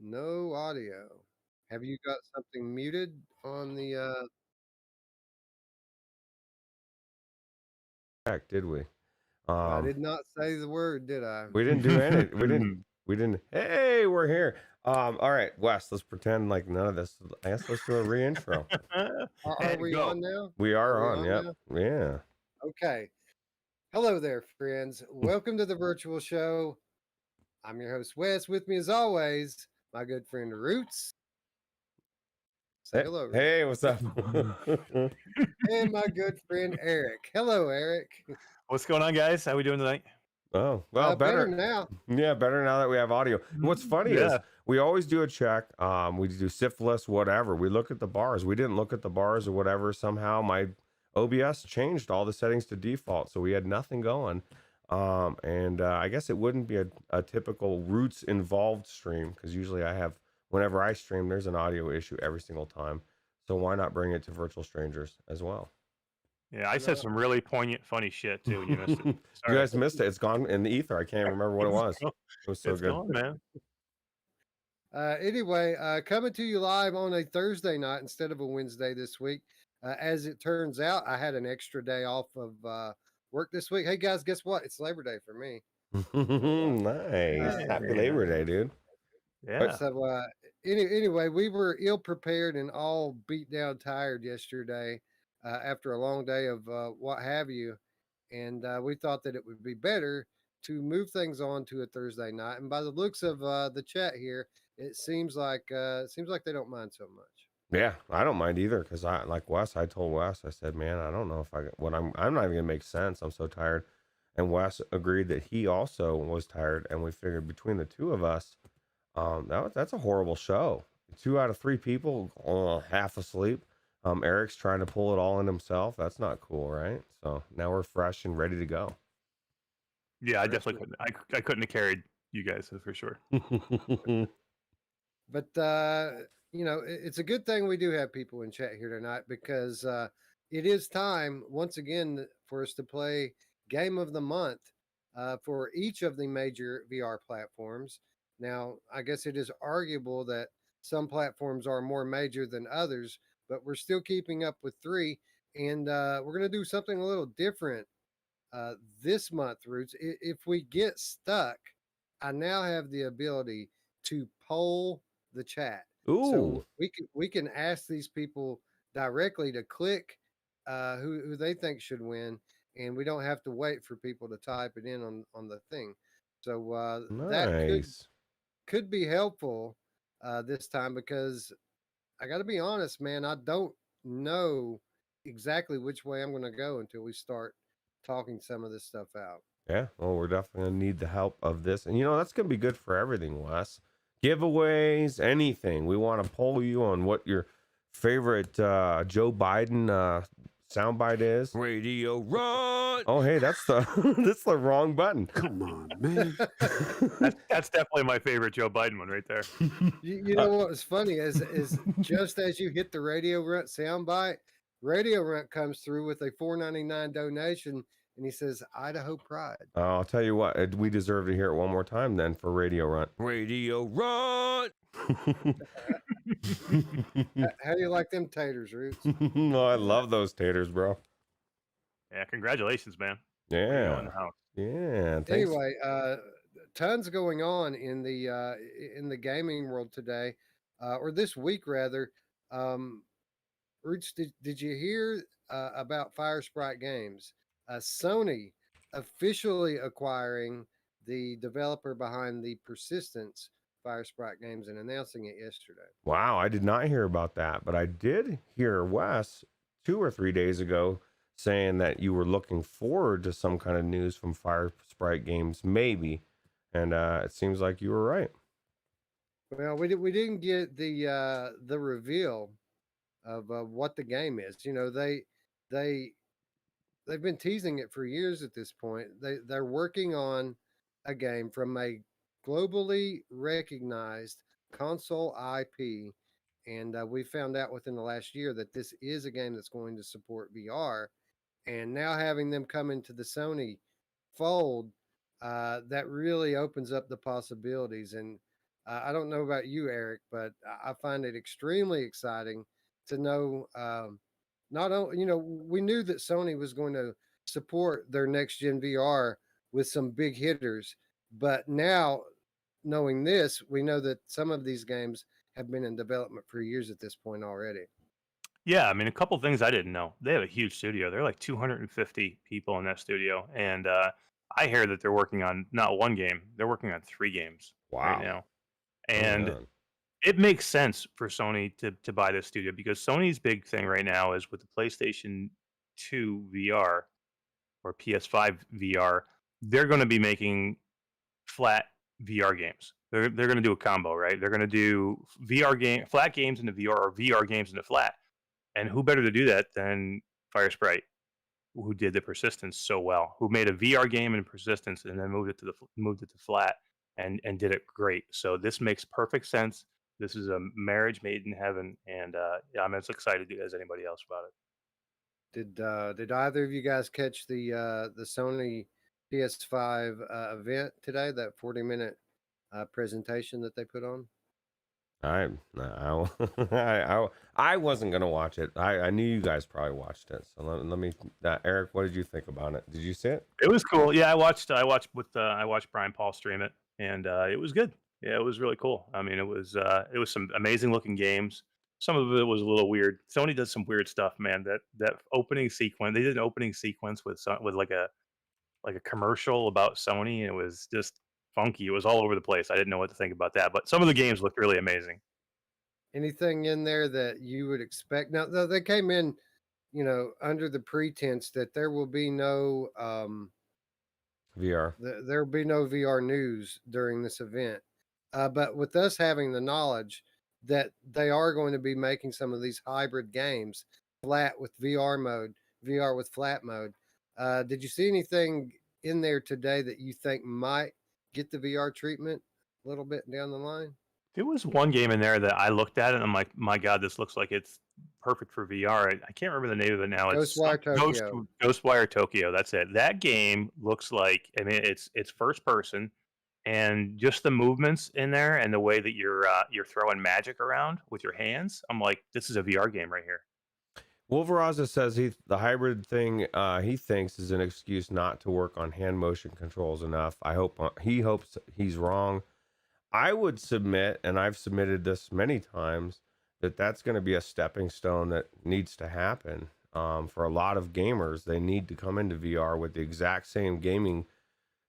No audio. Have you got something muted on the Heck, did we? I Um, did not say the word, did I? we didn't do any. We didn't. Hey, we're here. All right, Wes. Let's pretend like none of this. I guess let's do a reintro. Are And we go. on now? We Are are we on. on Yep. now? Yeah. Okay. Hello there, friends. Welcome to the virtual show. I'm your host, Wes. With me as always, my good friend Ruuts. Say Hey, hello, Ruuts. hey, what's up? And my good friend Eric. Hello, Eric. What's going on, guys? How we doing tonight? Oh, well, Better better. now. Yeah, better now that we have audio. And what's funny is Yeah. we always do a check. We do syphilis, whatever. We look at the bars. We didn't look at the bars or whatever. Somehow my OBS changed all the settings to default, so we had nothing going. And I guess it wouldn't be a typical Roots involved stream because usually I have whenever I stream, there's an audio issue every single time. So why not bring it to virtual strangers as well? Yeah, I said some really poignant, funny shit too, and you missed it. You Sorry. guys missed it. It's gone in the ether. I can't remember what it was. It was so It's good. gone, man. Anyway, coming to you live on a Thursday night instead of a Wednesday this week. As it turns out, I had an extra day off of work this week. Hey guys, guess what? It's Labor Day for me. Nice. Happy Labor Day, dude. Yeah. So anyway, we were ill prepared and all beat down, tired yesterday after a long day of what have you, and we thought that it would be better to move things on to a Thursday night. And by the looks of the chat here, it seems like they don't mind so much. Yeah, I don't mind either because I like Wes. I told Wes, I said, man, I don't know if I'm not even gonna make sense. I'm so tired. And Wes agreed that he also was tired, and we figured between the two of us, that's a horrible show. 2 out of 3 people half asleep. Eric's trying to pull it all in himself. That's not cool, right? So now we're fresh and ready to go. Yeah, I definitely couldn't. I couldn't have carried you guys for sure. But it's a good thing we do have people in chat here tonight because it is time once again for us to play Game of the Month for each of the major VR platforms. Now, I guess it is arguable that some platforms are more major than others, but we're still keeping up with 3, and we're going to do something a little different this month, Roots. If we get stuck, I now have the ability to poll the chat. Ooh. So we can ask these people directly to click who they think should win, and we don't have to wait for people to type it in on the thing. So that Nice. could be helpful this time because I got to be honest, man. I don't know exactly which way I'm going to go until we start talking some of this stuff out. Yeah, well, we're definitely gonna need the help of this, and that's gonna be good for everything, Wes. Giveaways, anything. We want to poll you on what your favorite Joe Biden soundbite is. Radio run. Oh, hey, that's the that's the wrong button. Come on, man. That's definitely my favorite Joe Biden one right there. You know what was funny is just as you hit the Radio Runt soundbite, Radio Runt comes through with a $4.99 donation, and he says Idaho Pride. I'll tell you what, we deserve to hear it one more time then for Radio Run. Radio Run. How do you like them taters, Roots? Oh, I love those taters, bro. Yeah, congratulations, man. Yeah. In the house. Yeah. Thanks. Anyway, tons going on in the gaming world today, or this week rather. Roots, did you hear about Firesprite Games? Sony officially acquiring the developer behind the Persistence Firesprite Games and announcing it yesterday. Wow, I did not hear about that, but I did hear Wes 2 or 3 days ago saying that you were looking forward to some kind of news from Firesprite Games, maybe, and it seems like you were right. Well, we didn't get the reveal of what the game is. They've been teasing it for years at this point. They're working on a game from a globally recognized console IP, and we found out within the last year that this is a game that's going to support VR. And now having them come into the Sony fold, that really opens up the possibilities. And I don't know about you, Eric, but I find it extremely exciting to know. Not only, we knew that Sony was going to support their next gen VR with some big hitters, but now knowing this, we know that some of these games have been in development for years at this point already. Yeah, I mean, a couple things I didn't know. They have a huge studio. They're like 250 people in that studio, and I hear that they're working on not one game; they're working on 3 games right Wow. now. Oh And man. it makes sense for Sony to buy this studio because Sony's big thing right now is with the PlayStation 2 VR or PS5 VR. They're going to be making flat VR games. They're going to do a combo, right? They're going to do flat games into VR or VR games into flat. And who better to do that than Firesprite, who did the Persistence so well, who made a VR game in Persistence and then moved it to flat and did it great. So this makes perfect sense. This is a marriage made in heaven, and yeah, I'm as excited as anybody else about it. Did either of you guys catch the Sony PS5 event today? That 40-minute presentation that they put on. I I wasn't gonna watch it. I knew you guys probably watched it. So let me. Eric, what did you think about it? Did you see it? It was cool. Yeah, I watched Brian Paul stream it, and it was good. Yeah, it was really cool. I mean, it was some amazing looking games. Some of it was a little weird. Sony does some weird stuff, man. That opening sequence, they did an opening sequence with like a commercial about Sony, and it was just funky. It was all over the place. I didn't know what to think about that, but some of the games looked really amazing. Anything in there that you would expect? Now, they came in, under the pretense that there will be no VR. there will be no VR news during this event. But with us having the knowledge that they are going to be making some of these hybrid games, flat with VR mode, VR with flat mode, did you see anything in there today that you think might get the VR treatment a little bit down the line? There was one game in there that I looked at it and I'm like, my God, this looks like it's perfect for VR. I can't remember the name of it now. It's Ghostwire Tokyo. Ghostwire Tokyo. That's it. That game looks like, I mean, it's first person, and just the movements in there and the way that you're throwing magic around with your hands. I'm like, this is a VR game right here. Wolveraza says the hybrid thing he thinks is an excuse not to work on hand motion controls enough. He hopes he's wrong. I would submit, and I've submitted this many times, that that's going to be a stepping stone that needs to happen. For a lot of gamers, they need to come into VR with the exact same gaming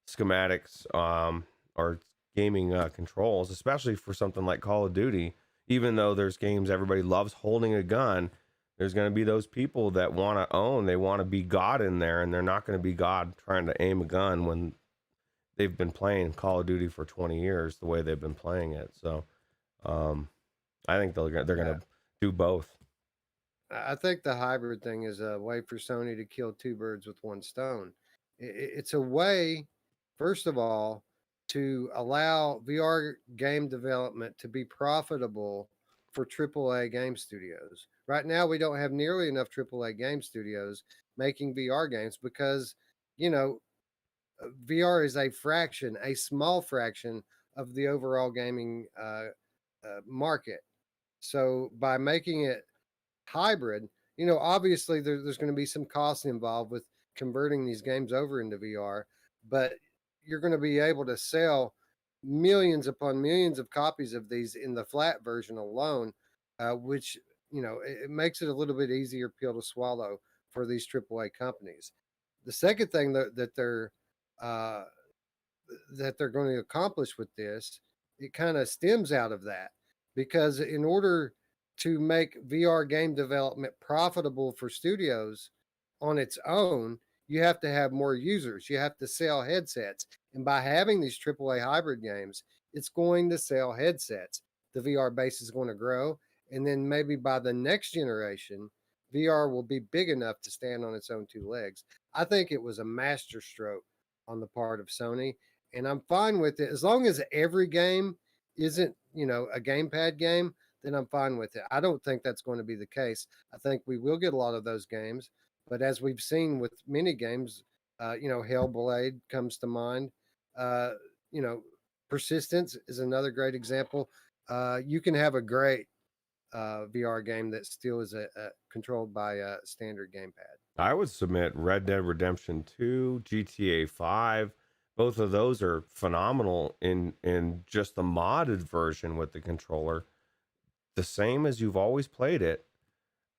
schematics or gaming controls, especially for something like Call of Duty. Even though there's games everybody loves holding a gun, there's going to be those people that want to own, they want to be God in there, and they're not going to be God trying to aim a gun when they've been playing Call of Duty for 20 years the way they've been playing it. So I think they're going to do both. I think the hybrid thing is a way for Sony to kill two birds with one stone. It's a way, first of all, to allow VR game development to be profitable for AAA game studios. Right now, we don't have nearly enough AAA game studios making VR games because, you know, VR is a small fraction of the overall gaming market. So by making it hybrid, obviously there's going to be some costs involved with converting these games over into VR, but you're going to be able to sell millions upon millions of copies of these in the flat version alone, which it makes it a little bit easier pill to swallow for these AAA companies. The second thing uh, that they're going to accomplish with this, it kind of stems out of that, because in order to make VR game development profitable for studios on its own, you have to have more users. You have to sell headsets. And by having these AAA hybrid games, it's going to sell headsets. The VR base is going to grow. And then maybe by the next generation, VR will be big enough to stand on its own two legs. I think it was a masterstroke on the part of Sony. And I'm fine with it. As long as every game isn't, a gamepad game, then I'm fine with it. I don't think that's going to be the case. I think we will get a lot of those games, but as we've seen with many games, Hellblade comes to mind. Uh, you know, Persistence is another great example. You can have a great VR game that still is controlled by a standard gamepad. I would submit Red Dead Redemption 2, GTA 5. Both of those are phenomenal in just the modded version with the controller, the same as you've always played it,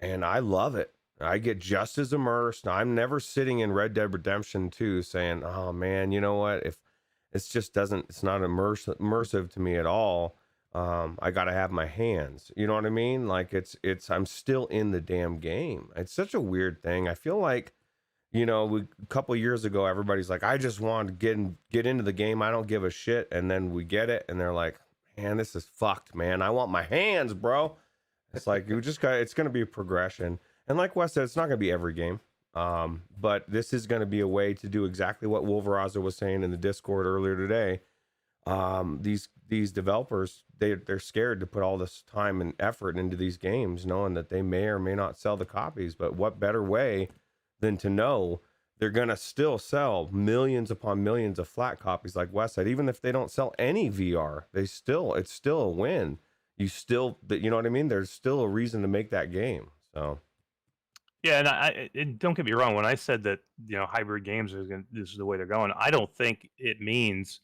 and I love it. I get just as immersed. I'm never sitting in Red Dead Redemption 2 saying, "Oh man, you know what? If it's just doesn't, it's not immersive to me at all. I got to have my hands." You know what I mean? Like I'm still in the damn game. It's such a weird thing. I feel like, a couple of years ago, everybody's like, I just want to get into the game. I don't give a shit. And then we get it, and they're like, man, this is fucked, man. I want my hands, bro. It's like it's going to be a progression. And like Wes said, it's not going to be every game. But this is going to be a way to do exactly what Wolveraza was saying in the Discord earlier today. These developers, they're scared to put all this time and effort into these games, knowing that they may or may not sell the copies. But what better way than to know they're going to still sell millions upon millions of flat copies, like Wes said. Even if they don't sell any VR, it's still a win. You know what I mean? There's still a reason to make that game. So yeah, and don't get me wrong. When I said that hybrid games this is the way they're going, I don't think it means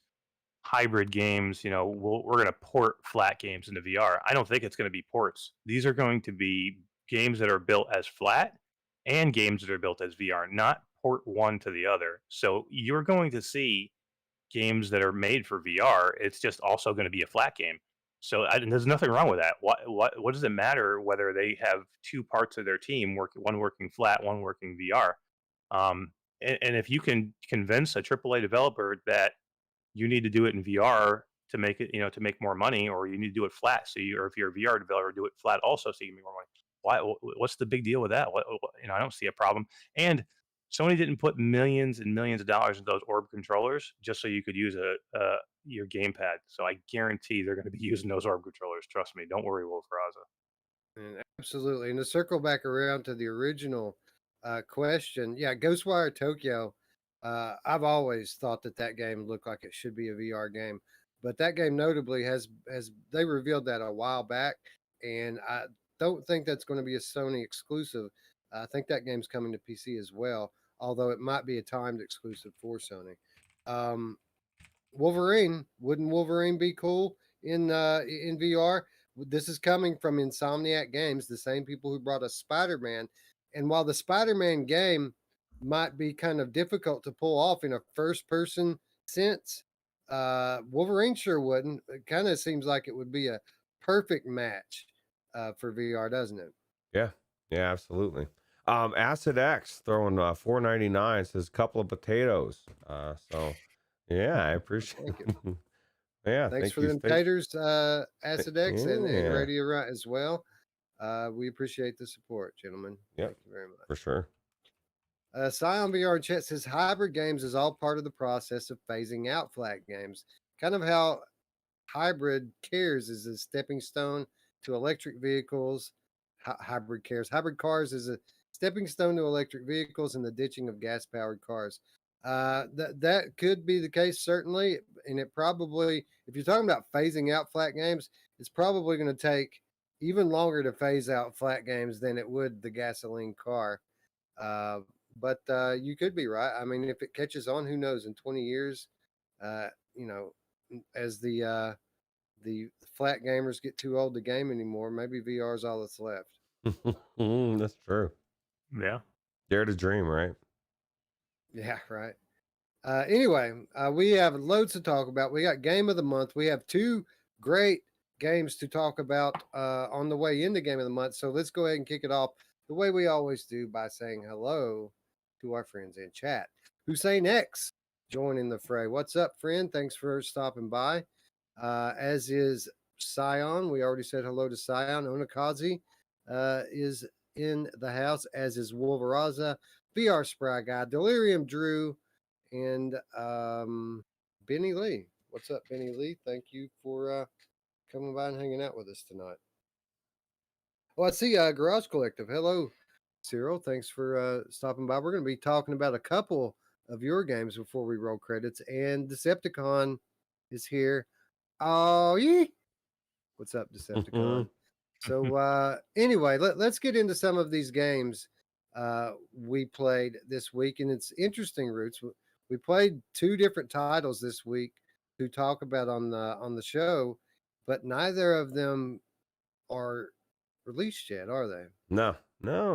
hybrid games. We're going to port flat games into VR. I don't think it's going to be ports. These are going to be games that are built as flat and games that are built as VR, not port one to the other. So you're going to see games that are made for VR. It's just also going to be a flat game. So there's nothing wrong with that. What does it matter whether they have two parts of their team one working flat, one working VR? And if you can convince a AAA developer that you need to do it in VR to make it, to make more money, or you need to do it flat. Or if you're a VR developer, do it flat also so you can make more money. What's the big deal with that? I don't see a problem. And Sony didn't put millions and millions of dollars into those Orb controllers just so you could use your gamepad. So I guarantee they're going to be using those Orb controllers. Trust me. Don't worry, Wolferaza. Absolutely. And to circle back around to the original question, yeah, Ghostwire Tokyo. I've always thought that game looked like it should be a VR game, but that game notably has they revealed that a while back, and I don't think that's going to be a Sony exclusive. I think that game's coming to PC as well, although it might be a timed exclusive for Sony. Wouldn't Wolverine be cool in VR? This is coming from Insomniac Games, the same people who brought us Spider-Man. And while the Spider-Man game might be kind of difficult to pull off in a first-person sense, Wolverine sure wouldn't. It kind of seems like it would be a perfect match for VR, doesn't it? yeah, absolutely. Acid X throwing $4.99 says couple of potatoes. So yeah, I appreciate it. Yeah, thanks for the taters, Acid X and Radio Right as well. We appreciate the support, gentlemen. Yep, thank you very much. For sure. Scion VR chat says hybrid games is all part of the process of phasing out flat games. Kind of how hybrid cares is a stepping stone to electric vehicles. Hybrid cars is a stepping stone to electric vehicles and the ditching of gas-powered cars. That could be the case, certainly. And it probably, if you're talking about phasing out flat games, it's probably going to take even longer to phase out flat games than it would the gasoline car. But you could be right. I mean, if it catches on, who knows? In 20 years, as the flat gamers get too old to game anymore, maybe VR is all that's left. That's true. Yeah. Dare to dream, right? Yeah, right. Anyway, we have loads to talk about. We got Game of the Month. We have two great games to talk about on the way into Game of the Month. So let's go ahead and kick it off the way we always do by saying hello to our friends in chat. Hussein X joining the fray. What's up, friend? Thanks for stopping by. As is Scion. We already said hello to Scion. Onakazi is in the house, as is Wolveraza, VR Spry Guy, Delirium Drew, and Benny Lee. What's up, Benny Lee? Thank you for coming by and hanging out with us tonight. Oh, I see Garage Collective. Hello, Cyril. Thanks for stopping by. We're going to be talking about a couple of your games before we roll credits. And Decepticon is here. Oh, yeah. What's up, Mhm. Decepticon? So anyway, let's get into some of these games we played this week, and it's interesting, Roots. We played two different titles this week to talk about on the show, but neither of them are released yet, are they? No,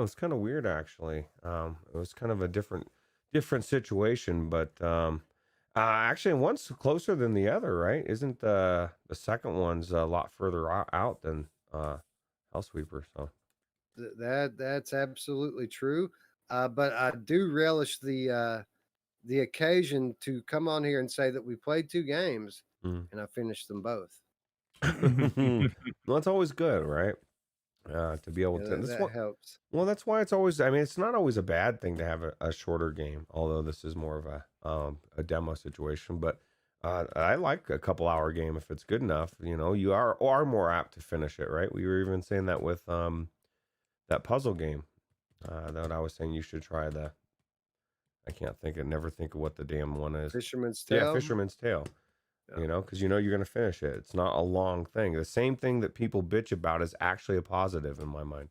it's kind of weird actually. It was kind of a different situation, but actually one's closer than the other, right? Isn't the second one's a lot further out than Hellsweeper? So That's absolutely true. But I do relish the occasion to come on here and say that we played two games mm. and I finished them both. Well, it's always good, right? To be able Yeah, to. that helps. Well, that's why it's always. I mean, it's not always a bad thing to have a shorter game, although this is more of a demo situation. But I like a couple hour game if it's good enough. You know, you are more apt to finish it, right? We were even saying that with that puzzle game that I was saying you should try the. I can't never think of what the damn one is. Fisherman's Yeah, Tale. Fisherman's Tale. Yeah. You know, because you know you're going to finish it. It's not a long thing. The same thing that people bitch about is actually a positive in my mind.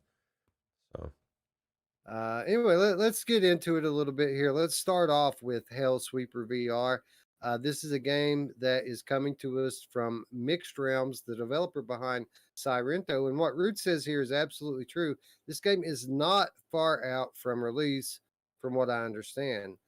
So. Anyway, let's get into it a little bit here. Let's start off with Hellsweeper VR. This is a game that is coming to us from Mixed Realms, the developer behind Sirento. And what Root says here is absolutely true. This game is not far out from release, from what I understand.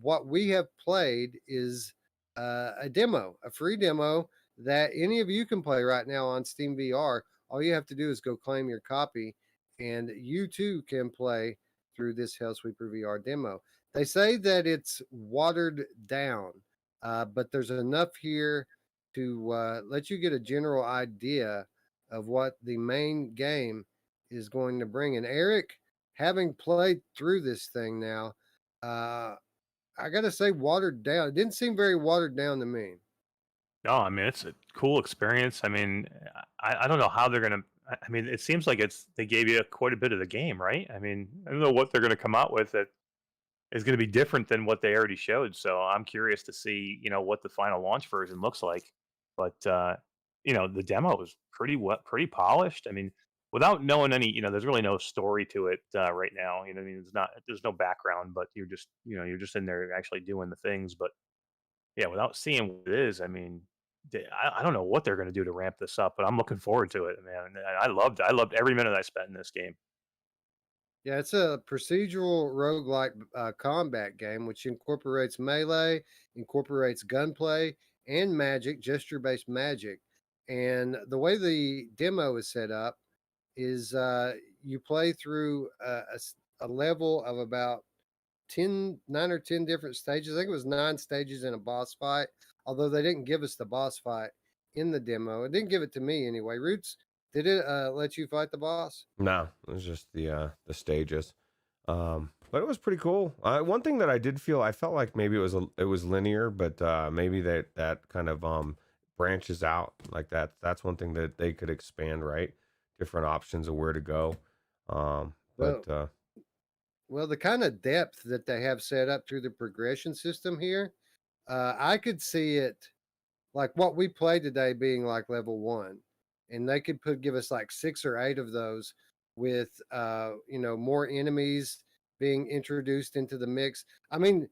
What we have played is a demo, a free demo that any of you can play right now on Steam VR. All you have to do is go claim your copy, and you too can play through this Hellsweeper VR demo. They say that it's watered down, but there's enough here to let you get a general idea of what the main game is going to bring. And Eric, having played through this thing now, I got to say, watered down. It didn't seem very watered down to me. No, I mean it's a cool experience. I mean, I don't know how they're gonna. I mean, it seems like they gave you quite a bit of the game, right? I mean, I don't know what they're gonna come out with that is gonna be different than what they already showed. So I'm curious to see, what the final launch version looks like. But the demo was pretty polished. I mean, without knowing any, there's really no story to it right now. You know, what I mean, there's no background, but you're just in there actually doing the things. But yeah, without seeing what it is, I mean, I don't know what they're going to do to ramp this up, but I'm looking forward to it, man. I loved every minute I spent in this game. Yeah, it's a procedural roguelike combat game which incorporates melee, incorporates gunplay and magic, gesture-based magic. And the way the demo is set up is you play through a level of about 9 or 10 different stages. I think it was 9 stages in a boss fight, although they didn't give us the boss fight in the demo. It didn't give it to me anyway. Roots, did it let you fight the boss? No, it was just the stages. But it was pretty cool. One thing that I did feel, I felt like maybe it was linear, but maybe that kind of branches out like that. That's one thing that they could expand, right? Different options of where to go. But Well, the kind of depth that they have set up through the progression system here, I could see it like what we played today being like level 1, and they could give us like 6 or 8 of those with more enemies being introduced into the mix. I mean,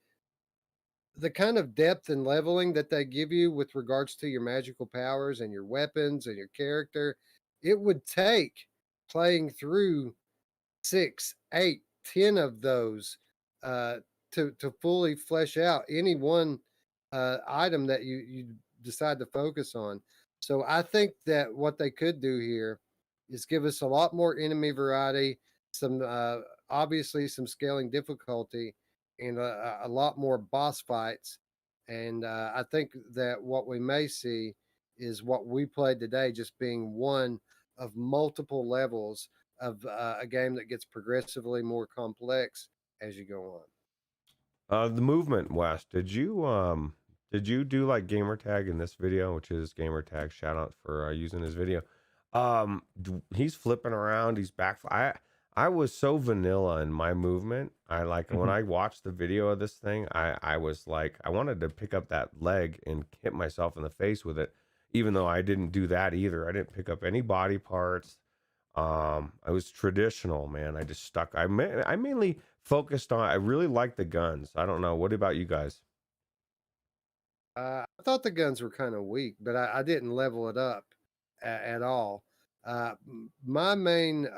the kind of depth and leveling that they give you with regards to your magical powers and your weapons and your character, it would take playing through 6, 8, 10 of those uh, to fully flesh out any one item that you decide to focus on. So I think that what they could do here is give us a lot more enemy variety, some obviously some scaling difficulty, and a lot more boss fights. And I think that what we may see is what we played today, just being one of multiple levels of a game that gets progressively more complex as you go on. the movement, Wes, did you do like gamer tag in this video, which is gamer tag? Shout out for using his video. He's flipping around. He's back. I was so vanilla in my movement. I like when I watched the video of this thing, I was like, I wanted to pick up that leg and hit myself in the face with it. even though I didn't do that either. I didn't pick up any body parts. I was traditional, man. I just stuck. I mainly focused on. I really liked the guns. I don't know. What about you guys? I thought the guns were kind of weak, but I didn't level it up at all. My main,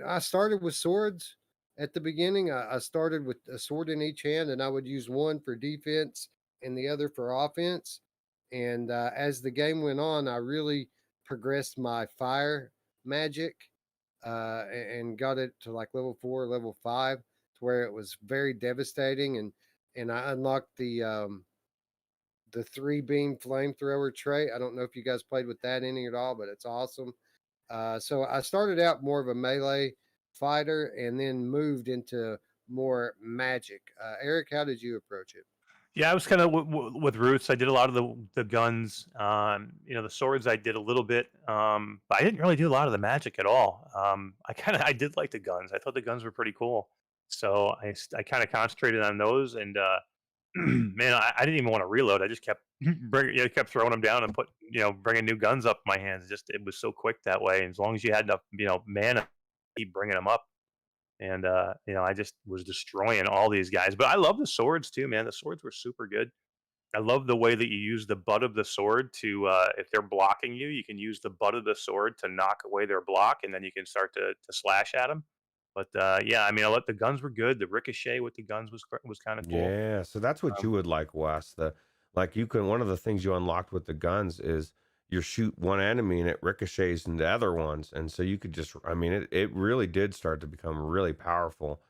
I started with swords at the beginning. I started with a sword in each hand, and I would use one for defense and the other for offense. And as the game went on, I really progressed my fire magic and got it to like level 4, level 5, to where it was very devastating. And I unlocked the 3-beam flamethrower trait. I don't know if you guys played with that any at all, but it's awesome. So I started out more of a melee fighter and then moved into more magic. Eric, how did you approach it? Yeah, I was kind of with Ruuts. I did a lot of the guns. The swords I did a little bit, but I didn't really do a lot of the magic at all. I did like the guns. I thought the guns were pretty cool, so I kind of concentrated on those. And man, I didn't even want to reload. I just kept kept throwing them down and bringing new guns up in my hands. It was so quick that way. And as long as you had enough mana, keep bringing them up. And I just was destroying all these guys. But I love the swords too, man. The swords were super good. I love the way that you use the butt of the sword to, if they're blocking you, you can use the butt of the sword to knock away their block, and then you can start to slash at them. But yeah, I mean, the guns were good. The ricochet with the guns was kind of cool. Yeah, so that's what you Um, would like, Wes. You can one of the things you unlocked with the guns is you shoot one enemy and it ricochets into other ones, and so you could just, I mean, it really did start to become really powerful,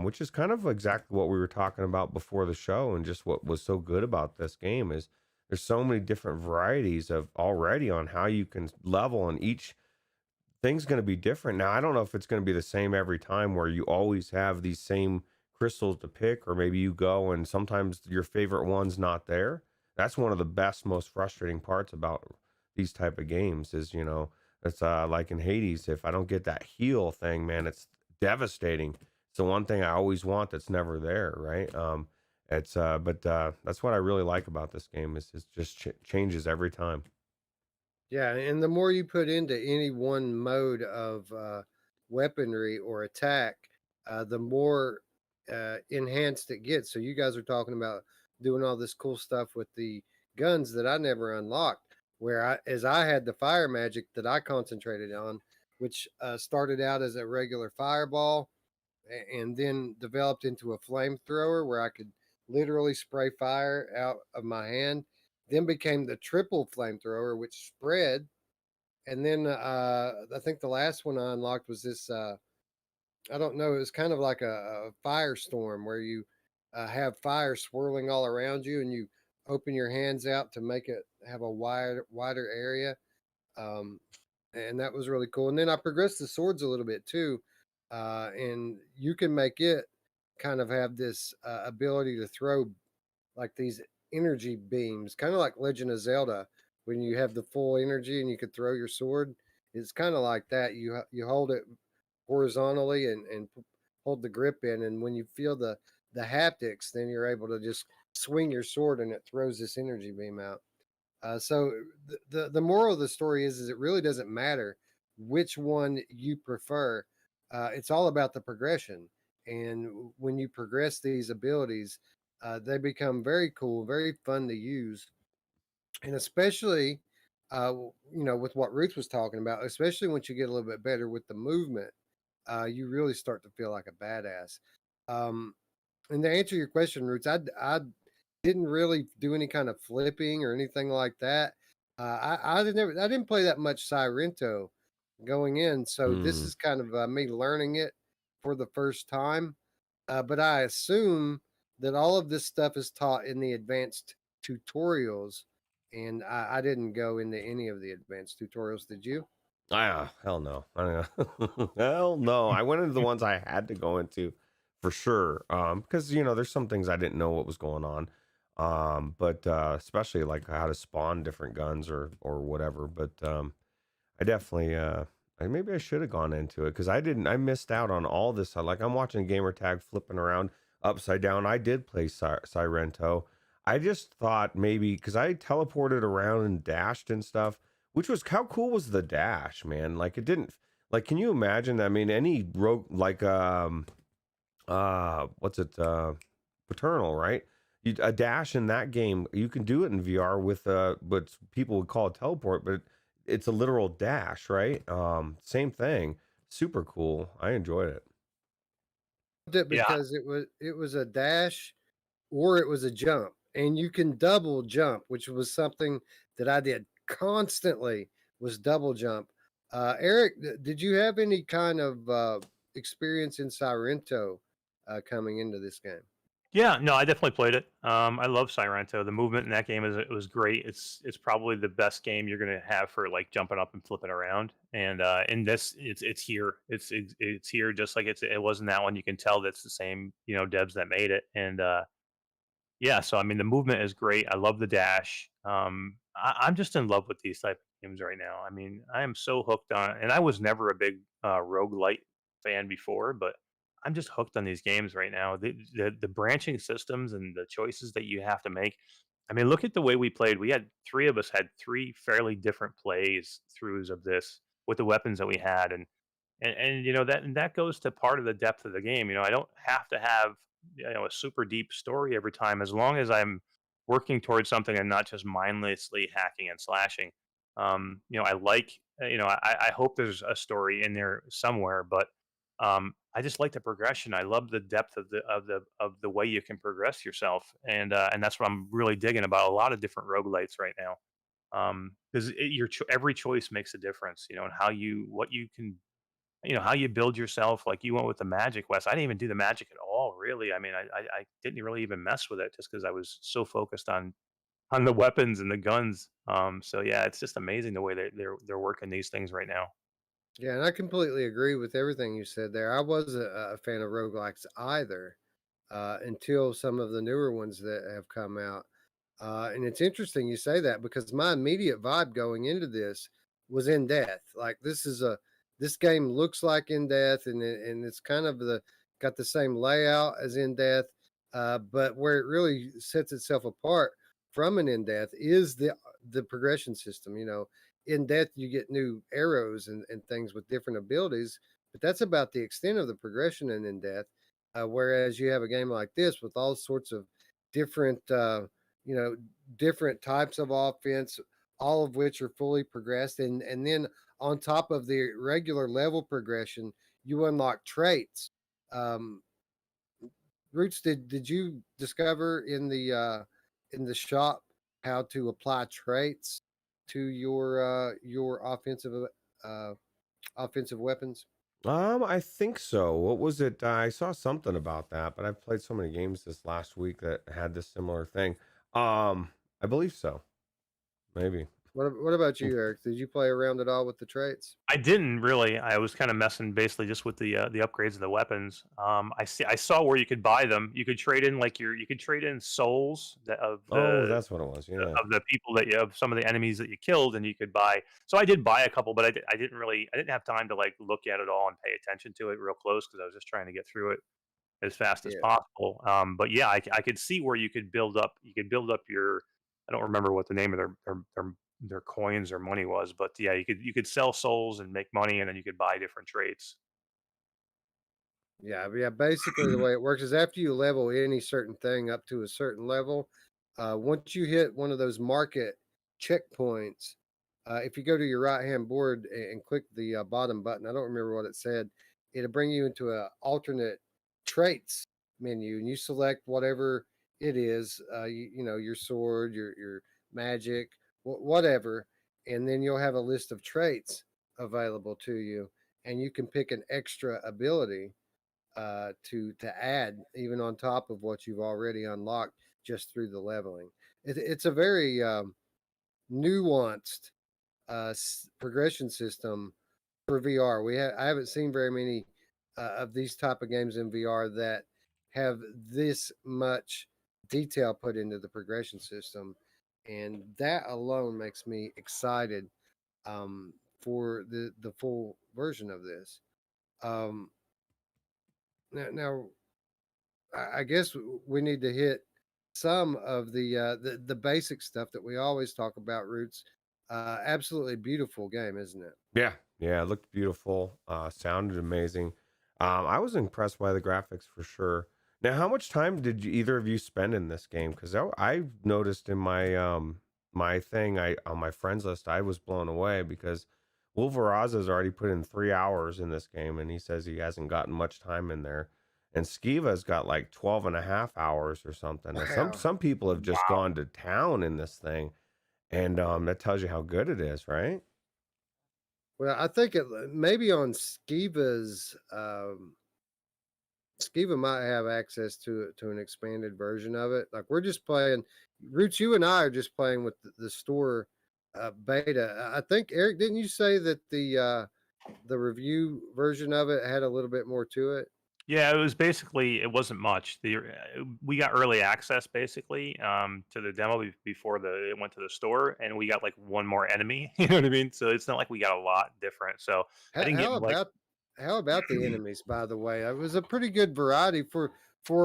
which is kind of exactly what we were talking about before the show, and just what was so good about this game is there's so many different varieties of already on how you can level, and each thing's going to be different. Now, I don't know if it's going to be the same every time where you always have these same crystals to pick, or maybe you go and sometimes your favorite one's not there. That's one of the best, most frustrating parts about these type of games is, it's like in Hades, if I don't get that heal thing, man, it's devastating. It's the one thing I always want that's never there, right? But that's what I really like about this game is it just changes every time. Yeah, and the more you put into any one mode of weaponry or attack, the more enhanced it gets. So you guys are talking about doing all this cool stuff with the guns that I never unlocked. As I had the fire magic that I concentrated on, which started out as a regular fireball and then developed into a flamethrower where I could literally spray fire out of my hand. Then became the triple flamethrower, which spread. And then I think the last one I unlocked was this. I don't know. It was kind of like a firestorm where you have fire swirling all around you, and you open your hands out to make it have a wider area. Um, and that was really cool. And then I progressed the swords a little bit too, and you can make it kind of have this ability to throw like these energy beams, kind of like Legend of Zelda, when you have the full energy and you could throw your sword. It's kind of like that. You hold it horizontally and hold the grip in, and when you feel the haptics, then you're able to just swing your sword and it throws this energy beam out. So the moral of the story is it really doesn't matter which one you prefer. It's all about the progression, and when you progress these abilities, they become very cool, very fun to use, and especially, with what Ruth was talking about, especially once you get a little bit better with the movement, you really start to feel like a badass. Um, and to answer your question, Roots, I didn't really do any kind of flipping or anything like that. I didn't play that much Sirento going in, so this Hmm. is kind of me learning it for the first time. But I assume that all of this stuff is taught in the advanced tutorials, and I didn't go into any of the advanced tutorials. Did you? Ah, hell no. I don't know. Hell no. I went into the ones I had to go into for sure. Because there's some things I didn't know what was going on. But especially like how to spawn different guns or whatever. But I definitely maybe I should have gone into it because I missed out on all this. I'm watching gamer tag flipping around upside down. I did play Sirento. I just thought maybe because I teleported around and dashed and stuff, which was how cool was the dash, man? Like it didn't like. Can you imagine? I mean, any rogue like what's it Paternal, right? A dash in that game, you can do it in VR with what people would call a teleport, but it's a literal dash, right? Same thing. Super cool. I enjoyed it. It Yeah, because it was a dash or it was a jump, and you can double jump, which was something that I did constantly, was double jump. Eric, did you have any kind of experience in Sirento coming into this game? yeah, no, I definitely played it. I love Sirento. The movement in that game is it was great. It's probably the best game you're gonna have for like jumping up and flipping around. And in this, it's here. It's here just like it was in that one. You can tell that's the same devs that made it. And yeah, so I mean, the movement is great. I love the dash. I'm just in love with these type of games right now. I mean, I am so hooked on, and I was never a big roguelite fan before, but I'm just hooked on these games right now. The branching systems and the choices that you have to make. I mean, look at the way we played. We had three of us had three fairly different plays throughs of this with the weapons that we had, and that goes to part of the depth of the game. I don't have to have a super deep story every time, as long as I'm working towards something and not just mindlessly hacking and slashing. I like I hope there's a story in there somewhere, but I just like the progression. I love the depth of the way you can progress yourself, and that's what I'm really digging about a lot of different roguelites right now. Because every choice makes a difference, and what you can how you build yourself. Like you went with the magic, Wes. I didn't even do the magic at all, really. I mean, I didn't really even mess with it just because I was so focused on the weapons and the guns. So yeah, it's just amazing the way they're working these things right now. Yeah, and I completely agree with everything you said there. I wasn't a fan of roguelikes either until some of the newer ones that have come out. And it's interesting you say that because my immediate vibe going into this was in death. Like this game looks like in death, and it's kind of got the same layout as in death, but where it really sets itself apart from an in death is the progression system. In death you get new arrows and things with different abilities, but that's about the extent of the progression in death. Whereas you have a game like this with all sorts of different you know different types of offense, all of which are fully progressed, and then on top of the regular level progression you unlock traits. um Roots, did you discover in the shop how to apply traits to your uh offensive weapons? I think so. What was it? I saw something about that, but I've played so many games this last week that had this similar thing. I believe so. Maybe. What about you, Eric? Did you play around at all with the traits? I didn't really. I was kind of messing basically just with the upgrades of the weapons. I saw where you could buy them. You could trade in you could trade in souls of Oh, that's what it was. Yeah. the people of some of the enemies that you killed, and you could buy. So I did buy a couple, but I didn't have time to like look at it all and pay attention to it real close because I was just trying to get through it as fast as Yeah. possible. But yeah, I could see where you could build up. You could build up your. I don't remember what the name of their coins or money was, but yeah, you could sell souls and make money, and then you could buy different traits. Yeah, yeah. Basically, the way it works is after you level any certain thing up to a certain level, once you hit one of those market checkpoints, if you go to your right hand board and click the bottom button, I don't remember what it said, it'll bring you into a alternate traits menu, and you select whatever it is, your sword, your magic, whatever, and then you'll have a list of traits available to you, and you can pick an extra ability to add even on top of what you've already unlocked just through the leveling. It's a very nuanced progression system for VR. I haven't seen very many of these type of games in VR that have this much detail put into the progression system, and that alone makes me excited for the full version of this. Um, now, I guess we need to hit some of the basic stuff that we always talk about. Roots, absolutely beautiful game, isn't it? Yeah, yeah, it looked beautiful. Sounded amazing. I was impressed by the graphics for sure. Now, how much time did either of you spend in this game? Because I noticed in my my thing, I on my friends list, I was blown away because Wolveraza's already put in 3 hours in this game, and he says he hasn't gotten much time in there. And Skiva's got like 12 and a half hours or something. Now, Wow. some people have just Wow. gone to town in this thing, and that tells you how good it is, right? Well, I think it maybe on Skiva might have access to an expanded version of it. Like we're just playing. Roots, you and I are just playing with the store beta. I think Eric, didn't you say that the review version of it had a little bit more to it? Yeah, it was basically it wasn't much. We got early access basically to the demo before it went to the store, and we got like one more enemy. You know what I mean? So it's not like we got a lot different. So I How, didn't get how like about how about the enemies? By the way, it was a pretty good variety for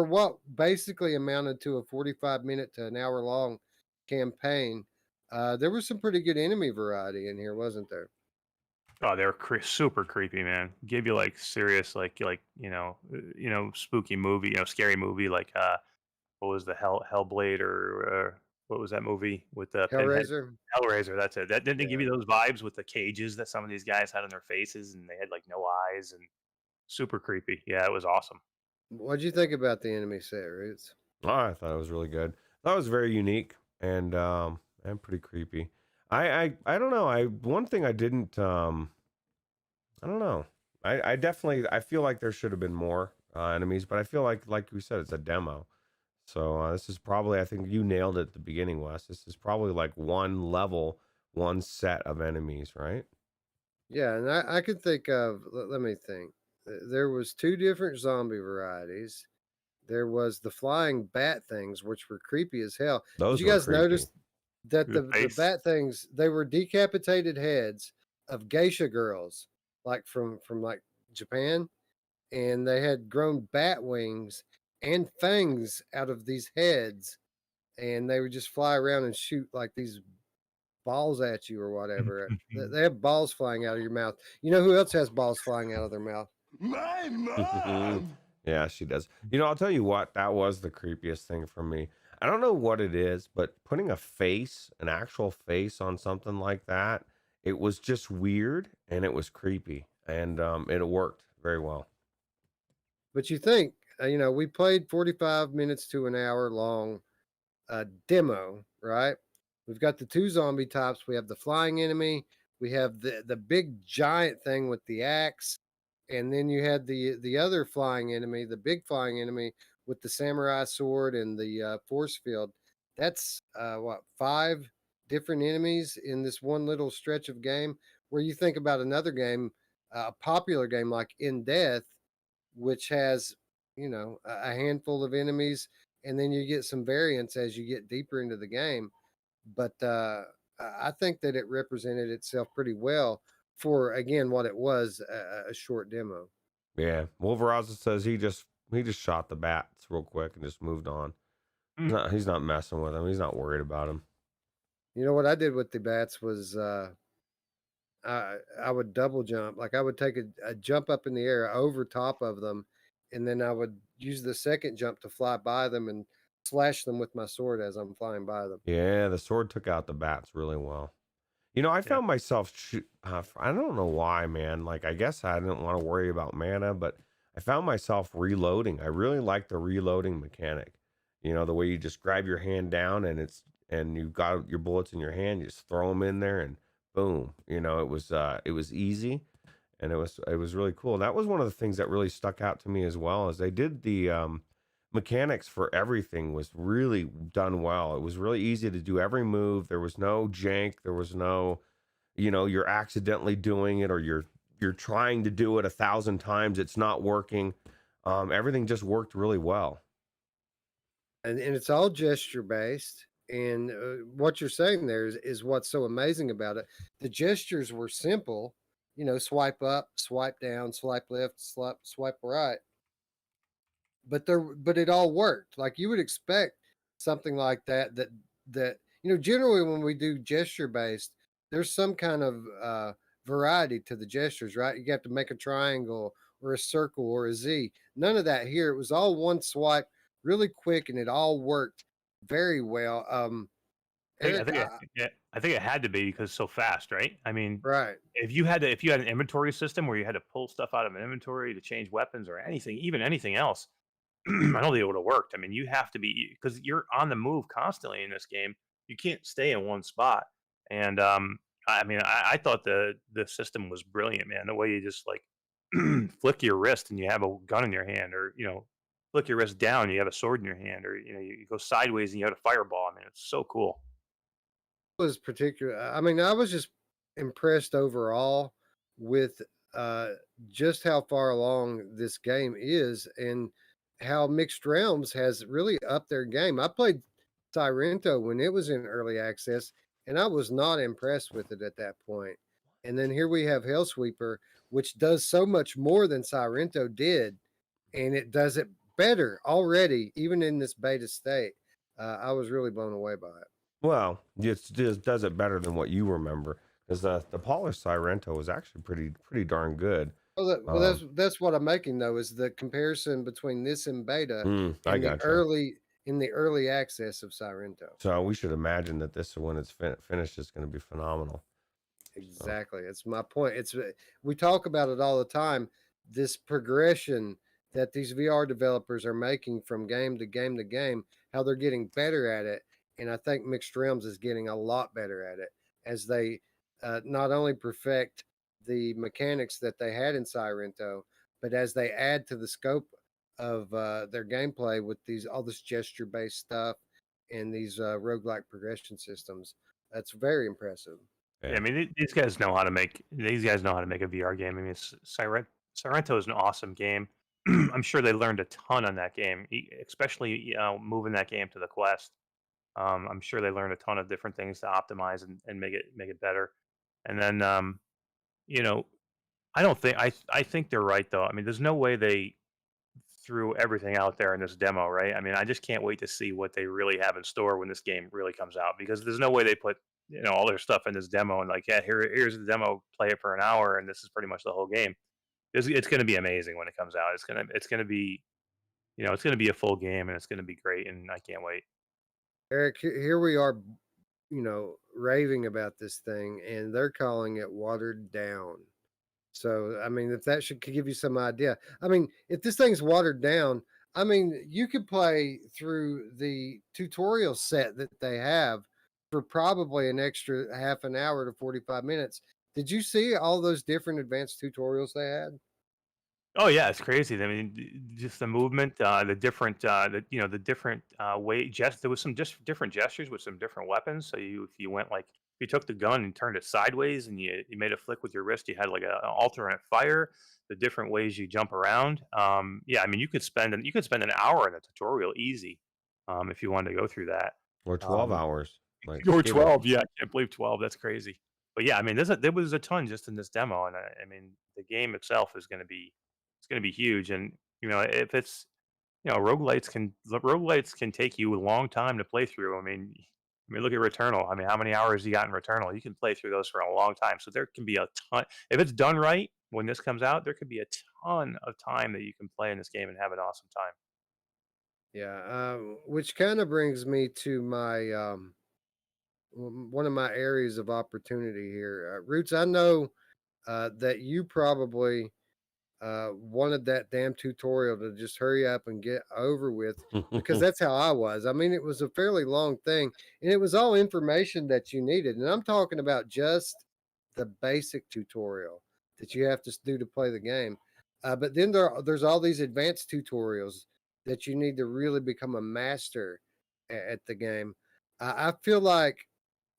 what basically amounted to a 45-minute to an hour long campaign. There was some pretty good enemy variety in here, wasn't there? oh, they were super creepy, man. Give you like serious like spooky movie, scary movie like what was the Hellblade or what was that movie with the Pinhead? Hellraiser. Hellraiser, that's it. That didn't give Yeah. you those vibes with the cages that some of these guys had on their faces and they had like no eyes and super creepy. Yeah, it was awesome. What'd you think about the enemy set, Roots? Oh, I thought it was really good. That was very unique and pretty creepy. I don't know. I one thing I didn't I don't know. I definitely I feel like there should have been more enemies, but I feel like we said it's a demo. So this is probably I think you nailed it at the beginning, Wes. This is probably like one level, one set of enemies, right? Yeah, and I could think of. Let me think. There was two different zombie varieties. There was the flying bat things, which were creepy as hell. Did Those you were guys creepy. notice that The the face. bat things, they were decapitated heads of geisha girls, like from like Japan, and they had grown bat wings and fangs out of these heads, and they would just fly around and shoot like these balls at you or whatever. They have balls flying out of your mouth. You know who else has balls flying out of their mouth? My mom! Yeah, she does. You know, I'll tell you what, that was the creepiest thing for me. I don't know what it is, but putting a face, an actual face on something like that, it was just weird and it was creepy. And it worked very well. But you think, we played 45 minutes to an hour long demo, right? We've got the two zombie types. We have the flying enemy. We have the big giant thing with the axe, and then you had the other flying enemy, the big flying enemy with the samurai sword and the force field. That's what, five different enemies in this one little stretch of game. Where you think about another game, a popular game like In Death, which has a handful of enemies, and then you get some variants as you get deeper into the game. But I think that it represented itself pretty well for again what it was, a short demo. Yeah. Wolveraza says he just shot the bats real quick and just moved on. He's not messing with him. He's not worried about him. You know what I did with the bats was I would double jump. Like I would take a jump up in the air over top of them, and then I would use the second jump to fly by them and slash them with my sword as I'm flying by them. Yeah, the sword took out the bats really well. You know, I Yeah. found myself, I don't know why, man. Like, I guess I didn't want to worry about mana, but I found myself reloading. I really like the reloading mechanic. You know, the way you just grab your hand down and you've got your bullets in your hand, you just throw them in there and boom. You know, it was easy and it was really cool. And that was one of the things that really stuck out to me as well as they did the, mechanics for everything was really done well. It was really easy to do every move. There was no jank. There was no, you're accidentally doing it or you're trying to do it 1,000 times. It's not working. Everything just worked really well. And it's all gesture based. And what you're saying there is what's so amazing about it. The gestures were simple, swipe up, swipe down, swipe left, swipe right. But it all worked. Like you would expect something like that. That generally when we do gesture based, there's some kind of variety to the gestures, right? You have to make a triangle or a circle or a Z. None of that here. It was all one swipe, really quick, and it all worked very well. Eric, I think it had to be because it's so fast, right? I mean, right. if you had an inventory system where you had to pull stuff out of an inventory to change weapons or anything, even anything else, I don't think it would have worked. I mean, you have to be because you're on the move constantly in this game. You can't stay in one spot. And I mean, I thought the system was brilliant, man. The way you just like flick your wrist and you have a gun in your hand, or flick your wrist down, you have a sword in your hand, or you go sideways and you have a fireball. I mean, it's so cool. Was particular. I mean, I was just impressed overall with uh, just how far along this game is and how Mixed Realms has really upped their game. I played Sirento when it was in early access, and I was not impressed with it at that point. And then here we have Hellsweeper, which does so much more than Sirento did, and it does it better already, even in this beta state. I was really blown away by it. Well, it just does it better than what you remember, because the polished Sirento was actually pretty darn good. Well, that's what I'm making though, is the comparison between this and beta I and the gotcha. early access of Sirento. So we should imagine that this, when it's finished, is going to be phenomenal. So Exactly. It's my point. We talk about it all the time. This progression that these VR developers are making from game to game to game, how they're getting better at it, and I think Mixed Realms is getting a lot better at it as they not only perfect the mechanics that they had in Sirento, but as they add to the scope of their gameplay with all this gesture based stuff and these roguelike progression systems. That's very impressive. Yeah, yeah. I mean, these guys know how to make a VR game. I mean, Sorrento is an awesome game. I'm sure they learned a ton on that game, especially moving that game to the Quest. I'm sure they learned a ton of different things to optimize and make it better. And then, you know, I think they're right though. I mean, there's no way they threw everything out there in this demo, right? I mean, I just can't wait to see what they really have in store when this game really comes out, because there's no way they put all their stuff in this demo and like, yeah, here's the demo, play it for an hour, and this is pretty much the whole game. It's going to be amazing when it comes out. It's going to be it's going to be a full game, and it's going to be great, and I can't wait. Eric, here we are, raving about this thing, and they're calling it watered down. So, I mean, if that should give you some idea. I mean, if this thing's watered down, I mean, you could play through the tutorial set that they have for probably an extra half an hour to 45 minutes. Did you see all those different advanced tutorials they had? Oh yeah, it's crazy. I mean, just the movement, the different, the different way. There was some just different gestures with some different weapons. So if you went like, if you took the gun and turned it sideways and you made a flick with your wrist, you had like an alternate fire. The different ways you jump around. Yeah, I mean, you could spend an hour in a tutorial easy, if you wanted to go through that. Or 12 Um, hours. Like, or skip it. 12, yeah, I can't believe 12. That's crazy. But yeah, I mean, there was a ton just in this demo, and I mean, the game itself is going to be huge. And if it's roguelites can take you a long time to play through. I mean, look at Returnal. I mean, how many hours you got in Returnal? You can play through those for a long time. So there can be a ton. If it's done right when this comes out, there could be a ton of time that you can play in this game and have an awesome time. Yeah, which kind of brings me to my one of my areas of opportunity here. Roots, I know that you probably wanted that damn tutorial to just hurry up and get over with, because that's how I was. I mean, it was a fairly long thing, and it was all information that you needed. And I'm talking about just the basic tutorial that you have to do to play the game. But then there's all these advanced tutorials that you need to really become a master at the game. I feel like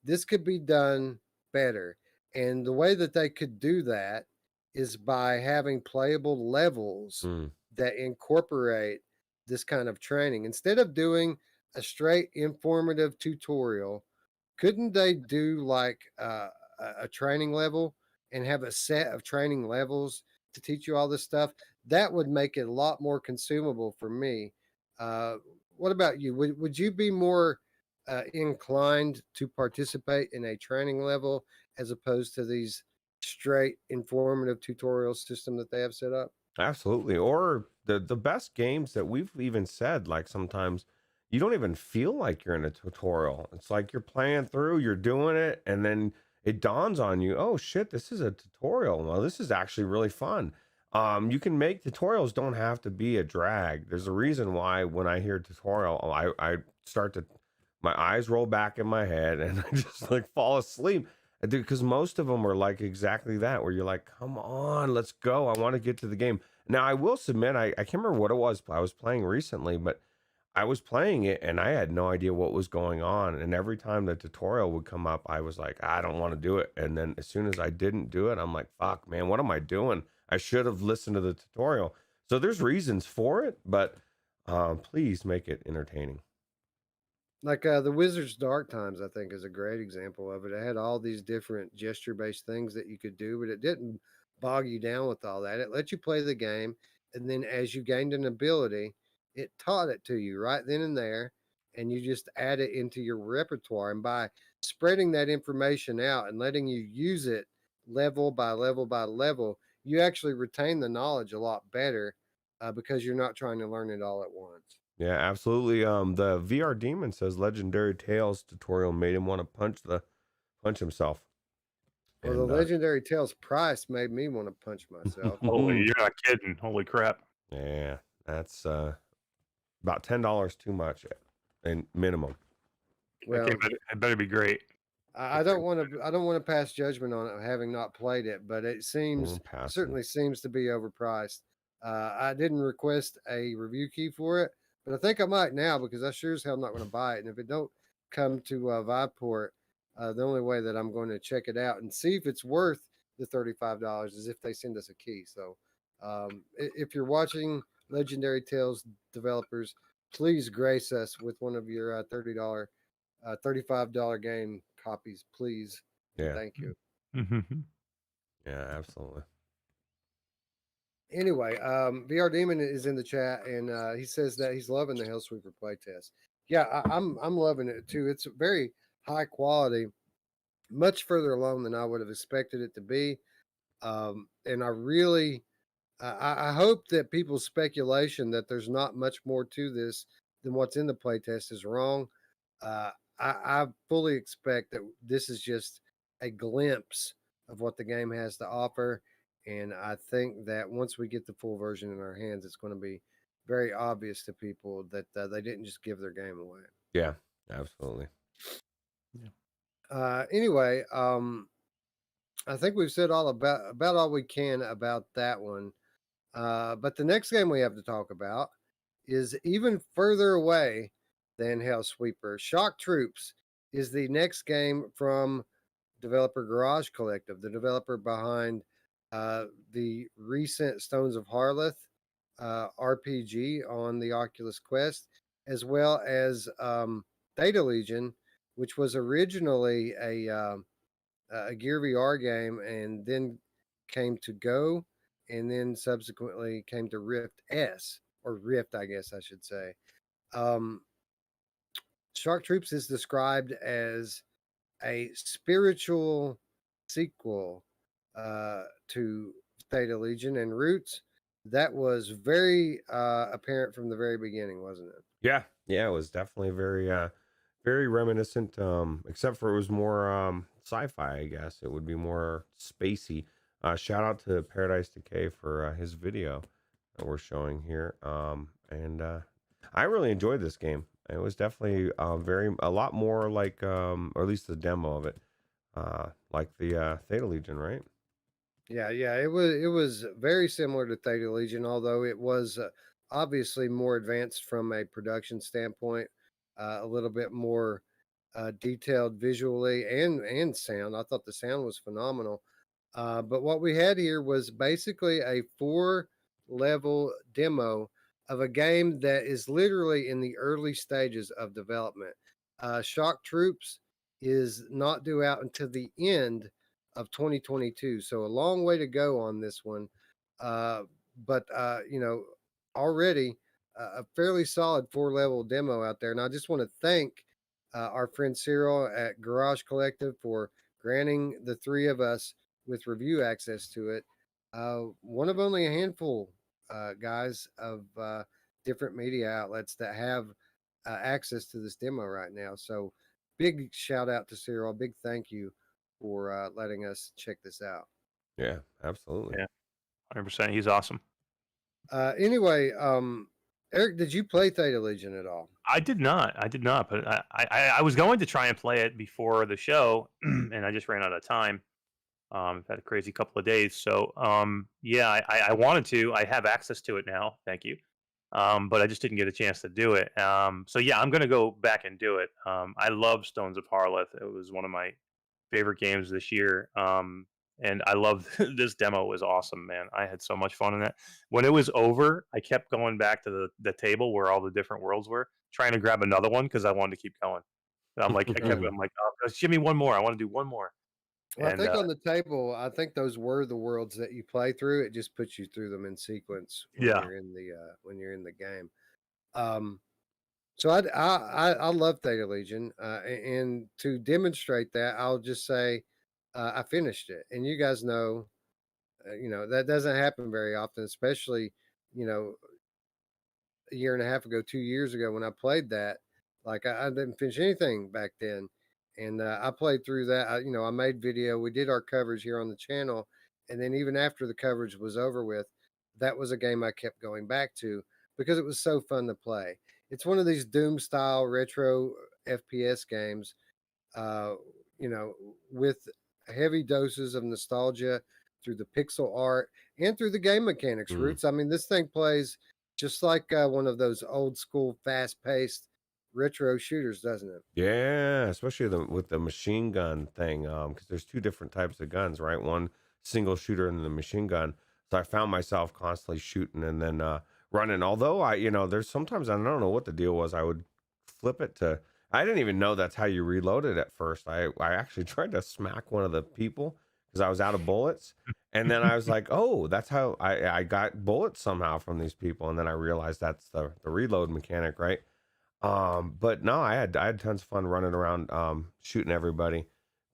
this could be done better. And the way that they could do that is by having playable levels that incorporate this kind of training. Instead of doing a straight informative tutorial, couldn't they do like a training level and have a set of training levels to teach you all this stuff? That would make it a lot more consumable for me. Uh, what about you? Would you be more inclined to participate in a training level as opposed to these straight informative tutorial system that they have set up? Absolutely. Or the best games that we've even said, like sometimes you don't even feel like you're in a tutorial. It's like you're playing through, you're doing it, and then it dawns on you, oh shit, this is a tutorial. Well, this is actually really fun. You can make tutorials don't have to be a drag. There's a reason why when I hear tutorial, I start to my eyes roll back in my head and I just like fall asleep. Because most of them are like exactly that, where you're like, come on, let's go. I want to get to the game. Now, I will submit, I can't remember what it was I was playing recently, but I was playing it and I had no idea what was going on. And every time the tutorial would come up, I was like, I don't want to do it. And then as soon as I didn't do it, I'm like, fuck, man, what am I doing? I should have listened to the tutorial. So there's reasons for it, but please make it entertaining. Like the Wizard's Dark Times, I think, is a great example of it. It had all these different gesture-based things that you could do, but it didn't bog you down with all that. It let you play the game, and then as you gained an ability, it taught it to you right then and there, and you just add it into your repertoire. And by spreading that information out and letting you use it level by level by level, you actually retain the knowledge a lot better because you're not trying to learn it all at once. Yeah, absolutely. The VR Demon says Legendary Tales tutorial made him want to punch himself. Well, the And Legendary Tales price made me want to punch myself. Holy, you're not kidding. Holy crap. yeah, that's about $10 too much in minimum. Well, It better be great. I don't want to. I don't want to pass judgment on it, having not played it. But it seems Passing. certainly seems to be overpriced. I didn't request a review key for it, but I think I might now because I sure as hell not going to buy it. And if it don't come to Viveport, the only way that I'm going to check it out and see if it's worth the $35 is if they send us a key. So, if you're watching, Legendary Tales developers, please grace us with one of your $35 game copies, please. Yeah. Thank you. Yeah, absolutely. Anyway, VR Demon is in the chat, and he says that he's loving the Hellsweeper playtest. Yeah, I'm loving it too. It's very high quality, much further along than I would have expected it to be. And I really, I hope that people's speculation that there's not much more to this than what's in the playtest is wrong. I fully expect that this is just a glimpse of what the game has to offer. And I think that once we get the full version in our hands, it's going to be very obvious to people that they didn't just give their game away. Yeah, absolutely. Anyway, I think we've said all about all we can about that one. But the next game we have to talk about is even further away than Hellsweeper. Shock Troops is the next game from developer Garage Collective, the developer behind the recent Stones of Harleth RPG on the Oculus Quest, as well as Theta Legion, which was originally a Gear VR game and then came to Go and then subsequently came to Rift S, or Rift, I guess I should say. Shark Troops is described as a spiritual sequel to Theta Legion and Ruuts. That was very apparent from the very beginning, wasn't it? Yeah, it was definitely very reminiscent. Except for it was more sci-fi, I guess. It would be more spacey. Shout out to Paradise Decay for his video that we're showing here. And I really enjoyed this game. It was definitely a lot more like, or at least the demo of it, like the Theta Legion, right? Yeah, it was very similar to Theta Legion, although it was obviously more advanced from a production standpoint, a little bit more detailed visually and sound. I thought the sound was phenomenal. But what we had here was basically a 4-level demo of a game that is literally in the early stages of development. Shock Troops is not due out until the end of 2022, so a long way to go on this one. But already a fairly solid 4-level demo out there. And I just want to thank our friend Cyril at Garage Collective for granting the three of us with review access to it. One of only a handful, guys, of different media outlets that have access to this demo right now. So big shout out to Cyril. Big thank you for letting us check this out. Yeah, absolutely. Yeah. 100%. He's awesome. Anyway, Eric, did you play Theta Legion at all? I did not. But I was going to try and play it before the show, and I just ran out of time. I've had a crazy couple of days, so yeah, I wanted to. I have access to it now. Thank you. But I just didn't get a chance to do it. So yeah, I'm gonna go back and do it. I love Stones of Harleth. It was one of my favorite games this year. And I love this demo. It was awesome, man. I had so much fun in it. When it was over, I kept going back to the table where all the different worlds were, trying to grab another one because I wanted to keep going. And I'm like, I'm like, oh, just give me one more. I want to do one more. Well, And I think on the table, I think those were the worlds that you play through. It just puts you through them in sequence when yeah, you're in the game. So I love Theta Legion, and to demonstrate that, I'll just say I finished it. And you guys know, that doesn't happen very often, especially you know a year and a half ago, 2 years ago when I played that. Like I didn't finish anything back then, and I played through that. I made video. We did our coverage here on the channel, and then even after the coverage was over with, that was a game I kept going back to because it was so fun to play. It's one of these Doom style retro FPS games, uh, you know, with heavy doses of nostalgia through the pixel art and through the game mechanics. Ruuts. I mean, this thing plays just like one of those old school, fast paced retro shooters, doesn't it? Yeah, especially with the machine gun thing, because there's two different types of guns, right? One single shooter and then the machine gun. So I found myself constantly shooting and then running. Although there's sometimes I don't know what the deal was. I would flip it to. I didn't even know that's how you reloaded at first. I actually tried to smack one of the people because I was out of bullets, and then I was like, oh, that's how I got bullets somehow from these people, and then I realized that's the reload mechanic, right? But no, I had tons of fun running around, shooting everybody.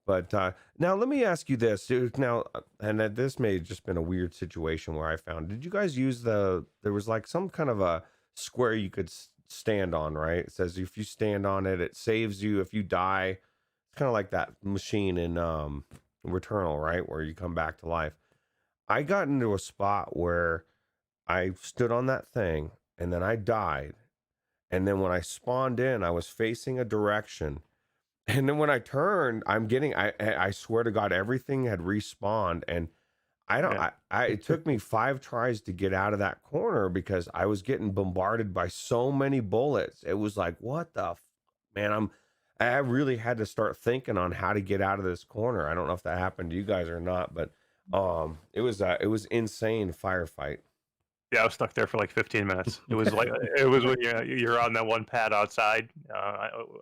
But now let me ask you this. This may have just been a weird situation where I found. Did you guys use there was like some kind of a square you could stand on, right? It says if you stand on it, it saves you if you die. It's kind of like that machine in Returnal, right, where you come back to life. I got into a spot where I stood on that thing and then I died. And then when I spawned in, I was facing a direction. And then when I turned, I swear to God, everything had respawned. And it took me 5 tries to get out of that corner because I was getting bombarded by so many bullets. It was like, what the man? I really had to start thinking on how to get out of this corner. I don't know if that happened to you guys or not, but it was insane firefight. Yeah, I was stuck there for like 15 minutes. It was when you're on that one pad outside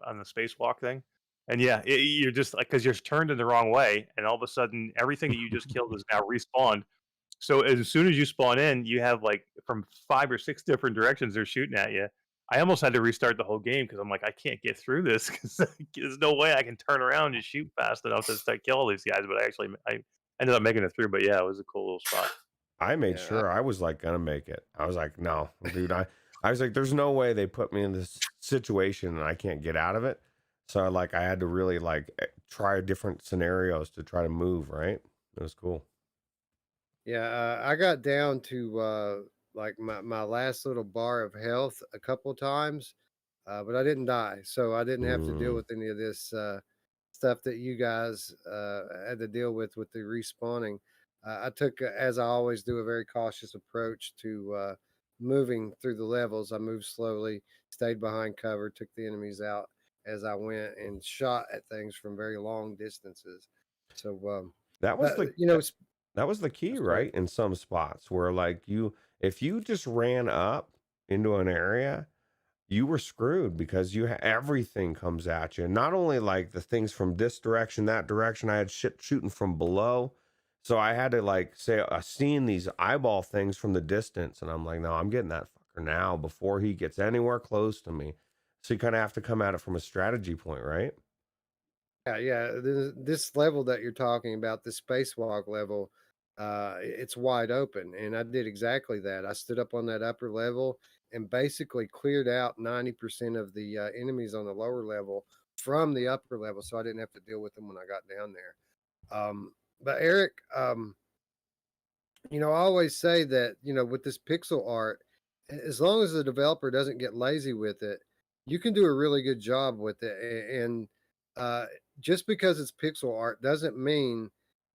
on the spacewalk thing, and yeah, you're just like because you're turned in the wrong way, and all of a sudden everything that you just killed is now respawned. So as soon as you spawn in, you have like from 5 or 6 different directions they're shooting at you. I almost had to restart the whole game because I'm like I can't get through this because there's no way I can turn around and shoot fast enough to start kill all these guys. But I ended up making it through. But yeah, it was a cool little spot. I made sure I was like gonna make it. I was like, no, dude. I was like, there's no way they put me in this situation and I can't get out of it. So I had to really try different scenarios to try to move. Right? It was cool. Yeah, I got down to like my last little bar of health a couple times, but I didn't die, so I didn't have to deal with any of this stuff that you guys had to deal with the respawning. I took, as I always do, a very cautious approach to moving through the levels. I moved slowly, stayed behind cover, took the enemies out as I went, and shot at things from very long distances. So That was but, the that was the key, that's right? great. In some spots where if you just ran up into an area, you were screwed because everything comes at you. Not only like the things from this direction, that direction, I had shit shooting from below. So I had to say, I seen these eyeball things from the distance, and I'm like, no, I'm getting that fucker. for now before he gets anywhere close to me. So you kind of have to come at it from a strategy point, right? Yeah. This level that you're talking about, the spacewalk level, it's wide open, and I did exactly that. I stood up on that upper level and basically cleared out 90% of the enemies on the lower level from the upper level, so I didn't have to deal with them when I got down there. But Eric, I always say that, with this pixel art, as long as the developer doesn't get lazy with it, you can do a really good job with it. And uh, just because it's pixel art doesn't mean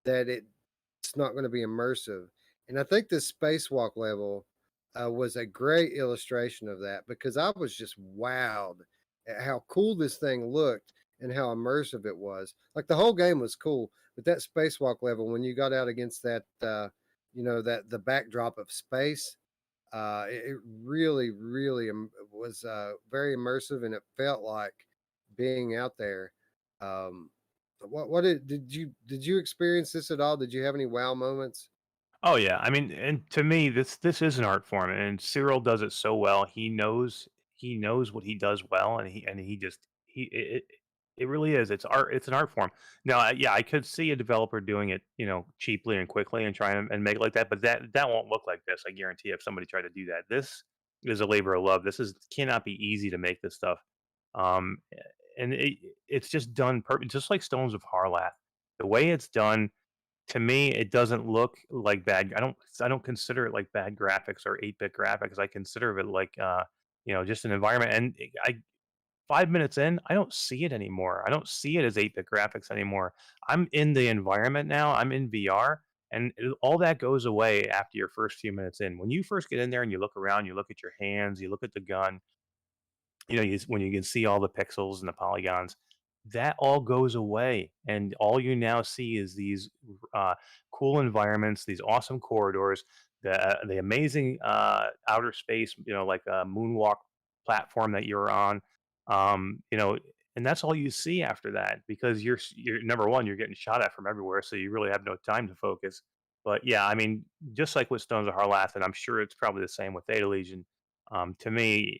that it's not going to be immersive. And I think this spacewalk level was a great illustration of that, because I was just wowed at how cool this thing looked and how immersive it was. Like, the whole game was cool, but that spacewalk level, when you got out against that, that the backdrop of space, it really, really was very immersive, and it felt like being out there. Um, did you experience this at all? Did you have any wow moments? Oh yeah, I mean, and to me, this is an art form, and Cyril does it so well. He knows what he does well, and he just it really is. It's art. It's an art form. Now, yeah, I could see a developer doing it, cheaply and quickly and trying and make it like that, but that won't look like this. I guarantee. If somebody tried to do that, this is a labor of love. This is cannot be easy to make this stuff, um, and it's just done perfect, just like Stones of Harlath. The way it's done, to me, it doesn't look like bad. I don't consider it like bad graphics or 8-bit graphics. I consider it like just an environment. And I 5 minutes in, I don't see it anymore. I don't see it as 8-bit graphics anymore. I'm in the environment now. I'm in VR, and all that goes away after your first few minutes in. When you first get in there and you look around, you look at your hands, you look at the gun, when you can see all the pixels and the polygons, that all goes away, and all you now see is these uh, cool environments, these awesome corridors, the amazing outer space, like a moonwalk platform that you're on, um, you know, and that's all you see after that, because you're number one, you're getting shot at from everywhere, so you really have no time to focus. But yeah, I mean, just like with Stones of Harlath, and I'm sure it's probably the same with Data Legion. To me,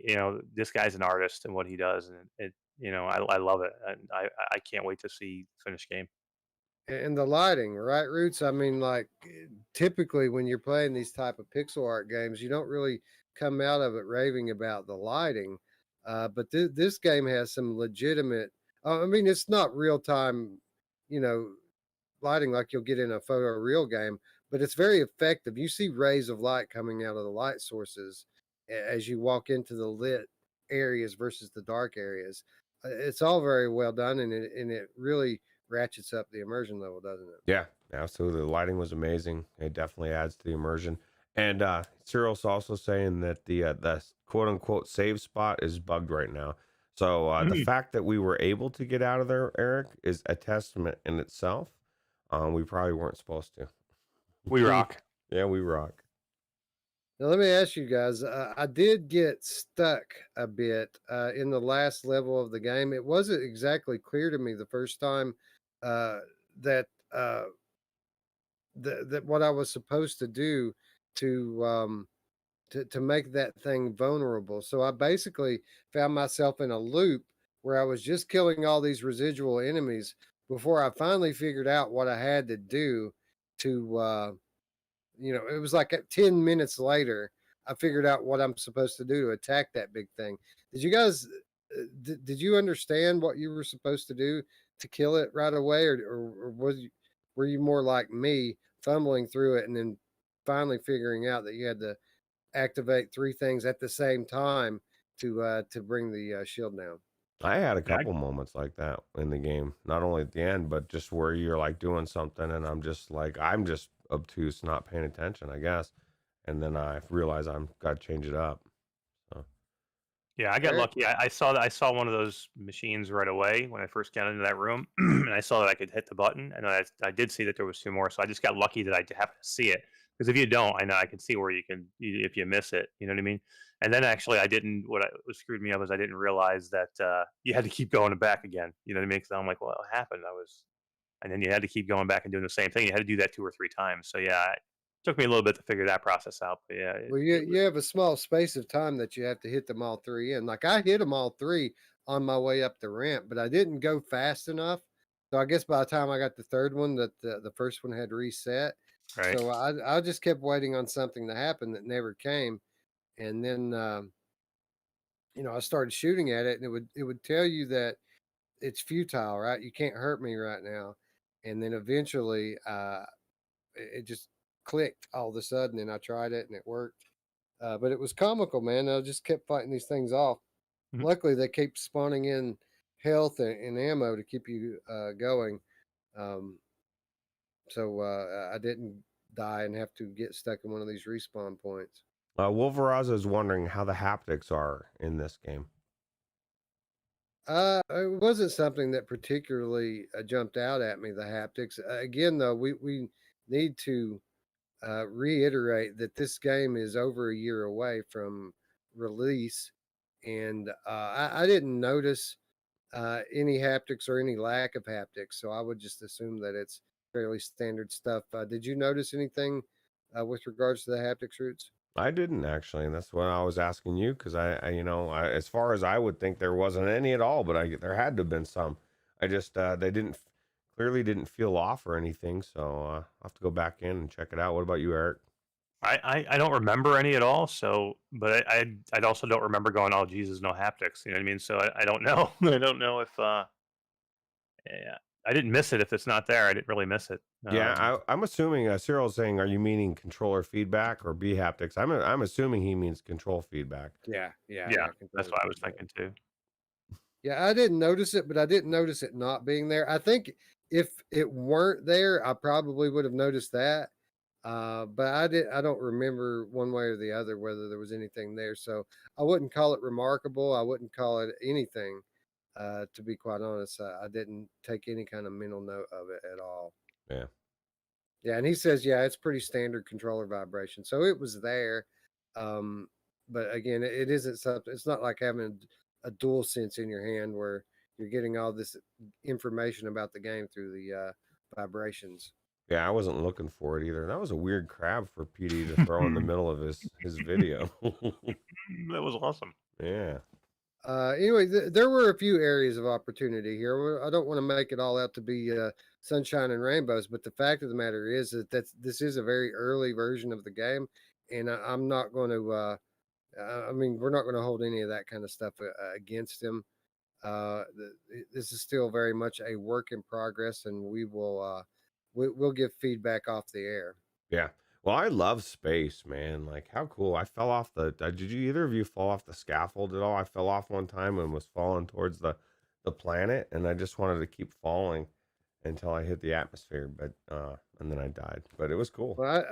this guy's an artist and what he does, and I love it, and I can't wait to see finished game. And the lighting, right, Roots? I mean, like, typically when you're playing these type of pixel art games, you don't really come out of it raving about the lighting. But this game has some legitimate. I mean, it's not real time, you know, lighting like you'll get in a photo real game, but it's very effective. You see rays of light coming out of the light sources as you walk into the lit areas versus the dark areas. It's all very well done, and it really ratchets up the immersion level, doesn't it? Yeah, absolutely. The lighting was amazing. It definitely adds to the immersion. And Cyril's also saying that the quote unquote save spot is bugged right now. So the Mm. fact that we were able to get out of there, Eric, is a testament in itself. We probably weren't supposed to. We rock. Yeah, we rock. Now, let me ask you guys. I did get stuck a bit in the last level of the game. It wasn't exactly clear to me the first time uh, that that what I was supposed to do to to make that thing vulnerable. So I basically found myself in a loop where I was just killing all these residual enemies before I finally figured out what I had to do to it was like at 10 minutes later I figured out what I'm supposed to do to attack that big thing. Did you guys did you understand what you were supposed to do to kill it right away, or were you more like me, fumbling through it and then finally figuring out that you had to activate three things at the same time to bring the shield down? I had a Yeah, couple moments like that in the game, not only at the end, but just where you're like doing something and I'm just obtuse, not paying attention, I guess. And then I realize I'm got to change it up. So, yeah, I got Eric? lucky. I saw one of those machines right away when I first got into that room, and I saw that I could hit the button, and I did see that there was two more. So I just got lucky that I happened to see it. Because if you don't, I know I can see where if you miss it, you know what I mean. And then actually, I didn't. What screwed me up is I didn't realize that you had to keep going back again. You know what I mean? Because I'm like, well, what happened? And then you had to keep going back and doing the same thing. You had to do that 2 or 3 times. So yeah, took me a little bit to figure that process out. But yeah, Well, you have a small space of time that you have to hit them all three in. Like I hit them all three on my way up the ramp, but I didn't go fast enough. So I guess by the time I got the third one, that the first one had reset. right. So I just kept waiting on something to happen that never came, and then I started shooting at it, and it would tell you that it's futile, right? You can't hurt me right now, and then eventually it just clicked all of a sudden, and I tried it, and it worked. But it was comical, man. I just kept fighting these things off. Mhm. Luckily, they keep spawning in health and ammo to keep you going. Um, so I didn't die and have to get stuck in one of these respawn points. Wolveraza is wondering how the haptics are in this game. It wasn't something that particularly jumped out at me. The haptics. Again, though, we need to reiterate that this game is over a year away from release, and I didn't notice any haptics or any lack of haptics, so I would just assume that it's fairly standard stuff. Did you notice anything with regards to the haptics, Roots? I didn't actually, and that's what I was asking you because as far as I would think, there wasn't any at all, but there had to have been some. I just they clearly didn't feel off or anything, so I'll have to go back in and check it out. What about you, Eric? I don't remember any at all. So, but I also don't remember going, oh Jesus, no haptics. You know what I mean? So I don't know. I don't know if yeah, I didn't miss it. If it's not there, I didn't really miss it. Yeah, I'm assuming Cyril's saying, are you meaning controller feedback or B haptics? I'm assuming he means control feedback. Yeah, yeah, controller that's what I was feedback. thinking too. Yeah, I didn't notice it, but I didn't notice it not being there. I think if it weren't there, I probably would have noticed that. But I don't remember one way or the other whether there was anything there. So I wouldn't call it remarkable. I wouldn't call it anything. To be quite honest, I didn't take any kind of mental note of it at all. Yeah. Yeah, and he says, yeah, it's pretty standard controller vibration. So it was there. But again, it isn't something, it's not like having a dual sense in your hand where you're getting all this information about the game through the vibrations. Yeah, I wasn't looking for it either. That was a weird crab for PD to throw in the middle of his video. That was awesome. Yeah. Anyway, there were a few areas of opportunity here. I don't want to make it all out to be sunshine and rainbows, but the fact of the matter is that this is a very early version of the game, and I'm not going to. I mean, we're not going to hold any of that kind of stuff against him. This is still very much a work in progress, and we'll give feedback off the air. Yeah. Well, I love space, man. Like, how cool. I fell off did you either of you fall off the scaffold at all? I fell off one time and was falling towards the planet, and I just wanted to keep falling until I hit the atmosphere, but and then I died. But it was cool. Well,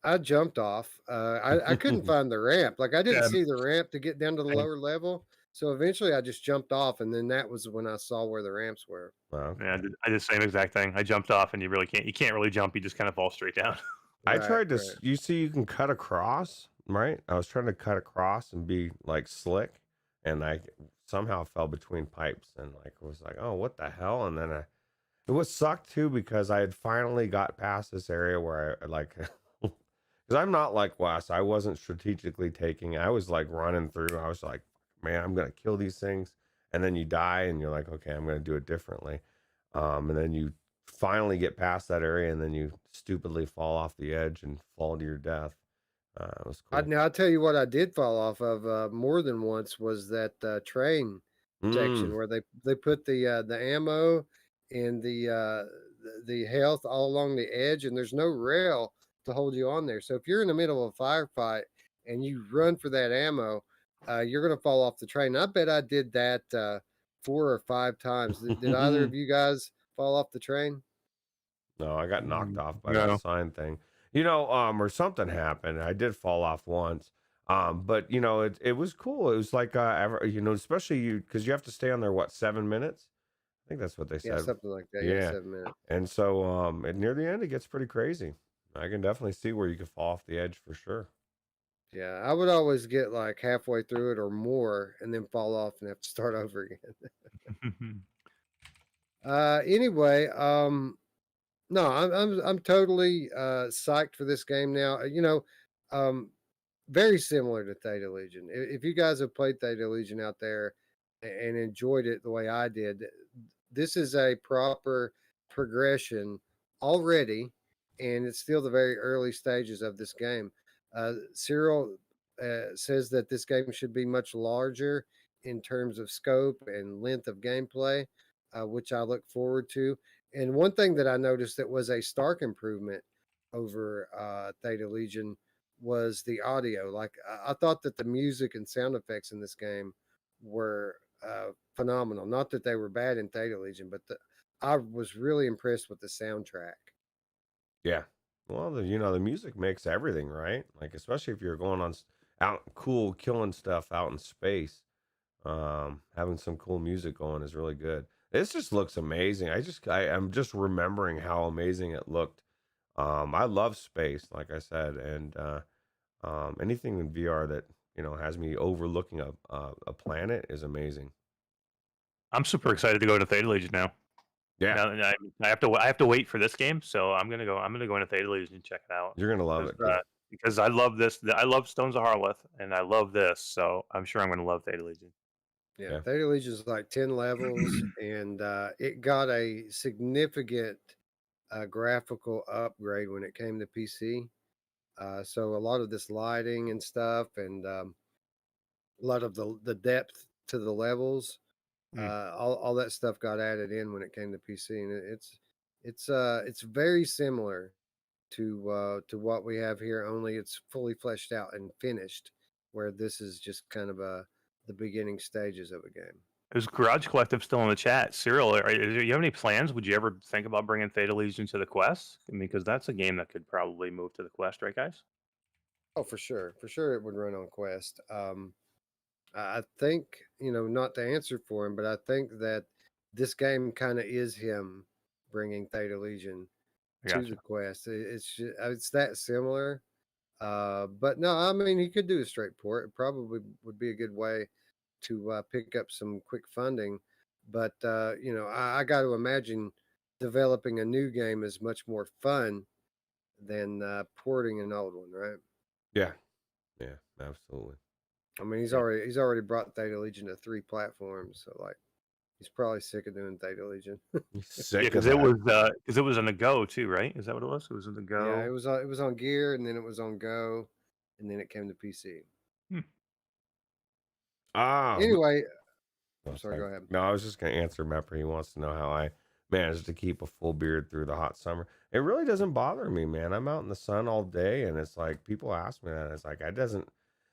I jumped off. I couldn't find the ramp. Like I didn't Yeah. see the ramp to get down to the lower level. So eventually I just jumped off, and then that was when I saw where the ramps were. Wow. Yeah, I did the same exact thing. I jumped off, and you can't really jump. You just kind of fall straight down. I Right, tried to, right. you see, you can cut across, right? I was trying to cut across and be like slick, and I somehow fell between pipes and like was like, oh, what the hell? And then it was sucked too because I had finally got past this area where I like, because I'm not like Wes. I wasn't strategically taking. I was like running through. I was like, man, I'm gonna kill these things, and then you die, and you're like, okay, I'm gonna do it differently, and then you finally get past that area, and then you stupidly fall off the edge and fall to your death. It was cool. Now I'll tell you what I did fall off of more than once was that train section where they put the ammo and the health all along the edge, and there's no rail to hold you on there. So if you're in the middle of a firefight and you run for that ammo, you're gonna fall off the train. I bet I did that 4 or 5 times. Did either of you guys fall off the train? No, I got knocked off by No. that sign thing. Or something happened. I did fall off once. But it was cool. It was like especially because you have to stay on there, what, 7 minutes? I think that's what they Yeah, said. something like that. Yeah. Yeah, 7 minutes. And so near the end it gets pretty crazy. I can definitely see where you could fall off the edge for sure. Yeah, I would always get like halfway through it or more and then fall off and have to start over again. Anyway, No, I'm totally psyched for this game now. Um, very similar to Theta Legion. If you guys have played Theta Legion out there and enjoyed it the way I did, this is a proper progression already, and it's still the very early stages of this game. Cyril says that this game should be much larger in terms of scope and length of gameplay, which I look forward to. And one thing that I noticed that was a stark improvement over Theta Legion was the audio. Like I thought that the music and sound effects in this game were phenomenal. Not that they were bad in Theta Legion, but I was really impressed with the soundtrack. Yeah. Well, the music makes everything, right? Like, especially if you're going on out cool, killing stuff out in space. Having some cool music going is really good. This just looks amazing. I'm just remembering how amazing it looked. I love space, like I said, and anything in VR that has me overlooking a planet is amazing. I'm super excited to go to Theta Legion now. Yeah, Now, I have to wait for this game, so I'm gonna go into Theta Legion and check it out. you're gonna love it. Because I love this. I love Stones of Harleth, and I love this, so I'm sure I'm gonna love Theta Legion. Yeah, Theta Legion is like 10 levels, and it got a significant graphical upgrade when it came to PC. So a lot of this lighting and stuff, and a lot of the depth to the levels, all that stuff got added in when it came to PC, and it's very similar to what we have here. Only it's fully fleshed out and finished, where this is just kind of the beginning stages of a game. Is Garage Collective still in the chat? Cyril, do you have any plans? Would you ever think about bringing Theta Legion to the Quest? I mean, because that's a game that could probably move to the Quest, right, guys? Oh, for sure it would run on Quest. I think not to answer for him, but I think that this game kind of is him bringing Theta Legion to the Quest. It's that similar. But no, I mean he could do a straight port. It probably would be a good way to pick up some quick funding. But I got to imagine developing a new game is much more fun than porting an old one, right? Yeah, absolutely. I mean, he's already brought Theta Legion to 3 platforms, so like he's probably sick of doing Theta Legion. He's sick because it was on the Go too, right? Is that what it was? It was on the Go. Yeah, it was on Gear, and then it was on Go, and then it came to PC. Anyway, I'm sorry, go ahead. No, I was just going to answer Mepper. He wants to know how I managed to keep a full beard through the hot summer. It really doesn't bother me, man. I'm out in the sun all day, and it's like people ask me that. And it's like it doesn't.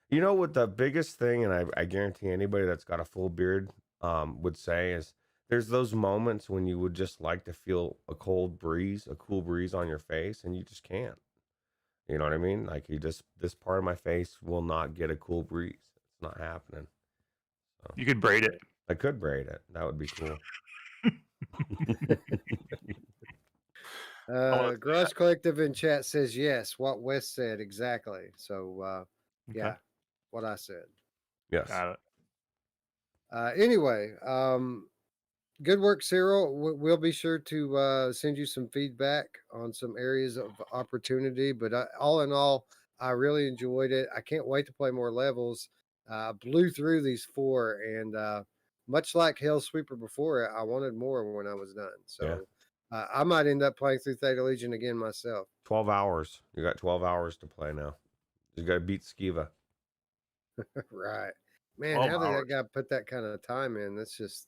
You know what the biggest thing, and I guarantee anybody that's got a full beard would say is there's those moments when you would just like to feel a cool breeze on your face, and you just can't. You know what I mean? Like this part of my face will not get a cool breeze. It's not happening. So, you could braid it. I could braid it. That would be cool. Garage Collective in chat says yes. What Wes said exactly. So yeah, what I said. Yes. Got it. Anyway, good work, Cyril. We'll be sure to send you some feedback on some areas of opportunity. But all in all, I really enjoyed it. I can't wait to play more levels. Blew through these 4, and much like Hellsweeper before, I wanted more when I was done. So I might end up playing through Theta Legion again myself. 12 hours. You got 12 hours to play now. You got to beat Skiva. Right. Man, how did that guy put that kind of time in? That's just,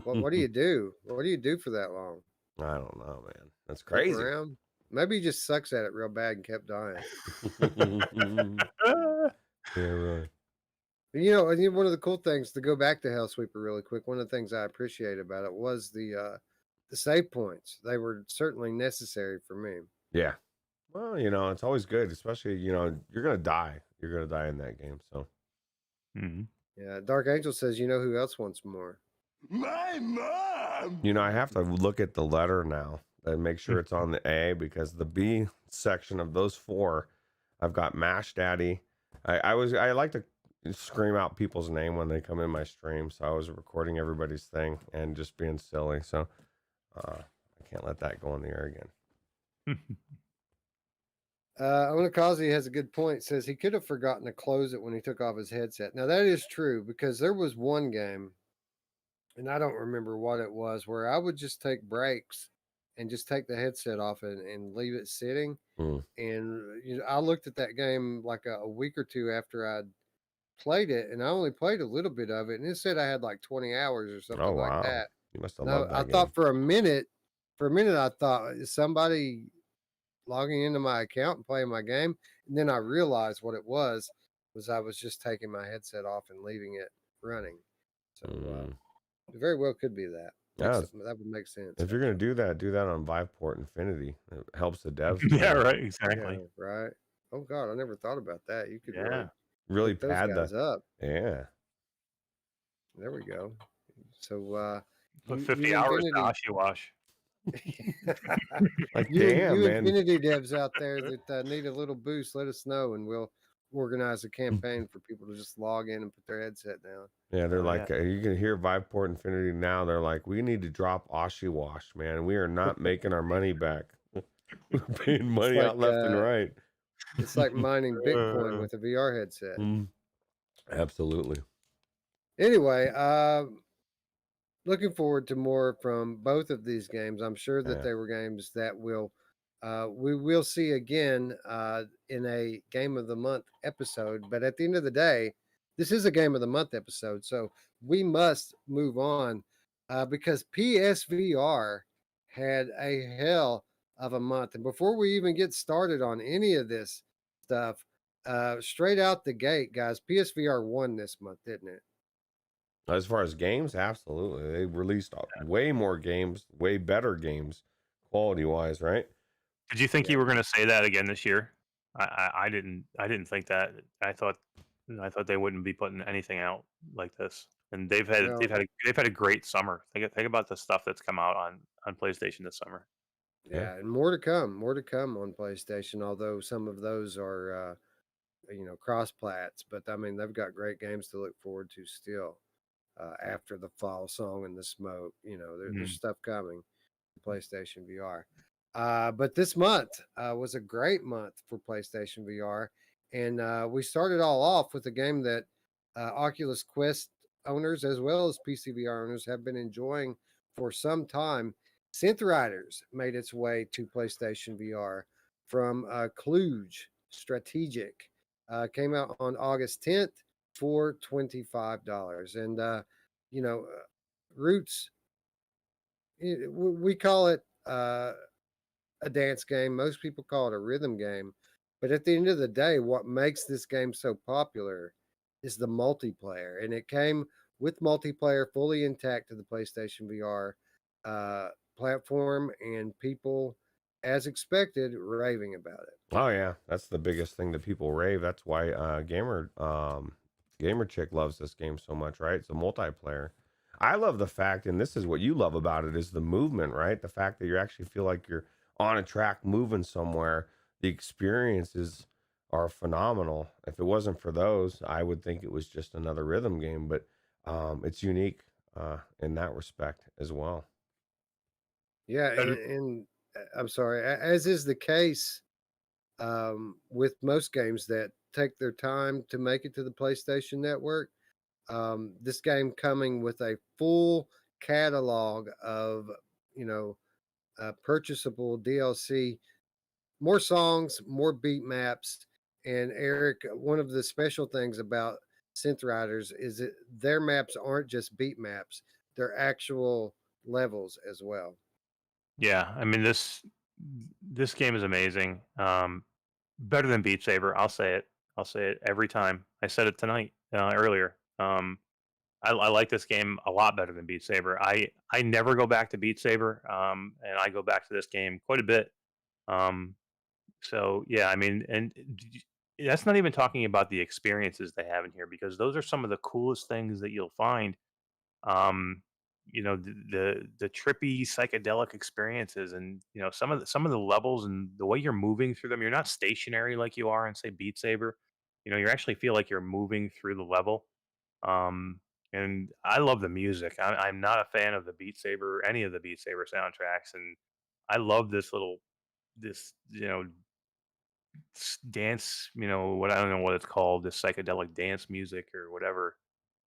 what do you do? What do you do for that long? I don't know, man. That's crazy. Maybe he just sucks at it real bad and kept dying. Yeah, really. One of the cool things, to go back to Hellsweeper really quick, one of the things I appreciate about it was the save points. They were certainly necessary for me. Yeah. Well, it's always good, especially, you're going to die. You're going to die in that game, so. Yeah, Dark Angel says, who else wants more? My mom! I have to look at the letter now and make sure it's on the A, because the B section of those 4, I've got Mash Daddy. I like to scream out people's name when they come in my stream, so I was recording everybody's thing and just being silly, so I can't let that go on the air again. Onakazi has a good point. Says he could have forgotten to close it when he took off his headset. Now that is true because there was one game, and I don't remember what it was, where I would just take breaks and just take the headset off and leave it sitting. Mm. And I looked at that game like a week or two after I'd played it, and I only played a little bit of it, and it said I had like 20 hours or Oh something like wow, that. you must have No, loved I that game. thought for a minute, I thought, is somebody logging into my account and playing my game? And then I realized what it was I was just taking my headset off and leaving it running. So it very well could be that. Yeah, That would make sense. if you're gonna do that on Viveport Infinity. It helps the devs. Yeah, right. Yeah, Exactly. right. Oh God, I never thought about that. You could Yeah. Really hook those pad guys up. Yeah. There we go. So Put you 50 hours to Infinity, Wash. Like you damn, man. Infinity devs out there that need a little boost, let us know, and we'll organize a campaign for people to just log in and put their headset down. Yeah, they're Oh, like, you can hear Viveport Infinity now. They're like, we need to drop Wash, man. We are not making our money back. We're paying money out left and right. It's like mining Bitcoin with a VR headset. Absolutely. Anyway, looking forward to more from both of these games. I'm sure that they were games that we will see again in a Game of the Month episode. But at the end of the day, this is a Game of the Month episode, so we must move on because PSVR had a hell of a month. And before we even get started on any of this stuff, straight out the gate, guys, PSVR won this month, didn't it? As far as games, absolutely. They released way more games, way better games, quality wise, right? Did you think you were going to say that again this year? I didn't. I didn't think that. I thought they wouldn't be putting anything out like this. And they've had a great summer. Think about the stuff that's come out on PlayStation this summer. Yeah, and more to come on PlayStation. Although some of those are cross plats, but I mean they've got great games to look forward to still. After the fall song and the smoke, there's stuff coming to PlayStation VR. But this month was a great month for PlayStation VR, and we started all off with a game that Oculus Quest owners as well as PCVR owners have been enjoying for some time. Synth Riders made its way to PlayStation VR from Cluj Strategic. Came out on August 10th for $25. And, Ruuts, we call it a dance game. Most people call it a rhythm game. But at the end of the day, what makes this game so popular is the multiplayer. And it came with multiplayer fully intact to the PlayStation VR platform, and people, as expected, raving about it. Oh yeah, that's the biggest thing that people rave. That's why gamer chick loves this game so much, right? It's a multiplayer. I love the fact, and this is what you love about it, is the movement, right? The fact that you actually feel like you're on a track moving somewhere. The experiences are phenomenal. If it wasn't for those, I would think it was just another rhythm game, but it's unique in that respect as well. Yeah, and I'm sorry, as is the case with most games that take their time to make it to the PlayStation Network, this game coming with a full catalog of, purchasable DLC, more songs, more beat maps. And Eric, one of the special things about Synth Riders is that their maps aren't just beat maps, they're actual levels as well. Yeah, I mean this game is amazing. Better than Beat Saber. I'll say it. I'll say it every time. I said it tonight earlier. I like this game a lot better than Beat Saber. I never go back to Beat Saber, and I go back to this game quite a bit. So yeah, I mean, and that's not even talking about the experiences they have in here, because those are some of the coolest things that you'll find. Um, the trippy psychedelic experiences, and some of the levels and the way you're moving through them. You're not stationary like you are in, say, Beat Saber. You actually feel like you're moving through the level. And I love the music. I'm not a fan of the Beat Saber, any of the Beat Saber soundtracks, and I love this little this dance, what, I don't know what it's called, this psychedelic dance music or whatever.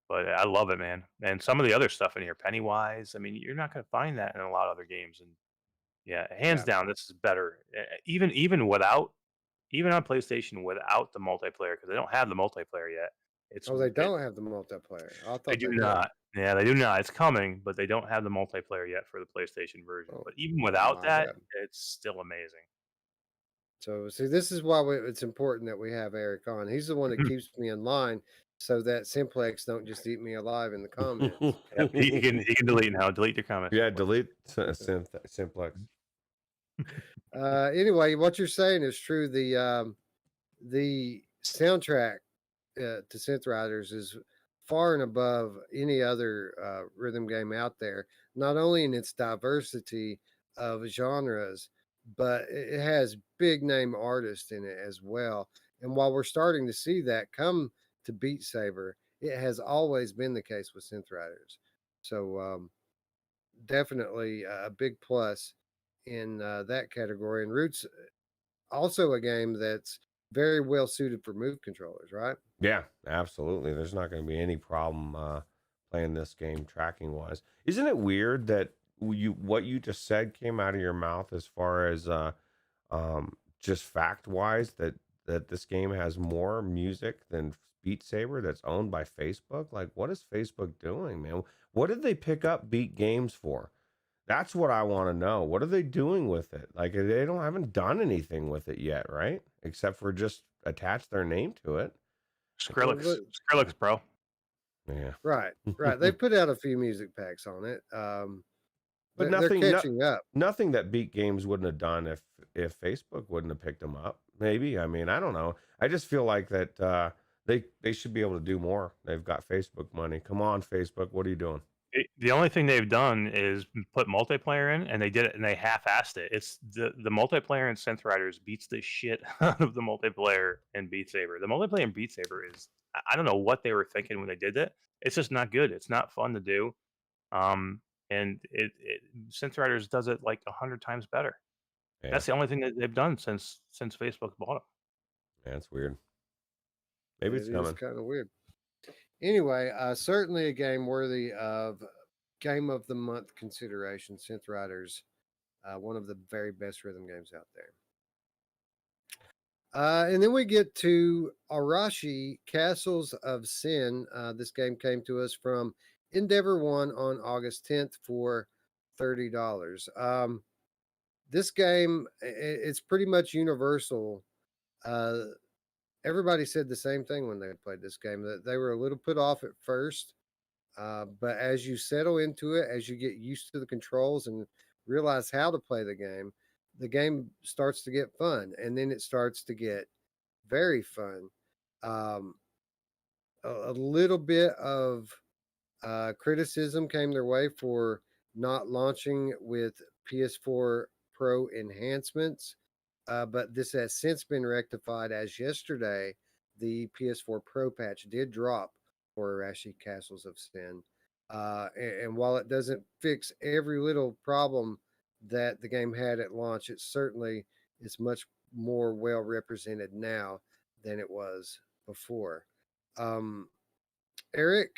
But I love it, man. And some of the other stuff in here, Pennywise. I mean, you're not going to find that in a lot of other games. And yeah, hands Yeah. down, this is better. Even without, even on PlayStation without the multiplayer, because they don't have the multiplayer yet. Oh, they don't have the multiplayer. I They thought do they did. not. Yeah, they do not. It's coming, but they don't have the multiplayer yet for the PlayStation version. Oh, But even without my that, bad. it's still amazing. So, see, this is why it's important that we have Eric on. He's the one that keeps me in line so that Simplex don't just eat me alive in the comments. Yep, he can delete now. Delete your comments. Yeah, delete Simplex. Anyway, what you're saying is true. The soundtrack to Synth Riders is far and above any other rhythm game out there, not only in its diversity of genres, but it has big name artists in it as well. And while we're starting to see that come to Beat Saber, it has always been the case with Synth Riders. So definitely a big plus in that category. And Roots, also a game that's very well suited for move controllers, right? Yeah, absolutely. There's not going to be any problem playing this game tracking wise. Isn't it weird that what you just said came out of your mouth as far as just fact wise that this game has more music than Beat Saber that's owned by Facebook? Like, what is Facebook doing, man? What did they pick up Beat Games for? That's what I want to know. What are they doing with it? Like, they haven't done anything with it yet, right? Except for just attach their name to it. Skrillex, bro. Yeah. Right. They put out a few music packs on it. But they're catching up. Nothing that Beat Games wouldn't have done if Facebook wouldn't have picked them up. Maybe. I mean, I don't know. I just feel like that they should be able to do more. They've got Facebook money. Come on, Facebook. What are you doing? The only thing they've done is put multiplayer in, and they did it, and they half-assed it. It's the multiplayer in Synth Riders beats the shit out of the multiplayer in Beat Saber. The multiplayer in Beat Saber is, I don't know what they were thinking when they did it. It's just not good. It's not fun to do. And Synth Riders does it like 100 times better. Yeah. That's the only thing that they've done since Facebook bought them. Yeah, it's weird. Maybe it's coming. It's kind of weird. Anyway, certainly a game worthy of Game of the Month consideration. Synth Riders, one of the very best rhythm games out there. And then we get to Arashi Castles of Sin. This game came to us from Endeavor One on August 10th for $30. This game, it's pretty much universal. Everybody said the same thing when they played this game, that they were a little put off at first. But as you settle into it, as you get used to the controls and realize how to play the game starts to get fun. And then it starts to get very fun. A little bit of criticism came their way for not launching with PS4 Pro enhancements. But this has since been rectified, as yesterday the PS4 Pro patch did drop for Arashi Castles of Sin. And while it doesn't fix every little problem that the game had at launch, it certainly is much more well represented now than it was before. Eric,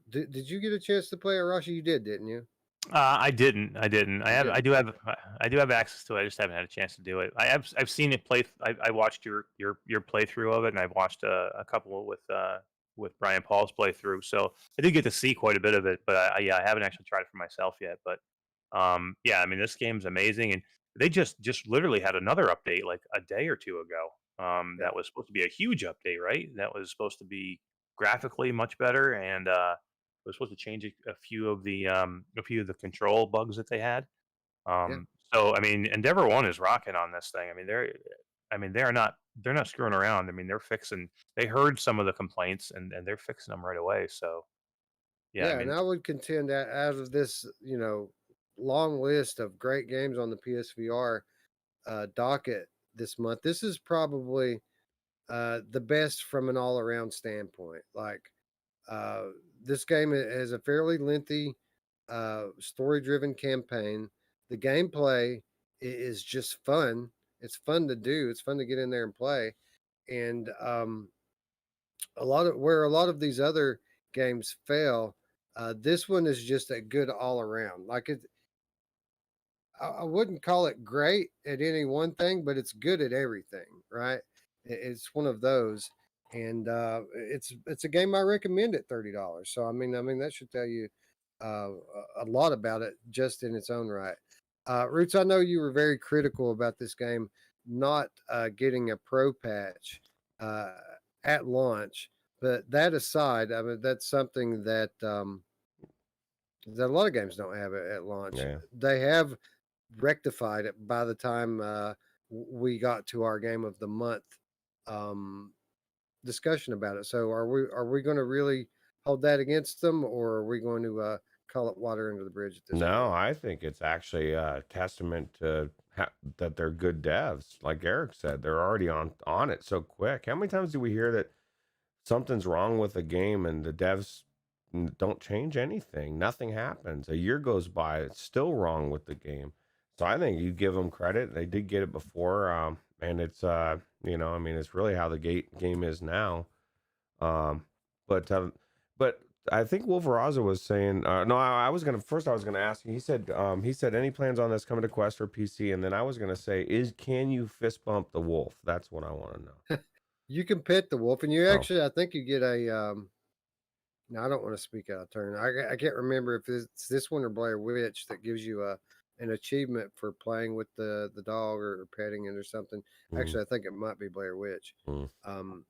did you get a chance to play Arashi? You did, didn't you? I didn't. I do have access to it. I just haven't had a chance to do it. I've seen it play. I watched your playthrough of it, and I've watched a couple with Brian Paul's playthrough. So I did get to see quite a bit of it, but I haven't actually tried it for myself yet. But yeah, I mean, this game's amazing, and they just literally had another update like a day or two ago. That was supposed to be a huge update, right? That was supposed to be graphically much better, and was supposed to change a few of the control bugs that they had. So I mean, Endeavor One is rocking on this thing. I mean they're not screwing around. I mean they heard some of the complaints and they're fixing them right away. So yeah, I mean, and I would contend that out of this, long list of great games on the PSVR docket this month, this is probably the best from an all-around standpoint. Like, this game has a fairly lengthy story-driven campaign. The gameplay is just fun. It's fun to do. It's fun to get in there and play. And a lot of these other games fail, this one is just a good all around. Like I wouldn't call it great at any one thing, but it's good at everything, right? It's one of those, and it's a game I recommend at $30. So I mean that should tell you a lot about it just in its own right. Roots, I know you were very critical about this game not getting a pro patch uh, at launch, but that aside, I mean that's something that that a lot of games don't have it at launch. Yeah. They have rectified it by the time we got to our game of the month um, discussion about it. So are we going to really hold that against them, or are we going to call it water under the bridge at this No, point? I think it's actually a testament to that they're good devs. Like Eric said, they're already on it so quick. How many times do we hear that something's wrong with a game and the devs don't change anything? Nothing happens. A year goes by, it's still wrong with the game. So I think you give them credit. They did get it before, and it's I mean, it's really how the game is now. Um, but but I think Wolveraza was saying no. I was gonna ask you. He said any plans on this coming to Quest or PC, and then I was gonna say can you fist bump the wolf? That's what I want to know. You can pet the wolf, and you Oh, actually, I think you get a. No, I don't want to speak out of turn. I can't remember if it's this one or Blair Witch that gives you an achievement for playing with the dog or petting it or something. mm, Actually, I think it might be Blair Witch. mm. Um,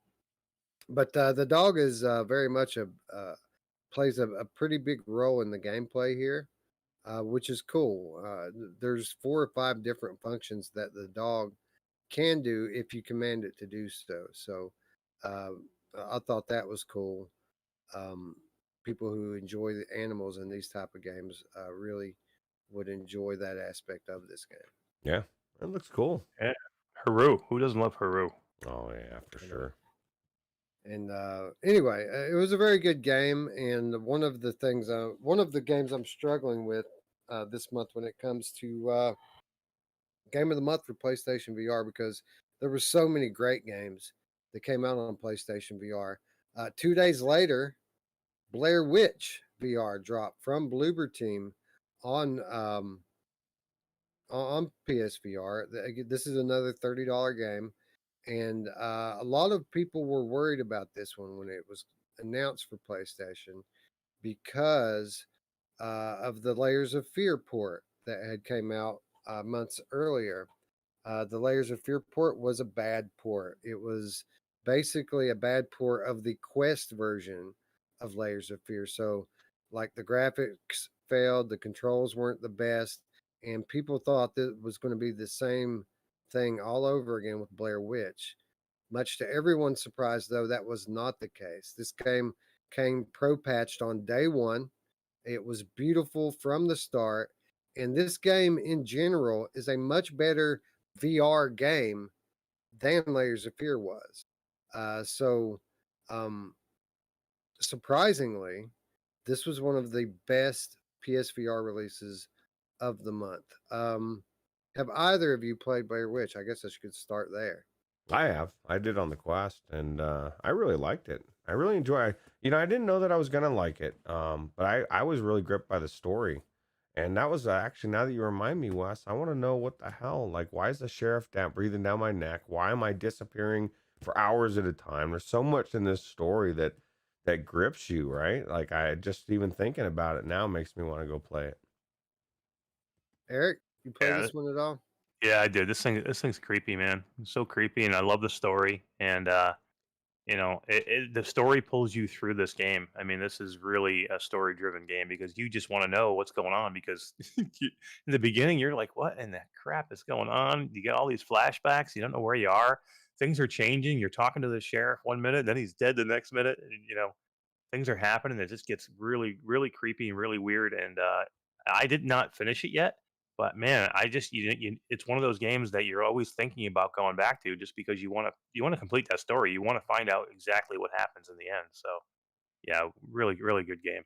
but the dog is very much plays a pretty big role in the gameplay here, which is cool. There's 4 or 5 different functions that the dog can do if you command it to do so. So uh, I thought that was cool. Um, People who enjoy the animals in these type of games really would enjoy that aspect of this game. Yeah, it looks cool. Yeah. Haru. Who doesn't love Haru? Oh yeah, for You know? sure. And anyway, it was a very good game. And one of the games I'm struggling with this month when it comes to game of the month for PlayStation VR, because there were so many great games that came out on PlayStation VR. 2 days later, Blair Witch VR dropped from Bloober Team on on PSVR. This is another $30 game, and a lot of people were worried about this one when it was announced for PlayStation because of the Layers of Fear port that had came out months earlier. The Layers of Fear port was a bad port. It was basically a bad port of the Quest version of Layers of Fear. So, like the graphics failed, the controls weren't the best, and people thought that it was going to be the same thing all over again with Blair Witch. Much to everyone's surprise, though, that was not the case. This game came pro patched on day one. It was beautiful from the start. And this game in general is a much better VR game than Layers of Fear was. So, um, surprisingly, this was one of the best PSVR releases of the month. Have either of you played Blair Witch? I guess I should start there. I have. I did on the Quest, and I really liked it. I really enjoy. I didn't know that I was gonna like it, but I was really gripped by the story, and that was actually now that you remind me, Wes, I want to know what the hell. Like, why is the sheriff breathing down my neck? Why am I disappearing for hours at a time? There's so much in this story that grips you, right? Like, I just even thinking about it now makes me want to go play it. Eric, you played Yeah, this one at all? yeah, I did. This thing's creepy, man. It's so creepy, and I love the story. And the story pulls you through this game. I mean, this is really a story-driven game because you just want to know what's going on. Because in the beginning, you're like, "What in the crap is going on?" You get all these flashbacks. You don't know where you are. Things are changing. You're talking to the sheriff one minute, then he's dead the next minute. And, things are happening. It just gets really, really creepy and really weird. And I did not finish it yet, but man, I just it's one of those games that you're always thinking about going back to, just because you want to complete that story. You want to find out exactly what happens in the end. So yeah, really, really good game.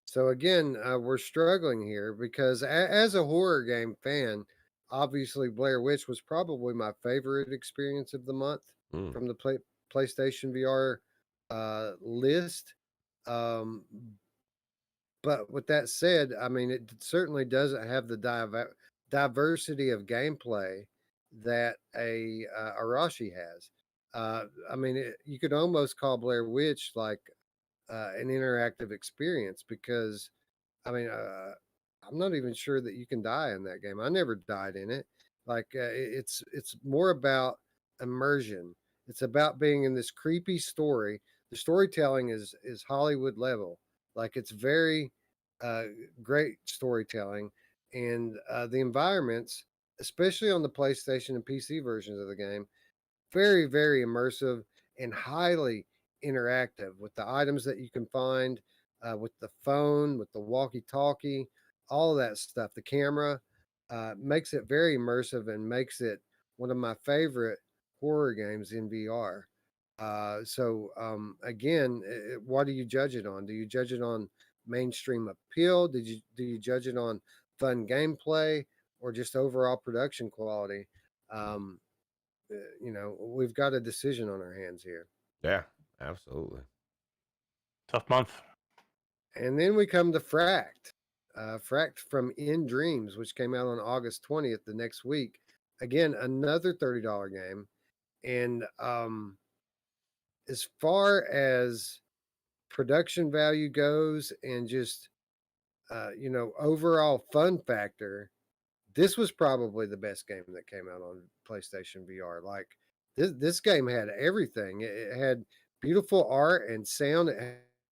So again, we're struggling here because as a horror game fan, obviously Blair Witch was probably my favorite experience of the month Mm. from the PlayStation VR list. But with that said, I mean, it certainly doesn't have the diversity of gameplay that a Arashi has. I mean, you could almost call Blair Witch like an interactive experience because, I mean, I'm not even sure that you can die in that game. I never died in it. Like it's more about immersion. It's about being in this creepy story. The storytelling is Hollywood level. Like it's very uh, great storytelling, and the environments, especially on the PlayStation and PC versions of the game, very, very immersive and highly interactive with the items that you can find, with the phone, with the walkie-talkie, all of that stuff. The camera makes it very immersive and makes it one of my favorite horror games in VR. Again, what do you judge it on? Do you judge it on mainstream appeal? Do you judge it on fun gameplay or just overall production quality? Um, we've got a decision on our hands here. Yeah, absolutely. Tough month. And then we come to Fract. Fract from In Dreams, which came out on August 20th, the next week. Again, another $30 game. And as far as production value goes and just, overall fun factor, this was probably the best game that came out on PlayStation VR. Like this game had everything. It had beautiful art and sound. It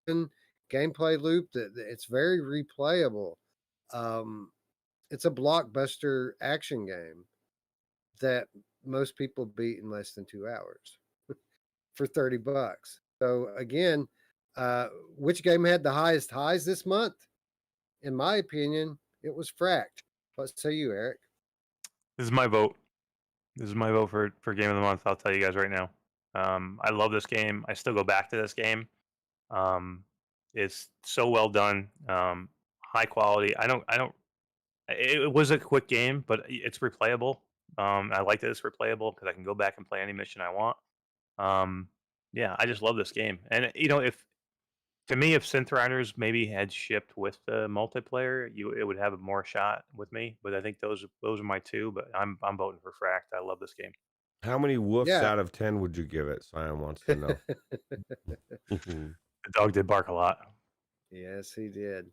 had gameplay loop that it's very replayable. Um, it's a blockbuster action game that most people beat in less than 2 hours for $30. So again, which game had the highest highs this month? In my opinion, it was Fract. What say you, Eric? This is my vote. This is my vote for game of the month. I'll tell you guys right now. I love this game. I still go back to this game. It's so well done. High quality. I don't. It was a quick game, but it's replayable. I like that it's replayable because I can go back and play any mission I want. Yeah, I just love this game. And if to me, if Synth Riders maybe had shipped with the multiplayer, it would have a more shot with me. But I think those are my two. But I'm voting for Fract. I love this game. How many woofs Yeah. out of 10 would you give it? Cyan wants to know. The dog did bark a lot. Yes, he did.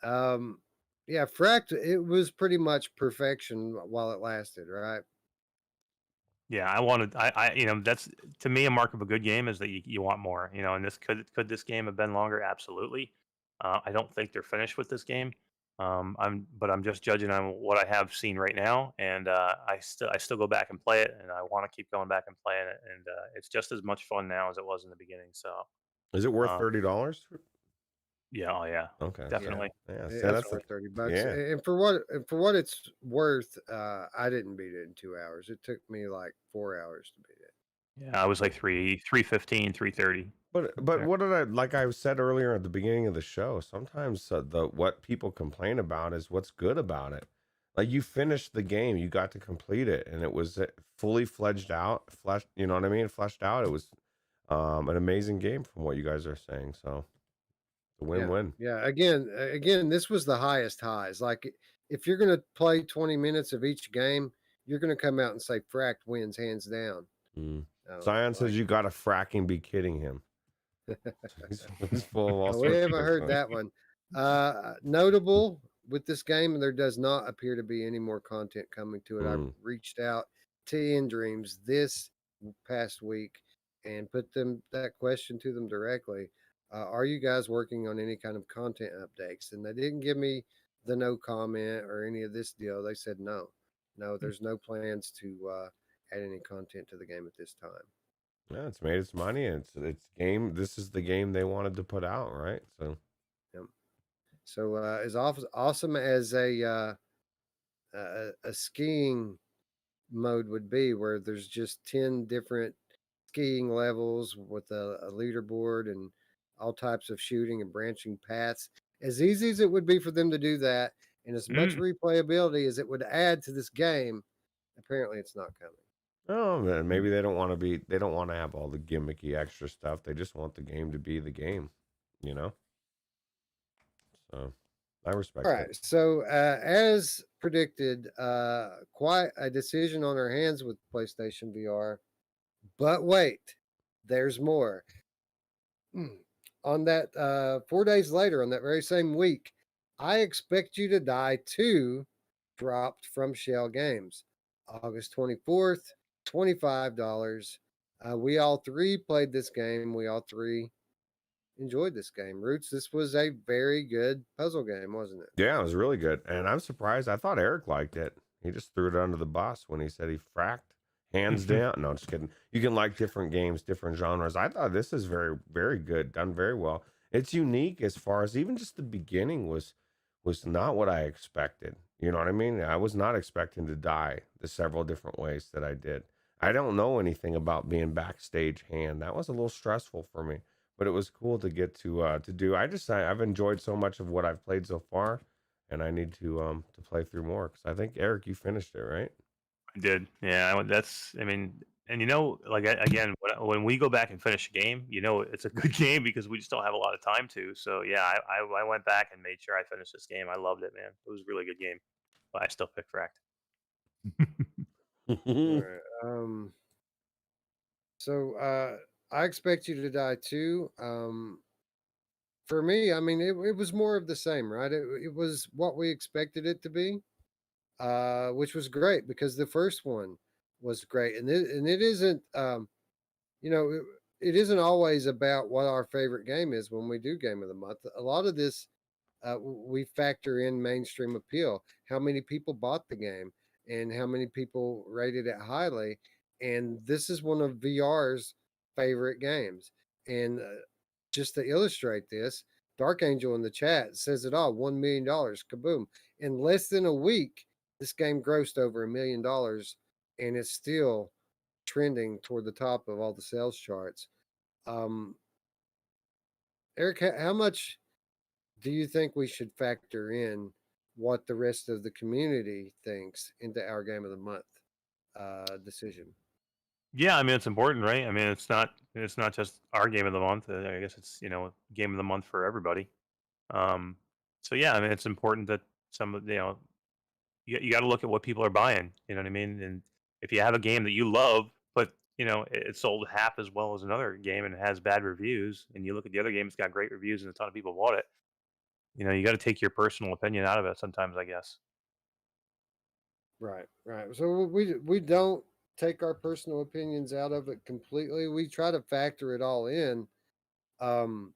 Yeah, Fract, it was pretty much perfection while it lasted, right? Yeah, that's to me a mark of a good game is that you want more. And this could this game have been longer? Absolutely. I don't think they're finished with this game. I'm just judging on what I have seen right now, and I still go back and play it, and I want to keep going back and playing it, and it's just as much fun now as it was in the beginning. So Is it worth $30? yeah, oh yeah, Okay. definitely. Yeah. See, It's that's worth $30. yeah. And for what it's worth, I didn't beat it in 2 hours. It took me like 4 hours to beat it. Yeah, I was like 315, 330. But Yeah. what did like I said earlier at the beginning of the show, sometimes what people complain about is what's good about it. Like you finished the game, you got to complete it, and it was fully fleshed out. You know what I mean? Fleshed out. It was an amazing game from what you guys are saying. So it's a win-win. Yeah. Again, this was the highest highs. Like if you're gonna play 20 minutes of each game, you're gonna come out and say Fract wins hands down. Cyan says you got to fracking be kidding him. He's full of all we sorts haven't of heard fun. that one. Notable with this game, there does not appear to be any more content coming to it. I've reached out to In Dreams this past week and put that question to them directly. Are you guys working on any kind of content updates? And they didn't give me the no comment or any of this deal. They said no, there's no plans to add any content to the game at this time. Yeah, it's made its money, and it's game. This is the game they wanted to put out, right? So, yep. So as awesome as a skiing mode would be, where there's just 10 different skiing levels with a leaderboard and all types of shooting and branching paths. As easy as it would be for them to do that, And as much Mm. replayability as it would add to this game, apparently it's not coming. Oh man, maybe they don't want to be. They don't want to have all the gimmicky extra stuff. They just want the game to be the game, you know. So I respect All it. right. So, as predicted, quite a decision on our hands with PlayStation VR. But wait, there's more. On that 4 days later, on that very same week, I Expect You to Die 2 dropped from Shell Games. August 24th, $25. We all three played this game. We all three enjoyed this game. Ruuts, this was a very good puzzle game, wasn't it? Yeah, it was really good, and I'm surprised. I thought Eric liked it. He just threw it under the bus when he said he fracked. Hands down. No, just kidding. You can like different games, different genres. I thought this is very, very good, done very well. It's unique as far as even just the beginning was not what I expected. You know what I mean? I was not expecting to die the several different ways that I did. I don't know anything about being backstage hand. That was a little stressful for me, but it was cool to get to do. I've enjoyed so much of what I've played so far, and I need to play through more because I think Eric, you finished it, right? I did. Yeah, I mean, and like again, when we go back and finish a game, it's a good game because we just don't have a lot of time to. So yeah, I went back and made sure I finished this game. I loved it, man. It was a really good game, but I still picked Fracked. All right. So I Expect You to Die too. For me, I mean, it was more of the same, right? It was what we expected it to be, which was great because the first one was great, and it isn't, you know, it isn't always about what our favorite game is when we do Game of the Month. A lot of this, we factor in mainstream appeal, how many people bought the game, and how many people rated it highly, and this is one of VR's favorite games, and just to illustrate this, Dark Angel in the chat says it all, $1 million, kaboom. In less than a week, this game grossed over $1 million, and it's still trending toward the top of all the sales charts. Um, Eric, how much do you think we should factor in what the rest of the community thinks into our Game of the Month decision? Yeah, I mean it's important, right? I mean it's not just our game of the month. I guess it's game of the month for everybody. Um, so yeah, I mean it's important that some of you got to look at what people are buying. You know what I mean? And if you have a game that you love, but it sold half as well as another game and it has bad reviews, and you look at the other game, it's got great reviews and a ton of people bought it. You got to take your personal opinion out of it sometimes, I guess. Right, right. So we don't take our personal opinions out of it completely. We try to factor it all in. Um,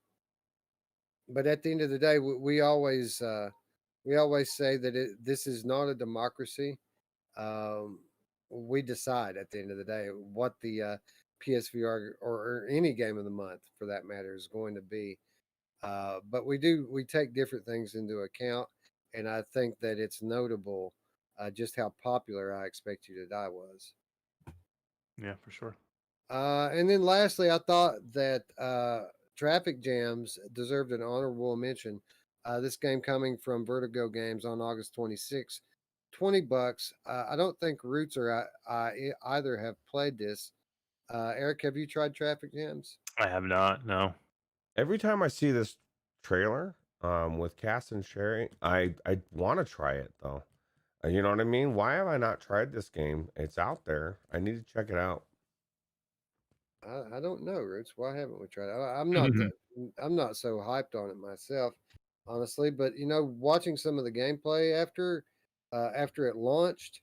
but at the end of the day, we always say that this is not a democracy. Um, we decide at the end of the day what the PSVR or any game of the month, for that matter, is going to be. But we take different things into account, and I think that it's notable just how popular I Expect You to Die was. Yeah, for sure. And then lastly, I thought that Traffic Jams deserved an honorable mention. This game coming from Vertigo Games on August 26th, $20. I don't think Ruuts or I either have played this. Eric, have you tried Traffic Jams? I have not. No. Every time I see this trailer with Cass and Sherry, I want to try it though. You know what I mean? Why have I not tried this game? It's out there. I need to check it out. I don't know, Roots. Why haven't we tried it? I'm not so hyped on it myself, honestly. But watching some of the gameplay after it launched,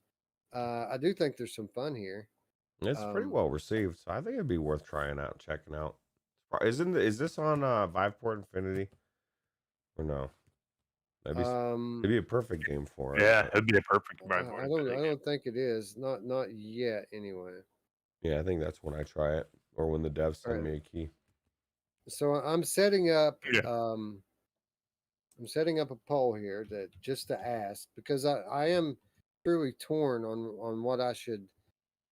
I do think there's some fun here. It's pretty Um, well received, so I think it'd be worth trying out, checking out. Is this on Viveport Infinity or no? It'd be a perfect game for it. Yeah, it'd be the perfect I ride. don't think it is. Not yet, anyway. Yeah, I think that's when I try it, or when the devs All send right. me a key. So I'm setting up. Yeah. I'm setting up a poll here that just to ask because I am truly torn on what I should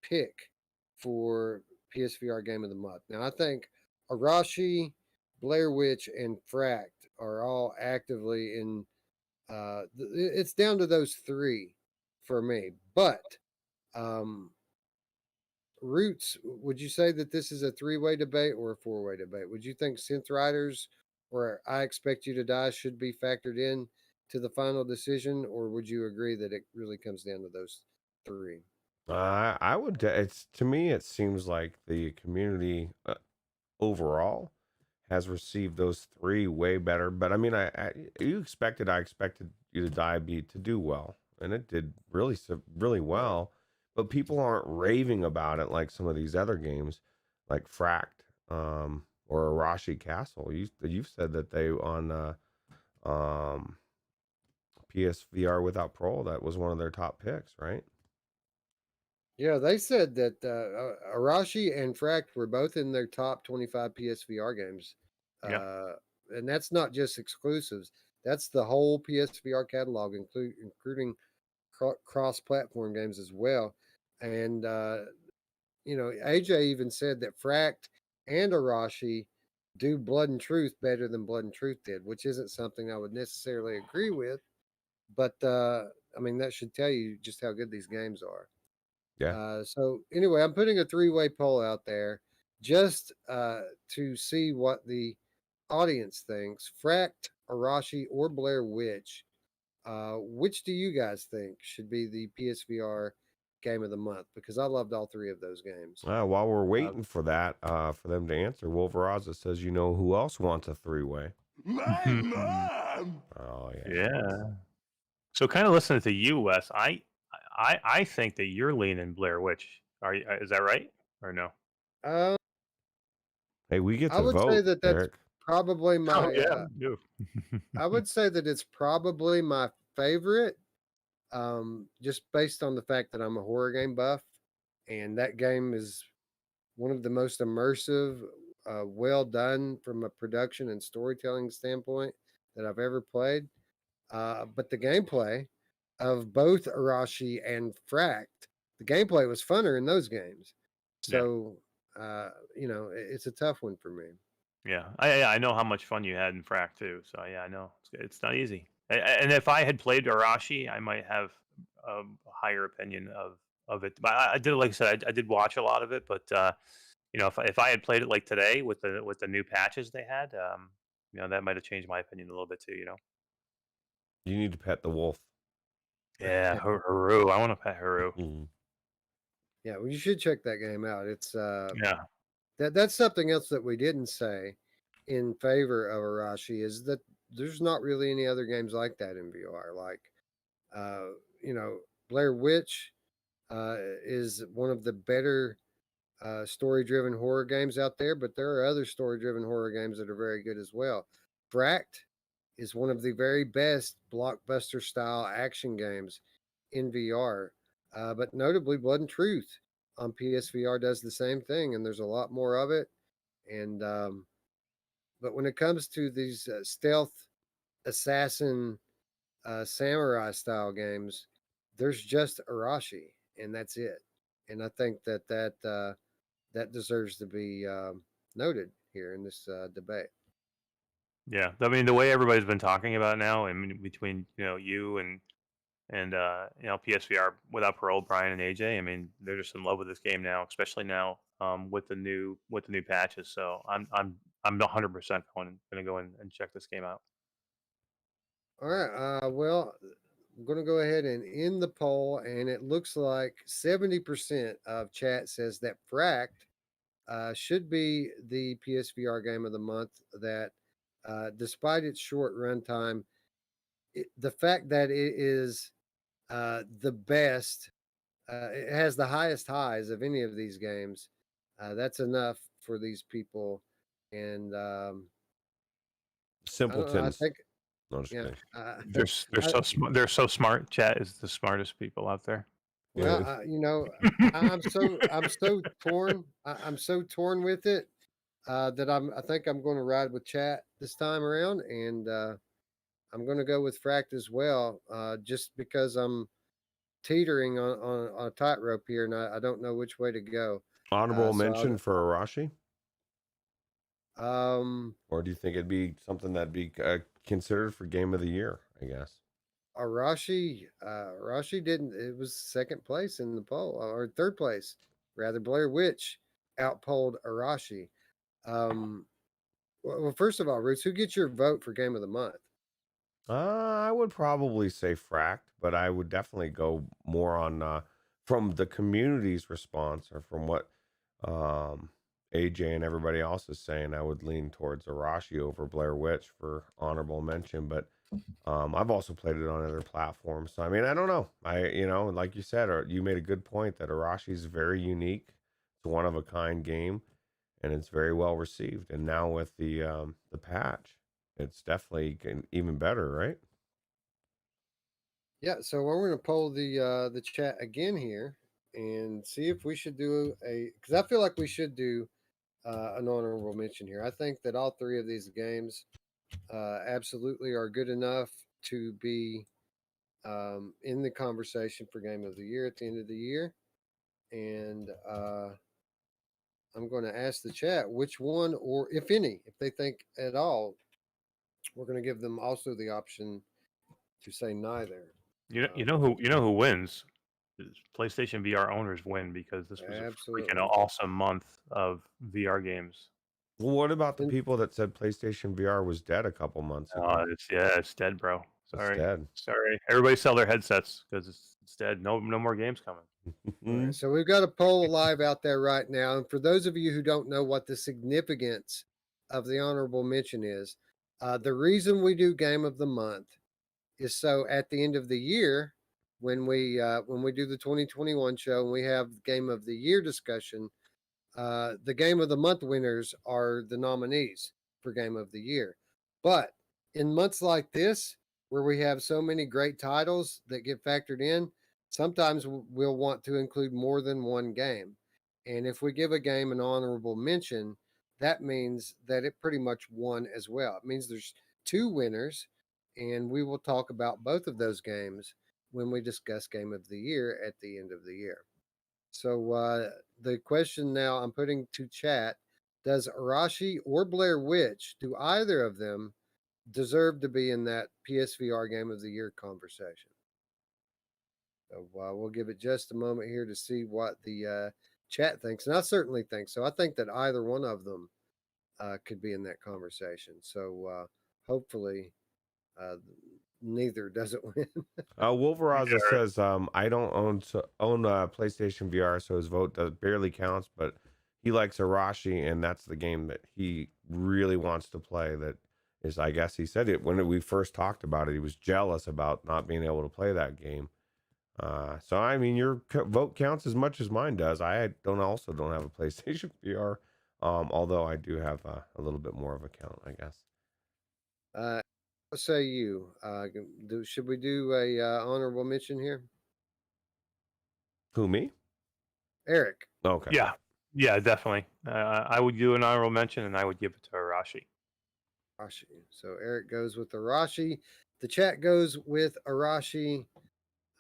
pick for PSVR Game of the Month. Now I think Arashi, Blair Witch, and Fracked are all actively in It's down to those three for me. But Ruuts, would you say that this is a three-way debate or a four-way debate? Would you think Synth Riders or I Expect You to Die should be factored in to the final decision, or would you agree that it really comes down to those three? I would. It's to me, it seems like the community overall has received those three way better. But I mean, I expected You to Die to do well, and it did really really Right. well. But people aren't raving about it like some of these other games, like Fracked, or Arashi Castle. You've said that they on um, PSVR without parole, that was one of their top picks, right? Yeah, they said that Arashi and Fract were both in their top 25 PSVR games. Yeah. And that's not just exclusives. That's the whole PSVR catalog, including cross-platform games as well. And AJ even said that Fract and Arashi do Blood and Truth better than Blood and Truth did, which isn't something I would necessarily agree with. But I mean, that should tell you just how good these games are. Yeah. So anyway, I'm putting a three-way poll out there just to see what the audience thinks. Fract, Arashi, or Blair Witch. Which do you guys think should be the PSVR game of the month? Because I loved all three of those games. While we're Uh, waiting for that, for them to answer, Wolveraza says, you know who else wants a three-way? My mom! Oh yeah. Yeah. So kind of listening to you, Wes, I think that you're leaning Blair Witch. Are you, is that right or no? uh, Hey, we get I to would say vote, that that's Eric. probably Oh my. yeah, you. I would say that it's probably my favorite, just based on the fact that I'm a horror game buff, and that game is one of the most immersive, well done from a production and storytelling standpoint that I've ever played. But the gameplay of both Arashi and Fract, the gameplay was funner in those games. Yeah. So, it's a tough one for me. Yeah, I know how much fun you had in Frack too. So yeah, I know it's not easy. And if I had played Arashi, I might have a higher opinion of it. But I did, like I said, I did watch a lot of it. But if I had played it like today with the new patches they had, that might have changed my opinion a little bit too. You need to pet the wolf. Yeah, Haru. I want to pet Haru. Mhm. Yeah, well, you should check that game out. It's Yeah, that's something else that we didn't say in favor of Arashi is that there's not really any other games like that in VR. Like, uh, Blair Witch is one of the better story-driven horror games out there, but there are other story-driven horror games that are very good as well. Fract is one of the very best blockbuster-style action games in VR, but notably, Blood and Truth on PSVR does the same thing, and there's a lot more of it. And but when it comes to these stealth assassin samurai style games, there's just Arashi, and that's it. And I think that deserves to be noted here in this debate. yeah. I mean, the way everybody's been talking about it now, I mean, between you and PSVR without parole, Brian and AJ. I mean, they're just in love with this game now, especially now with the new patches. So I'm 100% going to go in and check this game out. All right. Well, I'm going to go ahead and end the poll, and it looks like 70% of chat says that Fract should be the PSVR game of the month. That despite its short runtime, the fact that it is the best, it has the highest highs of any of these games. That's enough for these people, and I don't know. I Simpletons. think, No, just yeah. kidding. They're I, so smart. They're so smart. Chat is the smartest people out there. well, Yeah. I'm so torn. I'm so torn with it that I think I'm going to ride with chat this time around, and I'm going to go with Fract as well, just because I'm teetering on a tightrope here, and I don't know which way to go. Honorable So mention for Arashi, I'll, or do you think it'd be something that'd be considered for game of the year? I guess. Arashi didn't. It was second place in the poll, or third place rather. Blair Witch outpolled Arashi. Well, first of all, Roots, who gets your vote for game of the month? I would probably say Fracked, but I would definitely go more on from the community's response or from what um, AJ and everybody else is saying. I would lean towards Arashi over Blair Witch for honorable mention, but I've also played it on other platforms. So I mean, I don't know. Like you said, or you made a good point that Arashi is very unique. It's a one of a kind game, and it's very well received. And now with the patch, it's definitely even better, right? Yeah, so we're going to poll the chat again here and see if we should do because I feel like we should do an honorable mention here. I think that all three of these games absolutely are good enough to be in the conversation for Game of the Year at the end of the year. And I'm going to ask the chat which one, or if any, if they think at all, we're going to give them also the option to say neither. You know who wins? PlayStation VR owners win because this was a freaking Absolutely. awesome month of VR games. Well, what about the people that said PlayStation VR was dead a couple months ago? It's dead, bro. It's Sorry, dead. sorry. Everybody sell their headsets because it's dead. No more games coming. All right, so we've got a poll live out there right now. And for those of you who don't know what the significance of the honorable mention is, the reason we do Game of the Month is so at the end of the year, when we do the 2021 show and we have Game of the Year discussion, the Game of the Month winners are the nominees for Game of the Year. But in months like this, where we have so many great titles that get factored in, sometimes we'll want to include more than one game. And if we give a game an honorable mention, that means that it pretty much won as well. It means there's two winners, and we will talk about both of those games when we discuss Game of the Year at the end of the year. So the question now I'm putting to chat: does Arashi or Blair Witch, do either of them deserve to be in that PSVR Game of the Year conversation? So we'll give it just a moment here to see what the chat thinks, and I certainly think so. I think that either one of them could be in that conversation. So hopefully neither doesn't win. Wolveraza says, I don't own PlayStation VR, so his vote barely counts, but he likes Arashi, and that's the game that he really wants to play. That is, I guess he said it when we first talked about it. He was jealous about not being able to play that game. So I mean, your vote counts as much as mine does. I don't have a PlayStation VR, although I do have a little bit more of a count, I guess. What say you? Should we do a honorable mention here? Who, me? Eric. Okay. Yeah, definitely. I would do an honorable mention, and I would give it to Arashi. Arashi. So Eric goes with Arashi. The chat goes with Arashi.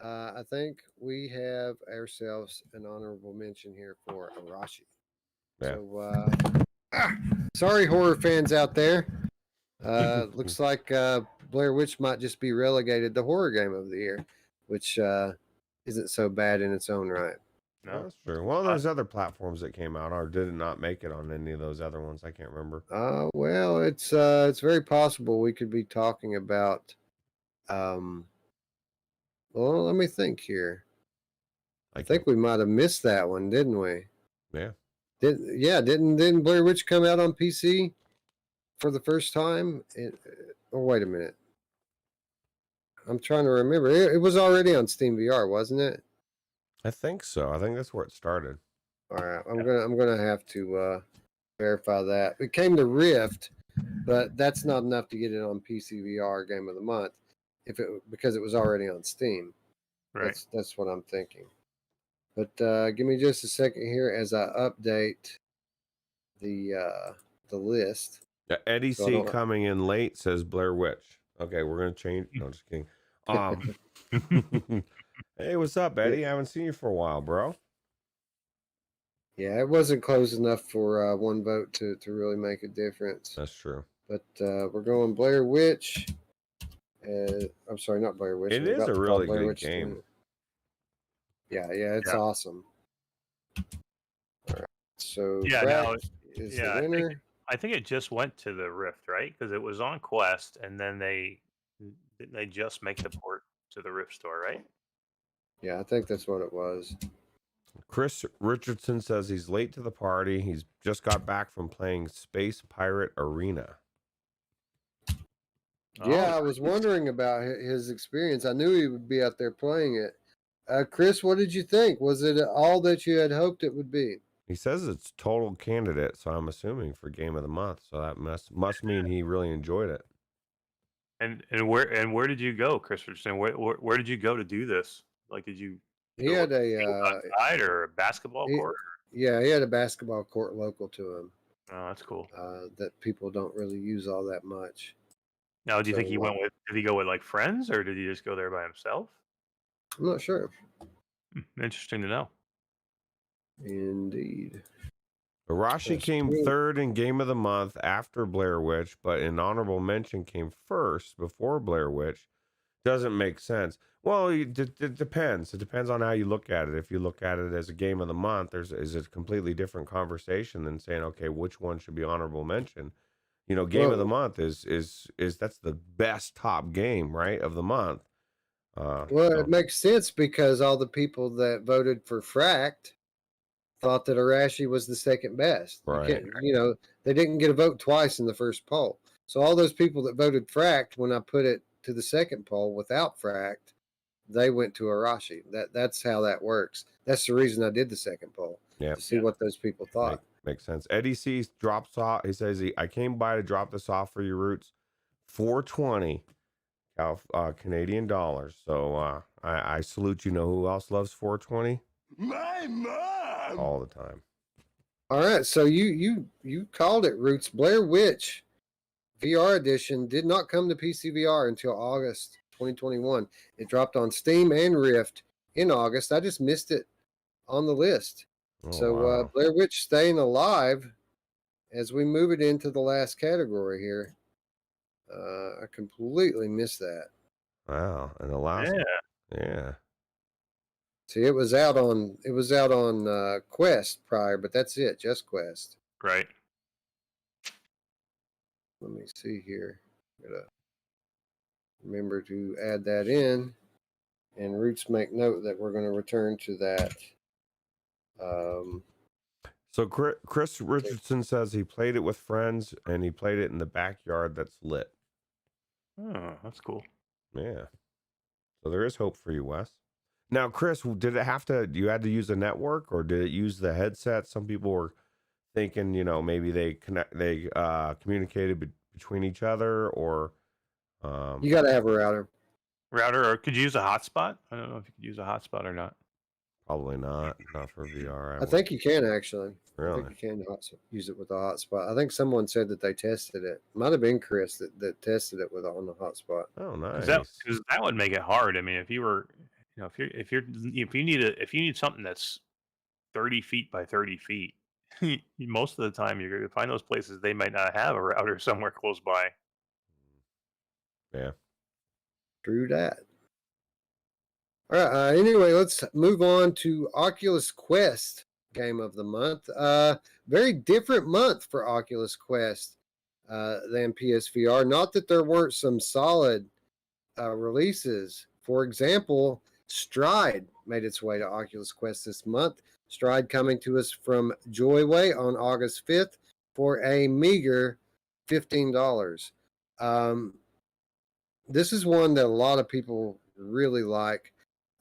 I think we have ourselves an honorable mention here for Arashi. Yeah. So, sorry, horror fans out there. Looks like Blair Witch might just be relegated to horror game of the year, which isn't so bad in its own right. No, that's true. Well, there's other platforms that came out, or did it not make it on any of those other ones? I can't remember. Well, it's very possible we could be talking about. Well, let me think here. I think we might have missed that one, didn't we? Yeah. Didn't Blair Witch come out on PC for the first time? Wait a minute. I'm trying to remember. It was already on Steam VR, wasn't it? I think so. I think that's where it started. All right, I'm gonna have to verify that. It came to Rift, but that's not enough to get it on PCVR Game of the Month, because it was already on Steam. Right. That's what I'm thinking. But give me just a second here as I update the list. Yeah, Eddie C coming in late says Blair Witch. Okay, we're gonna change. No, just kidding. Hey, what's up, Eddie? I haven't seen you for a while, bro. Yeah, it wasn't close enough for one vote to really make a difference. That's true. But we're going Blair Witch I'm sorry, not Blair Witch. It we're is about a to call really Blair good Witch game. 2. Yeah, it's Yeah. awesome. All right, so Yeah, Frack no, is yeah, the winner. I think it just went to the Rift, right? Because it was on Quest, and then they just make the port to the Rift store, right? Yeah, I think that's what it was. Chris Richardson says he's late to the party. He's just got back from playing Space Pirate Arena. Yeah, Oh, I was wondering about his experience. I knew he would be out there playing it. Chris, what did you think? Was it all that you had hoped it would be? He says it's total candidate, so I'm assuming for game of the month. So that must mean he really enjoyed it. and where did you go, Chris Richardson? Where did you go to do this? Like, did you He go had a outside or a basketball he, court? yeah, he had a basketball court local to him Oh, that's cool. that people don't really use all that much. Now, do you think he So, went with? Did he go with like friends, or did he just go there by himself? I'm not sure. Interesting to know. Indeed. Arashi That's came true. third in game of the month after Blair Witch, but in honorable mention came first before Blair Witch. Doesn't make sense. Well, it depends. It depends on how you look at it. If you look at it as a game of the month, is a completely different conversation than saying, okay, which one should be honorable mention? You know, game of the month is that's the best top game, right, of the month. Well, So, it makes sense because all the people that voted for Fracked thought that Arashi was the second best. Right. They didn't get a vote twice in the first poll. So all those people that voted Fracked, when I put it to the second poll without Fracked, they went to Arashi. That's how that works. That's the reason I did the second poll. Yeah. To see what those people thought. Makes sense. Eddie C drops off. He says I came by to drop this off for your Ruuts, $4.20 Canadian dollars. So I salute you. Know who else loves $4.20? My mom! All the time. All right, so you called it, Ruuts. Blair Witch VR edition did not come to PCVR until August 2021. It dropped on Steam and Rift in August. I just missed it on the list. Oh, So wow. Blair Witch staying alive as we move it into the last category here. I completely missed that. Wow. And the last yeah. See, it was out on Quest prior, but that's it, just Quest. Right. Let me see here. Gotta remember to add that in, and Ruuts make note that we're going to return to that. So Chris Richardson says he played it with friends and he played it in the backyard that's lit. Oh, that's cool. Yeah. So there is hope for you, Wes. Now, Chris, did it have to? You had to use a network, or did it use the headset? Some people were thinking, maybe they communicated between each other, or You got to have a router. Or could you use a hotspot? I don't know if you could use a hotspot or not. probably not for VR. I think you can actually. Really? I think you can use it with a hotspot. I think someone said that they tested it. Might have been Chris that tested it on the hotspot. Oh, nice. Because that would make it hard. I mean, if you were, if you need something that's 30 feet by 30 feet, most of the time you're going to find those places they might not have a router somewhere close by. Yeah. True that. All right. Anyway, let's move on to Oculus Quest game of the month. Very different month for Oculus Quest than PSVR. Not that there weren't some solid releases. For example, Stride made its way to Oculus Quest this month. Stride coming to us from Joyway on August 5th for a meager $15. This is one that a lot of people really like.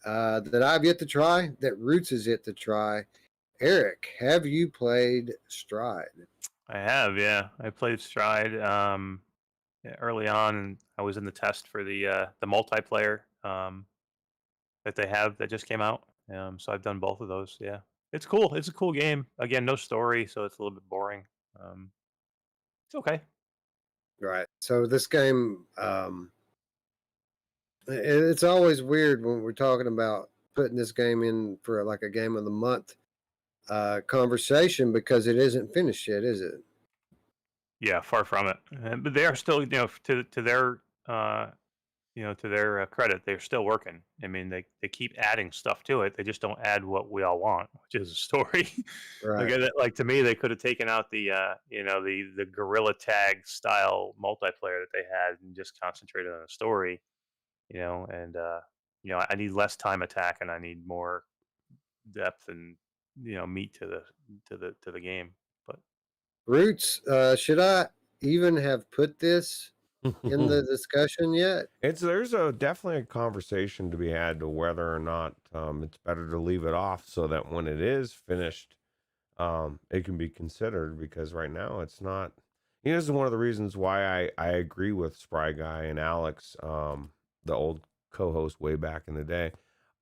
That I've yet to try, that Ruuts is yet to try. Eric, have you played Stride? I have, yeah. I played Stride early on, and I was in the test for the multiplayer that they have that just came out. So I've done both of those. Yeah, it's cool. It's a cool game. Again, no story, so it's a little bit boring. It's okay. Right. So this game, it's always weird when we're talking about putting this game in for like a game of the month conversation because it isn't finished yet, is it? Yeah, far from it. But they are still, to their to their credit, they're still working. I mean, they keep adding stuff to it. They just don't add what we all want, which is a story. Right. Like to me, they could have taken out the the gorilla tag style multiplayer that they had and just concentrated on a story. And I need less time attack and I need more depth and meat to the game. But Roots, should I even have put this in the discussion yet? There's definitely a conversation to be had to whether or not it's better to leave it off so that when it is finished, it can be considered, because right now it's not. This is one of the reasons why I agree with Spry Guy and Alex, the old co-host way back in the day.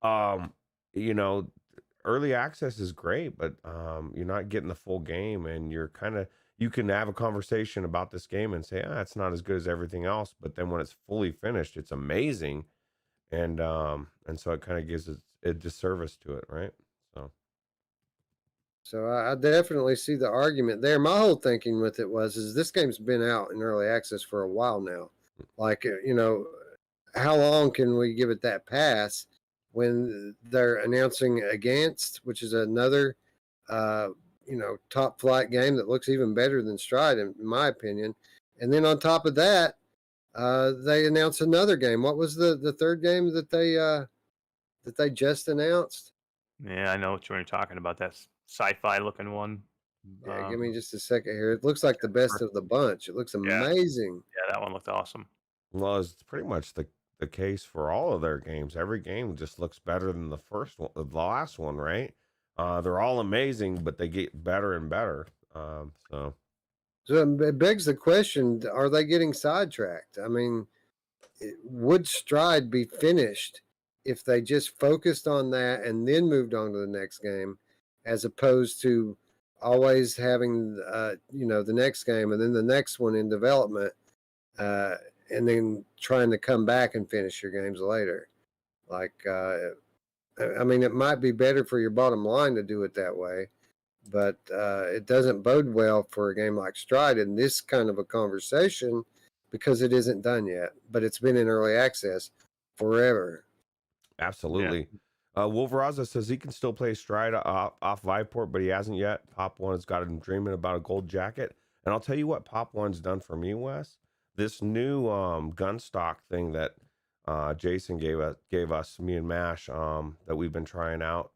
Um, you know, early access is great, but you're not getting the full game, and you can have a conversation about this game and say, it's not as good as everything else, but then when it's fully finished, it's amazing, and so it kind of gives it a disservice to it, right? So I definitely see the argument there. My whole thinking with it is this game's been out in early access for a while now. Like, how long can we give it that pass when they're announcing Against, which is another, top flight game that looks even better than Stride, in my opinion. And then on top of that, they announced another game. What was the third game that they just announced? yeah, I know what you're talking about. That sci-fi looking one. Yeah, give me just a second here. It looks like the best of the bunch. It looks Yeah, amazing. yeah, that one looked awesome. Well, it's pretty much the case for all of their games. Every game just looks better than the first one, the last one, right? They're all amazing, but they get better and better. So So it begs the question: are they getting sidetracked? I mean, would Stride be finished if they just focused on that and then moved on to the next game, as opposed to always having the next game and then the next one in development, and then trying to come back and finish your games later? Like, I mean, it might be better for your bottom line to do it that way, but it doesn't bode well for a game like Stride in this kind of a conversation, because it isn't done yet, but it's been in early access forever. absolutely. Wolveraza says he can still play Stride off Viveport, but he hasn't yet. Pop One has got him dreaming about a gold jacket. And I'll tell you what Pop One's done for me, Wes. This new gun stock thing that Jason gave us, me and Mash, that we've been trying out,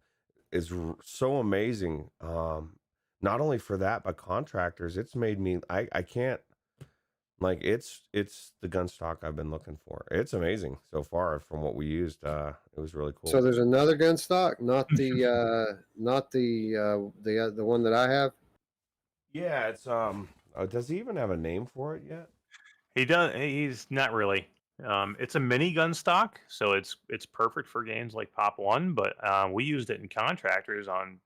is so amazing. Not only for that, but contractors. It's made me. I can't. Like, it's the gun stock I've been looking for. It's amazing so far from what we used. It was really cool. So there's another gun stock, not the the one that I have. Yeah, it's does he even have a name for it yet? He does. He's not really. It's a mini gun stock, so it's perfect for games like Pop One. But we used it in contractors on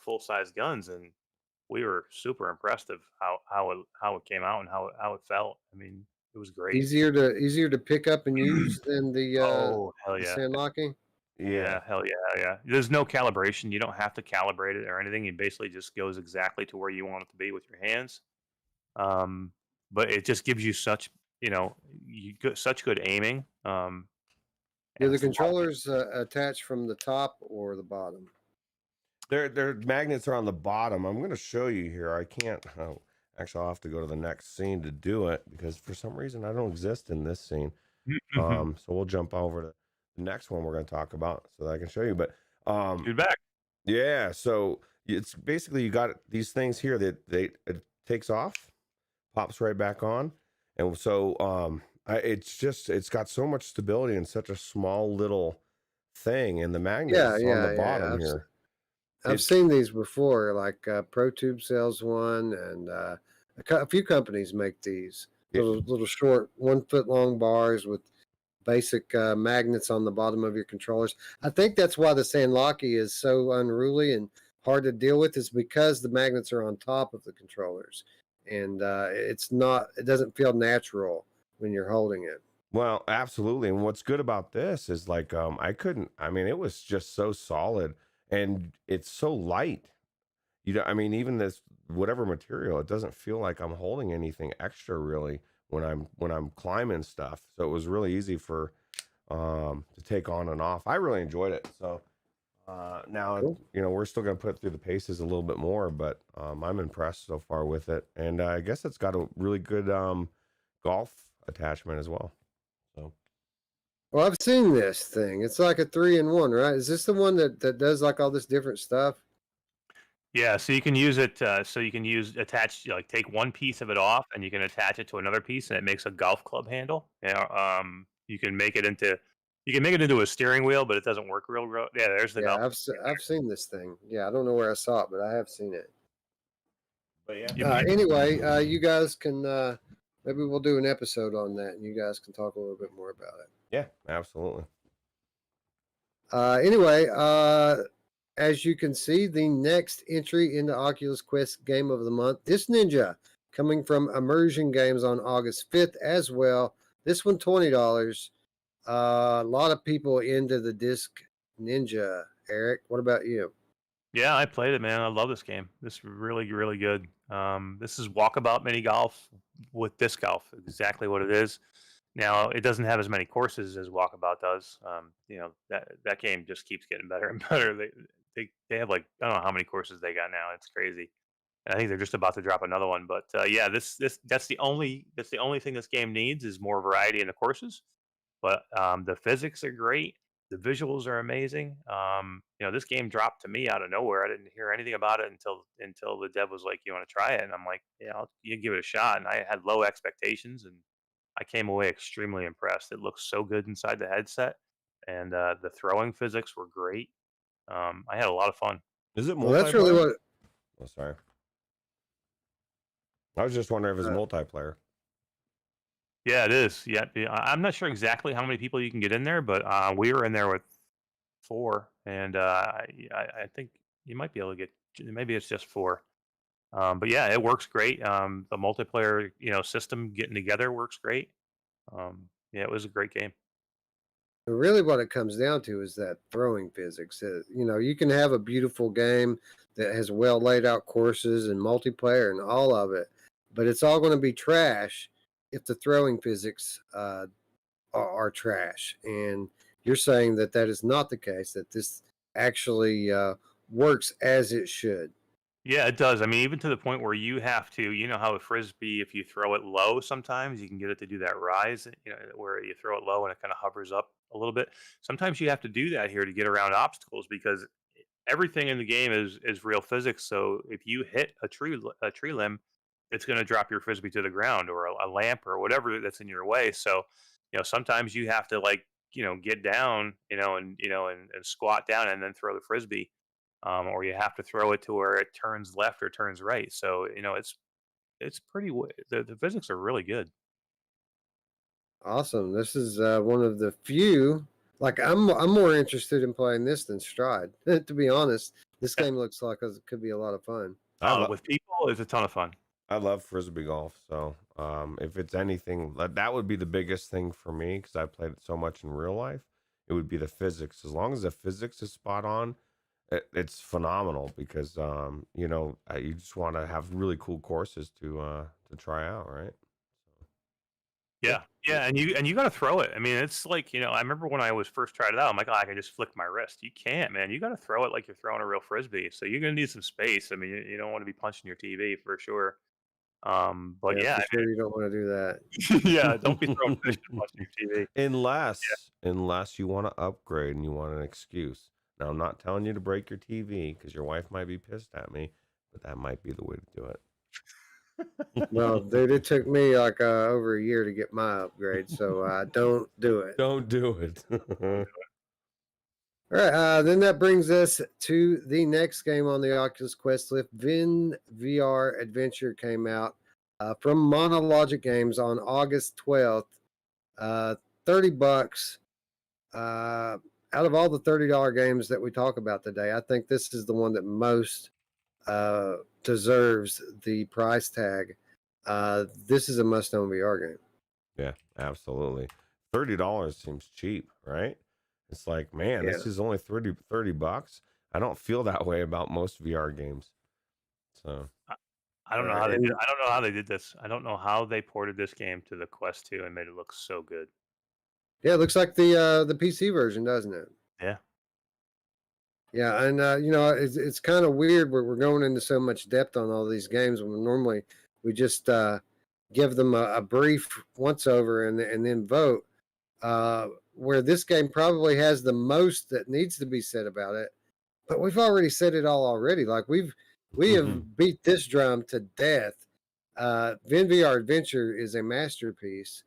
full size guns, and we were super impressed of how it came out and how it felt. I mean, it was great. Easier to pick up and use than the Oh hell yeah! sand locking. Yeah, hell yeah, yeah. There's no calibration. You don't have to calibrate it or anything. It basically just goes exactly to where you want it to be with your hands. But it just gives you such such good aiming. Do And the it's a lot- controllers attach from the top or the bottom? Their magnets are on the bottom. I'm going to show you here. I can't. Oh, actually, I'll have to go to the next scene to do it, because for some reason I don't exist in this scene. So we'll jump over to the next one we're going to talk about so that I can show you. But Feedback. yeah, so it's basically, you got these things here that it takes off, pops right back on, and so it's got so much stability in such a small little thing, and the magnets on the bottom here. I've seen these before, like ProTube sells one, and a few companies make these little short 1 foot long bars with basic magnets on the bottom of your controllers. I think that's why the Sandlocki is so unruly and hard to deal with, is because the magnets are on top of the controllers, and it doesn't feel natural when you're holding it. Well, absolutely. And what's good about this is, like, it was just so solid, and it's so light. Even this, whatever material, it doesn't feel like I'm holding anything extra really when I'm climbing stuff. So it was really easy for to take on and off. I really enjoyed it. So now, Cool. we're still going to put it through the paces a little bit more, but I'm impressed so far with it. And I guess it's got a really good golf attachment as well. So Well, I've seen this thing. It's like a 3-in-1, right? Is this the one that does like all this different stuff? Yeah, so you can use it. So you can take one piece of it off, and you can attach it to another piece, and it makes a golf club handle. You can make it into a steering wheel, but it doesn't work real. Yeah, there's the golf. Yeah, I've seen this thing. Yeah, I don't know where I saw it, but I have seen it. but yeah, Anyway, you guys can maybe we'll do an episode on that, and you guys can talk a little bit more about it. yeah, absolutely. Anyway, as you can see, the next entry into Oculus Quest Game of the Month, This Ninja, coming from Immersion Games on August 5th as well. This one, $20. A lot of people into the Disc Ninja. Eric, what about you? Yeah, I played it, man. I love this game. This is really, really good. This is walkabout mini golf with disc golf. Exactly what it is. Now, it doesn't have as many courses as Walkabout does. That game just keeps getting better and better. They have like I don't know how many courses they got now. It's crazy. And I think they're just about to drop another one. But yeah, that's the only thing this game needs is more variety in the courses. But the physics are great. The visuals are amazing. This game dropped to me out of nowhere. I didn't hear anything about it until the dev was like, "You want to try it?" And I'm like, "Yeah, you give it a shot." And I had low expectations, and I came away extremely impressed. It looks so good inside the headset, and the throwing physics were great. I had a lot of fun. Is it multiplayer? Well, that's really what. Oh, sorry. I was just wondering if it's Uh, multiplayer. Yeah, it is. Yeah, I'm not sure exactly how many people you can get in there, but we were in there with 4, and I think you might be able to get. Maybe it's just 4. But yeah, it works great. The multiplayer, system getting together works great. Yeah, it was a great game. Really, what it comes down to is that throwing physics. You can have a beautiful game that has well laid out courses and multiplayer and all of it, but it's all going to be trash if the throwing physics are trash. And you're saying that is not the case, that this actually works as it should. Yeah, it does. I mean, even to the point where you have to, how a frisbee, if you throw it low, sometimes you can get it to do that rise, where you throw it low and it kind of hovers up a little bit. Sometimes you have to do that here to get around obstacles because everything in the game is real physics. So if you hit a tree limb, it's going to drop your frisbee to the ground or a lamp or whatever that's in your way. So, sometimes you have to get down, and squat down and then throw the frisbee, or you have to throw it to where it turns left or turns right. So it's pretty. The physics are really good. Awesome. This is one of the few. Like I'm more interested in playing this than Stride. To be honest, this game looks like it could be a lot of fun. With people, it's a ton of fun. I love frisbee golf, so if it's anything, that would be the biggest thing for me because I played it so much in real life. It would be the physics. As long as the physics is spot on, it's phenomenal because you just want to have really cool courses to try out, right? Yeah, yeah, and you got to throw it. I mean, it's like I remember when I was first tried it out. I'm like, oh, I can just flick my wrist. You can't, man. You got to throw it like you're throwing a real frisbee. So you're gonna need some space. I mean, you don't want to be punching your TV for sure. But Yeah, yeah, for sure you don't want to do that. yeah, don't be throwing fish and punching your TV. Unless you want to upgrade and you want an excuse. Now, I'm not telling you to break your TV because your wife might be pissed at me, but that might be the way to do it. Well, dude, it took me like over a year to get my upgrade, so don't do it. Don't do it. All right, then that brings us to the next game on the Oculus Quest list. Vin VR Adventure came out from Monologic Games on August 12th. $30. Out of all the $30 games that we talk about today, I think this is the one that most deserves the price tag. This is a must-own VR game. Yeah, absolutely. $30 seems cheap, right? It's like, man, Yeah. this is only $30. I don't feel that way about most VR games. So I don't know how they did. I don't know how they did this. I don't know how they ported this game to the Quest 2 and made it look so good. Yeah, it looks like the PC version, doesn't it? Yeah. Yeah, and it's kind of weird we're going into so much depth on all these games when normally we just give them a brief once over and then vote. Where this game probably has the most that needs to be said about it, but we've already said it all already. Like we have beat this drum to death. Vin VR Adventure is a masterpiece,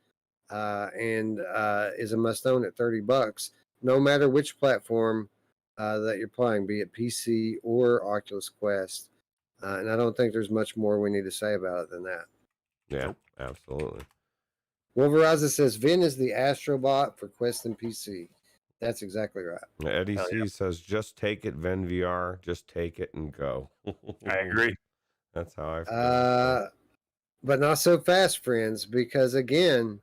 and is a must own at $30, no matter which platform that you're playing, be it PC or Oculus Quest. And I don't think there's much more we need to say about it than that. Yeah, absolutely. Wolveriza says Vin is the Astrobot for Quest and PC. That's exactly right. Eddie C says, just take it, Ven VR. Just take it and go. I agree. That's how I feel. But not so fast, friends, because again,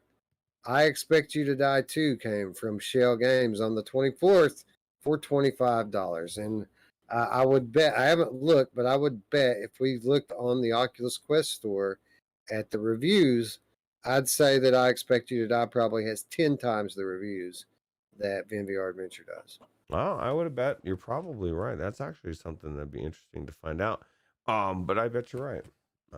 I Expect You to Die 2 came from Shell Games on the 24th for $25. And I would bet, I haven't looked, but I would bet if we looked on the Oculus Quest store at the reviews, I'd say that I Expect You to Die probably has 10 times the reviews that Vin VR Adventure does. Well, I would have bet you're probably right. That's actually something that'd be interesting to find out. But I bet you're right.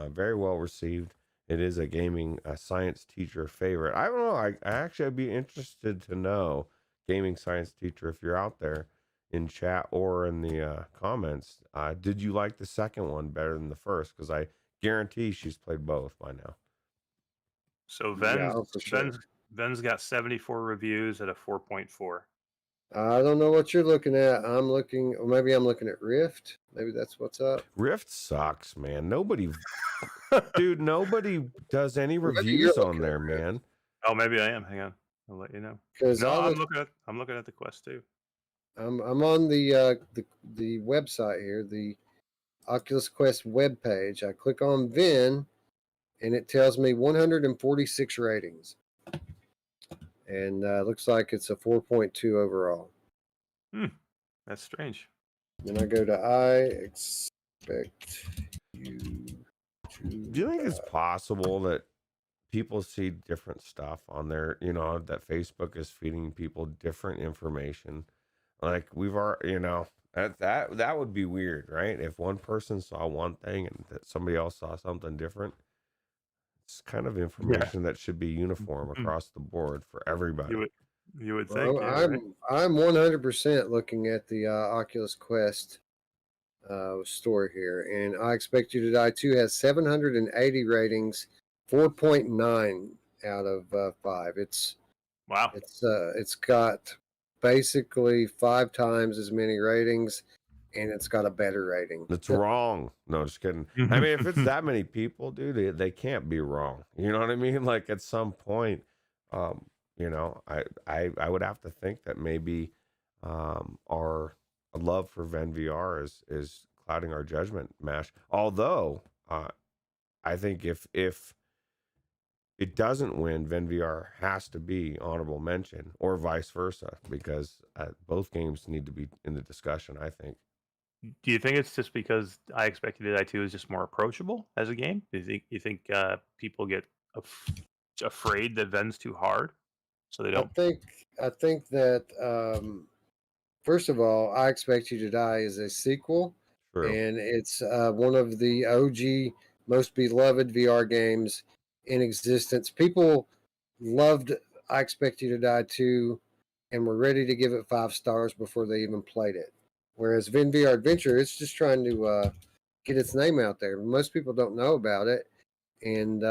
Very well received. It is a gaming science teacher favorite. I don't know. I actually I'd be interested to know, gaming science teacher, if you're out there in chat or in the comments, did you like the second one better than the first? Because I guarantee she's played both by now. So sure. Ven's got 74 reviews at a 4.4. I don't know what you're looking at. I'm looking, or maybe I'm looking at Rift. Maybe that's what's up. Rift sucks, man. Nobody does any reviews on there, man. Oh, maybe I am. Hang on, I'll let you know. Because no, I'm looking at the Quest too. I'm on the website here, the Oculus Quest web page. I click on Vin, and it tells me 146 ratings, and looks like it's a 4.2 overall. That's strange. Then I go to I Expect You to. Do you think it's possible that people see different stuff on there? You know, that Facebook is feeding people different information. Like we've already, that would be weird, right? If one person saw one thing and that somebody else saw something different. It's kind of information that should be uniform across the board for everybody. You would think. Well, I'm 100% looking at the Oculus Quest store here, and I Expect You to Die 2 has 780 ratings, 4.9 out of 5. Wow. It's got basically 5 times as many ratings, and it's got a better rating. It's wrong. No, just kidding. I mean, if it's that many people, dude, they can't be wrong. You know what I mean? Like at some point, I would have to think that maybe our love for Ven VR is clouding our judgment, Mash. Although I think if it doesn't win, Ven VR has to be honorable mention, or vice versa, because both games need to be in the discussion, I think. Do you think it's just because I Expect You to Die 2 is just more approachable as a game? Do you think people get afraid that Ven's too hard, so they don't? I think that first of all, I Expect You to Die is a sequel. True. And it's one of the OG most beloved VR games in existence. People loved I Expect You to Die 2 and were ready to give it 5 stars before they even played it. Whereas Vin VR Adventure, it's just trying to get its name out there. Most people don't know about it, and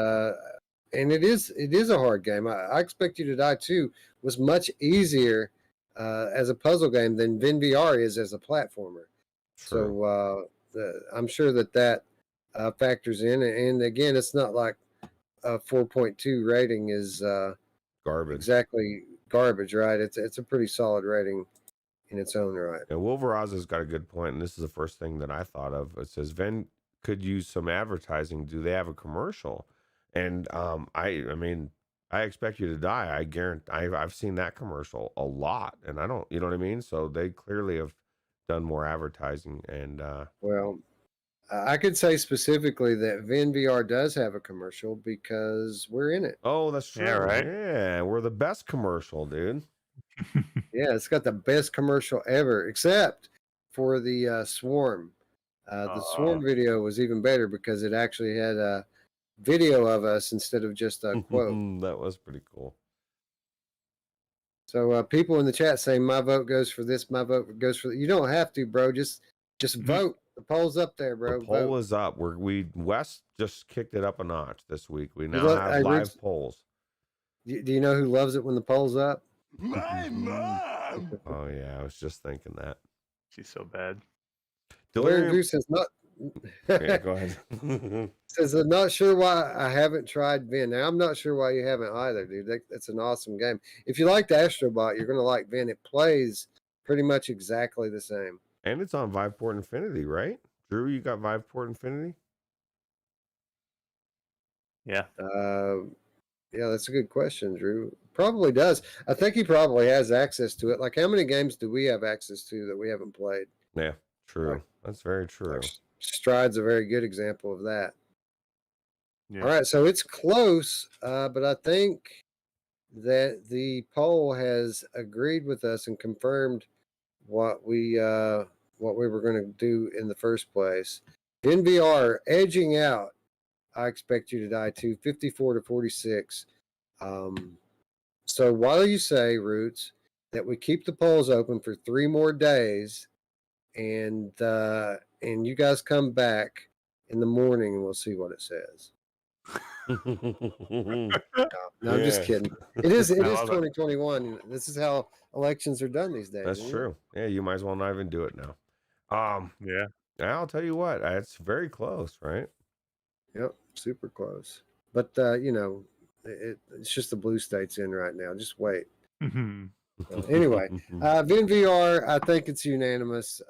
it is a hard game. I Expect You to Die 2 was much easier as a puzzle game than Vin VR is as a platformer. True. So I'm sure that factors in. And again, it's not like a 4.2 rating is garbage. Exactly garbage, right? It's a pretty solid rating in its own right. And Wolveraza's got a good point, and this is the first thing that I thought of. It says Ven could use some advertising. Do they have a commercial? And I mean, I Expect You to Die. I guarantee I've seen that commercial a lot, and I don't, you know what I mean? So they clearly have done more advertising, and well, I could say specifically that Vin VR does have a commercial because we're in it. Oh, that's true. Yeah, right. Yeah, we're the best commercial, dude. Yeah, it's got the best commercial ever, except for the Swarm. The Swarm video was even better because it actually had a video of us instead of just a quote. That was pretty cool. So people in the chat saying my vote goes for this, my vote goes for that. You don't have to, bro. Just vote. The poll's up there, bro. The poll vote. is up. Wes just kicked it up a notch this week. We now look, have live polls. Do you know who loves it when the poll's up? My mom. Oh yeah, I was just thinking that. She's so bad. Delirium says not. Yeah, go ahead. Says I'm not sure why I haven't tried Vin. Now I'm not sure why you haven't either, dude. That's an awesome game. If you liked Astrobot, you're gonna like Vin. It plays pretty much exactly the same. And it's on Viveport Infinity, right? Drew, you got Viveport Infinity? Yeah. Yeah, that's a good question, Drew. Probably does. I think he probably has access to it. Like, how many games do we have access to that we haven't played? Yeah, true. Like, that's very true. Like Stride's a very good example of that. Yeah. All right, so it's close, but I think that the poll has agreed with us and confirmed what we were going to do in the first place. In VR, edging out. I Expect You to Die too, 54 to 46. So why do you say, Ruuts, that we keep the polls open for 3 more days, and you guys come back in the morning and we'll see what it says. No, I'm just kidding. It is 2021. This is how elections are done these days. That's true. Yeah, you might as well not even do it now. Yeah. I'll tell you what, it's very close, right? Yep, super close. But it's just the blue states in right now. Just wait. Anyway, Vin VR, I think it's unanimous.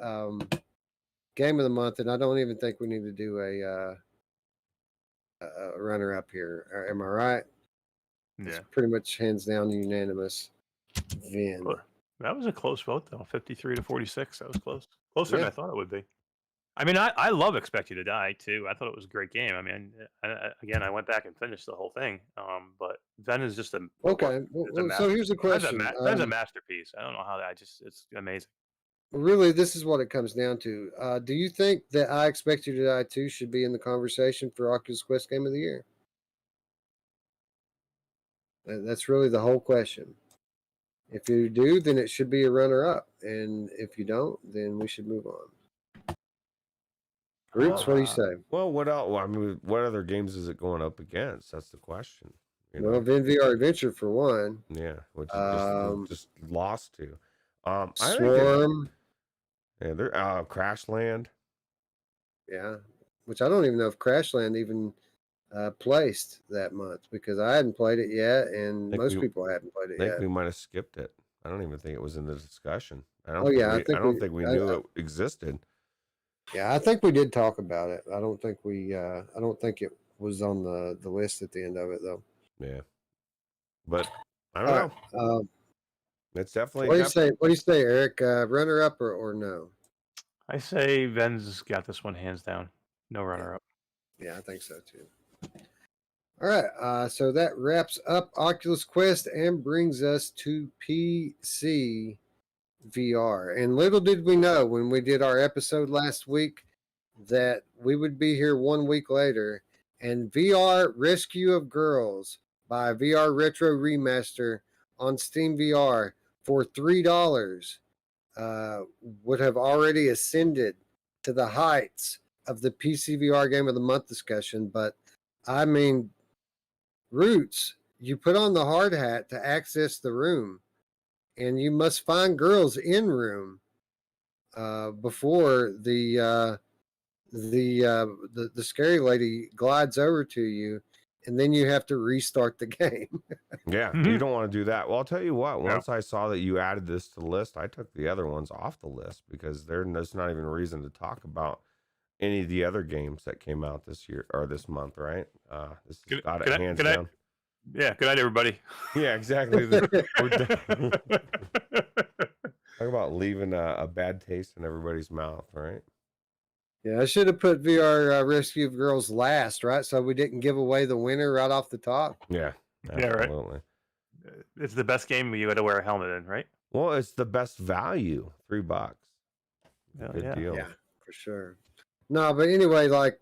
Game of the month, and I don't even think we need to do a runner up here. Am I right? Yeah. It's pretty much hands down unanimous. Vin. That was a close vote, though. 53 to 46. That was close. Closer than Yeah. I thought it would be. I mean, I love Expect You to Die, too. I thought it was a great game. I mean, I went back and finished the whole thing. But Ven is just a... Okay, so here's the question. Ven's a masterpiece. I don't know how that... It's amazing. Really, this is what it comes down to. Do you think that I Expect You to Die 2 should be in the conversation for Oculus Quest Game of the Year? That's really the whole question. If you do, then it should be a runner-up. And if you don't, then we should move on. Ruuts, what do you say? Well, what else? Well, I mean, what other games is it going up against? That's the question. Well, Vin VR Adventure for one. Yeah, which is just lost to. Swarm. Yeah, they're Crashland. Yeah, which I don't even know if Crashland even placed that month because I hadn't played it yet, and most people hadn't played it yet. I think we might have skipped it. I don't even think it was in the discussion. I don't think we knew it existed. Yeah, I think we did talk about it. I don't think it was on the list at the end of it though. Yeah, but I don't know. It's definitely. What do you say, Eric? Runner up or no? I say Ven's got this one hands down. No runner up. Yeah, I think so too. All right, so that wraps up Oculus Quest and brings us to PC VR. And little did we know when we did our episode last week that we would be here 1 week later, and VR Rescue of Girls by VR Retro Remaster on Steam VR for $3 would have already ascended to the heights of the PCVR Game of the Month discussion. But I mean, Ruuts, you put on the hard hat to access the room, and you must find girls in room before the scary lady glides over to you, and then you have to restart the game. Yeah, you don't want to do that. Well, I'll tell you what. Once I saw that you added this to the list, I took the other ones off the list because there's not even a reason to talk about any of the other games that came out this year or this month, right? This has got it hands down. Yeah, good night, everybody. Yeah, exactly. Talk about leaving a bad taste in everybody's mouth, right? Yeah, I should have put VR Rescue of Girls last, right? So we didn't give away the winner right off the top. Yeah, Yeah, right. absolutely. It's the best game you got to wear a helmet in, right? Well, it's the best value, $3. It's a Hell good yeah. deal. Yeah, for sure. No, but anyway, like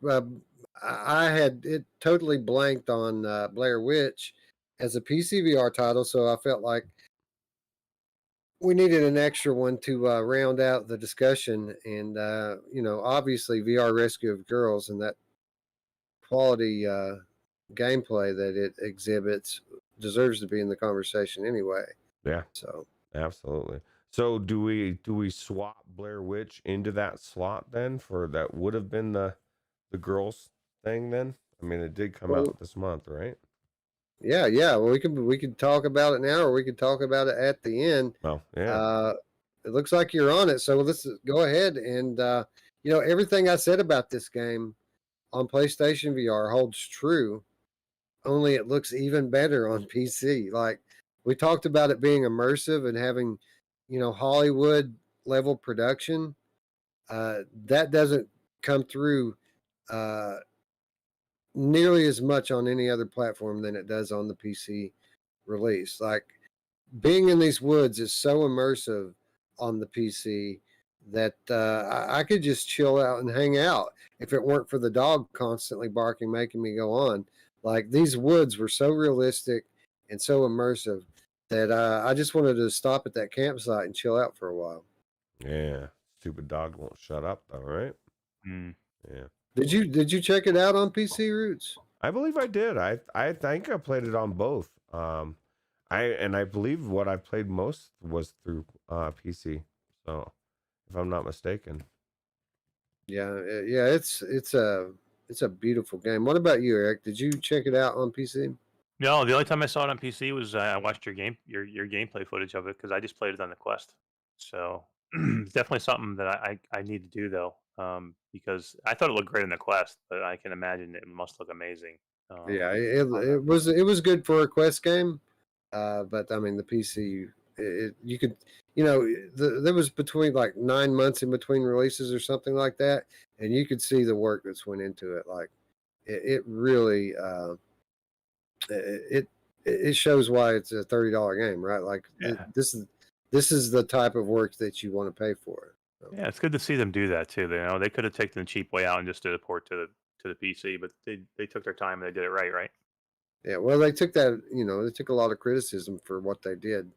I had it totally blanked on Blair Witch as a PCVR title, so I felt like we needed an extra one to round out the discussion. And obviously, VR Rescue of Girls and that quality gameplay that it exhibits deserves to be in the conversation anyway. Yeah, So absolutely. So do we swap Blair Witch into that slot then for that would have been the girls thing then? I mean, it did come well, out this month, right? yeah. Well, we could talk about it now, or we could talk about it at the end. Well, yeah. It looks like you're on it, so let's go ahead and everything I said about this game on PlayStation VR holds true. Only it looks even better on PC. Like we talked about it being immersive and having, Hollywood level production. That doesn't come through uh, nearly as much on any other platform than it does on the PC release. Like being in these woods is so immersive on the PC that I could just chill out and hang out if it weren't for the dog constantly barking, making me go on. Like these woods were so realistic and so immersive that I just wanted to stop at that campsite and chill out for a while. Yeah. Stupid dog won't shut up though, right? Mm. Yeah. Did you check it out on PC Roots? I believe I did. I think I played it on both. I believe what I played most was through PC. So, if I'm not mistaken. Yeah, it's a beautiful game. What about you, Eric? Did you check it out on PC? No, the only time I saw it on PC was I watched your gameplay footage of it because I just played it on the Quest. So it's definitely something that I need to do though, because I thought it looked great in the Quest, but I can imagine it must look amazing. Yeah, On the- it was good for a Quest game, but I mean the PC, you could there was between like 9 months in between releases or something like that, and you could see the work that's went into it. Like it really it it shows why it's a $30 game, right? Like yeah, this is the type of work that you want to pay for. So, yeah, it's good to see them do that too. They could have taken the cheap way out and just did a port to the PC, but they took their time and they did it right. yeah, well, they took that, they took a lot of criticism for what they did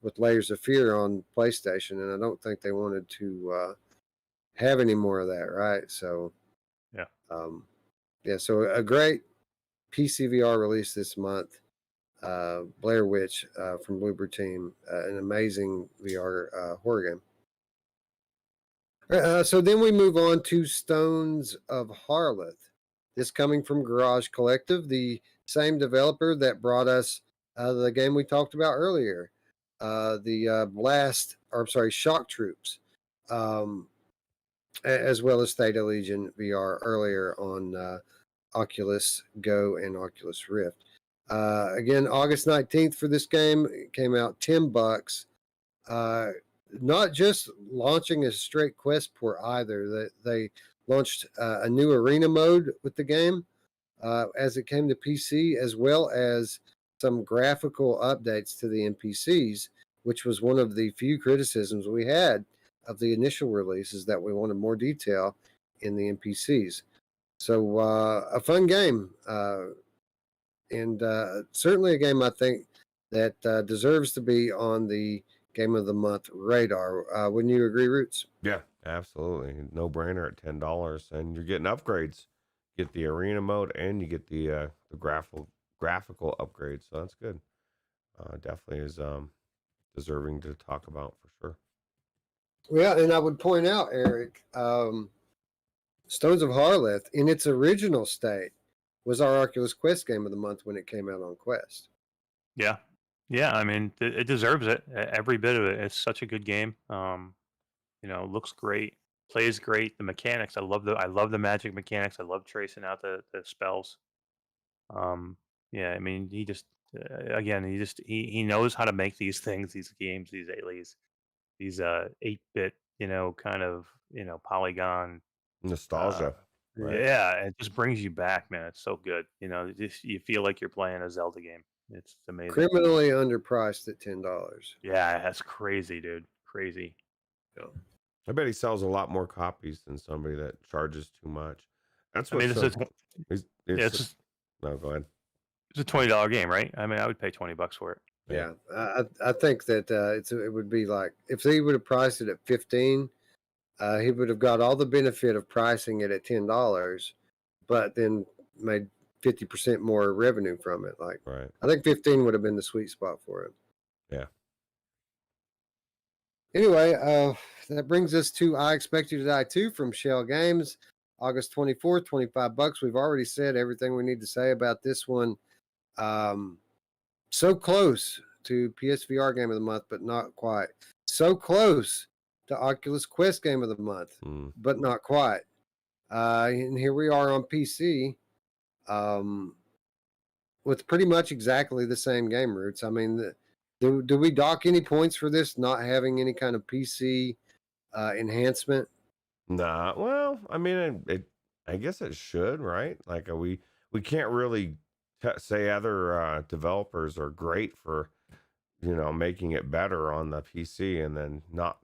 with Layers of Fear on PlayStation, and I don't think they wanted to have any more of that, right? So, Yeah. So a great PCVR release this month. Blair Witch from Bloober Team, an amazing VR horror game. So then we move on to Stones of Harleth. This coming from Garage Collective, the same developer that brought us the game we talked about earlier, Shock Troops, as well as Theta Legion VR earlier on Oculus Go and Oculus Rift. Again, August 19th for this game. It came out $10. Not just launching a straight Quest port either. They launched a new arena mode with the game as it came to PC, as well as some graphical updates to the NPCs, which was one of the few criticisms we had of the initial releases, that we wanted more detail in the NPCs. So a fun game, and certainly a game I think that deserves to be on the Game of the Month radar. Wouldn't you agree, Roots? Yeah, absolutely. No brainer at $10, and you're getting upgrades. Get the arena mode, and you get the graphical upgrades. So that's good. Definitely is deserving to talk about for sure. Yeah, and I would point out, Eric, Stones of Harleth in its original state was our Oculus Quest Game of the Month when it came out on Quest. Yeah. I mean, it deserves it. Every bit of it. It's such a good game. Looks great, plays great. The mechanics, I love the magic mechanics. I love tracing out the spells. Yeah, I mean, he just again, he knows how to make these things, these games, these 8-bit, kind of, polygon Nostalgia, right? Yeah, it just brings you back, man. It's so good. You feel like you're playing a Zelda game. It's amazing. Criminally underpriced at $10. Yeah, that's crazy, dude. Crazy. Yeah. I bet he sells a lot more copies than somebody that charges too much. That's I mean, what's it's so. a It's, yeah, it's no, go ahead. it's a $20 game, right? I mean, I would pay $20 for it. Yeah, I think that it would be like if he would have priced it at 15, he would have got all the benefit of pricing it at $10, but then made 50% more revenue from it. Like Right. I think 15 would have been the sweet spot for it. Yeah. Anyway, that brings us to I Expect You to Die 2 from Shell Games, August 24th, $25. We've already said everything we need to say about this one. So close to PSVR Game of the Month, but not quite. So close to Oculus Quest Game of the Month, but not quite. And here we are on PC with pretty much exactly the same game, Ruuts. I mean, do we dock any points for this not having any kind of PC enhancement? Nah. Well, I mean, I guess it should, right? Like we can't really say other developers are great for making it better on the PC and then not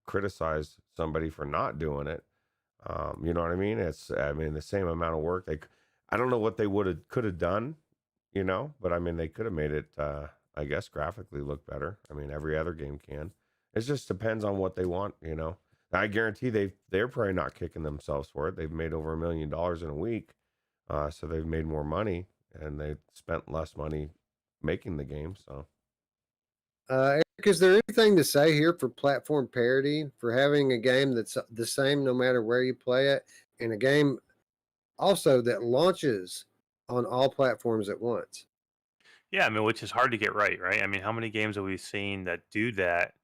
criticize somebody for not doing it. You know what I mean? I mean, the same amount of work. I don't know what they could have done, but I mean, they could have made it, I guess, graphically look better. I mean, every other game can. It just depends on what they want, I guarantee they're probably not kicking themselves for it. They've made over $1 million in a week, so they've made more money and they spent less money making the game. So, Eric, is there anything to say here for platform parity, for having a game that's the same no matter where you play it, and a game also that launches on all platforms at once? Yeah, I mean, which is hard to get right? I mean, how many games have we seen that do that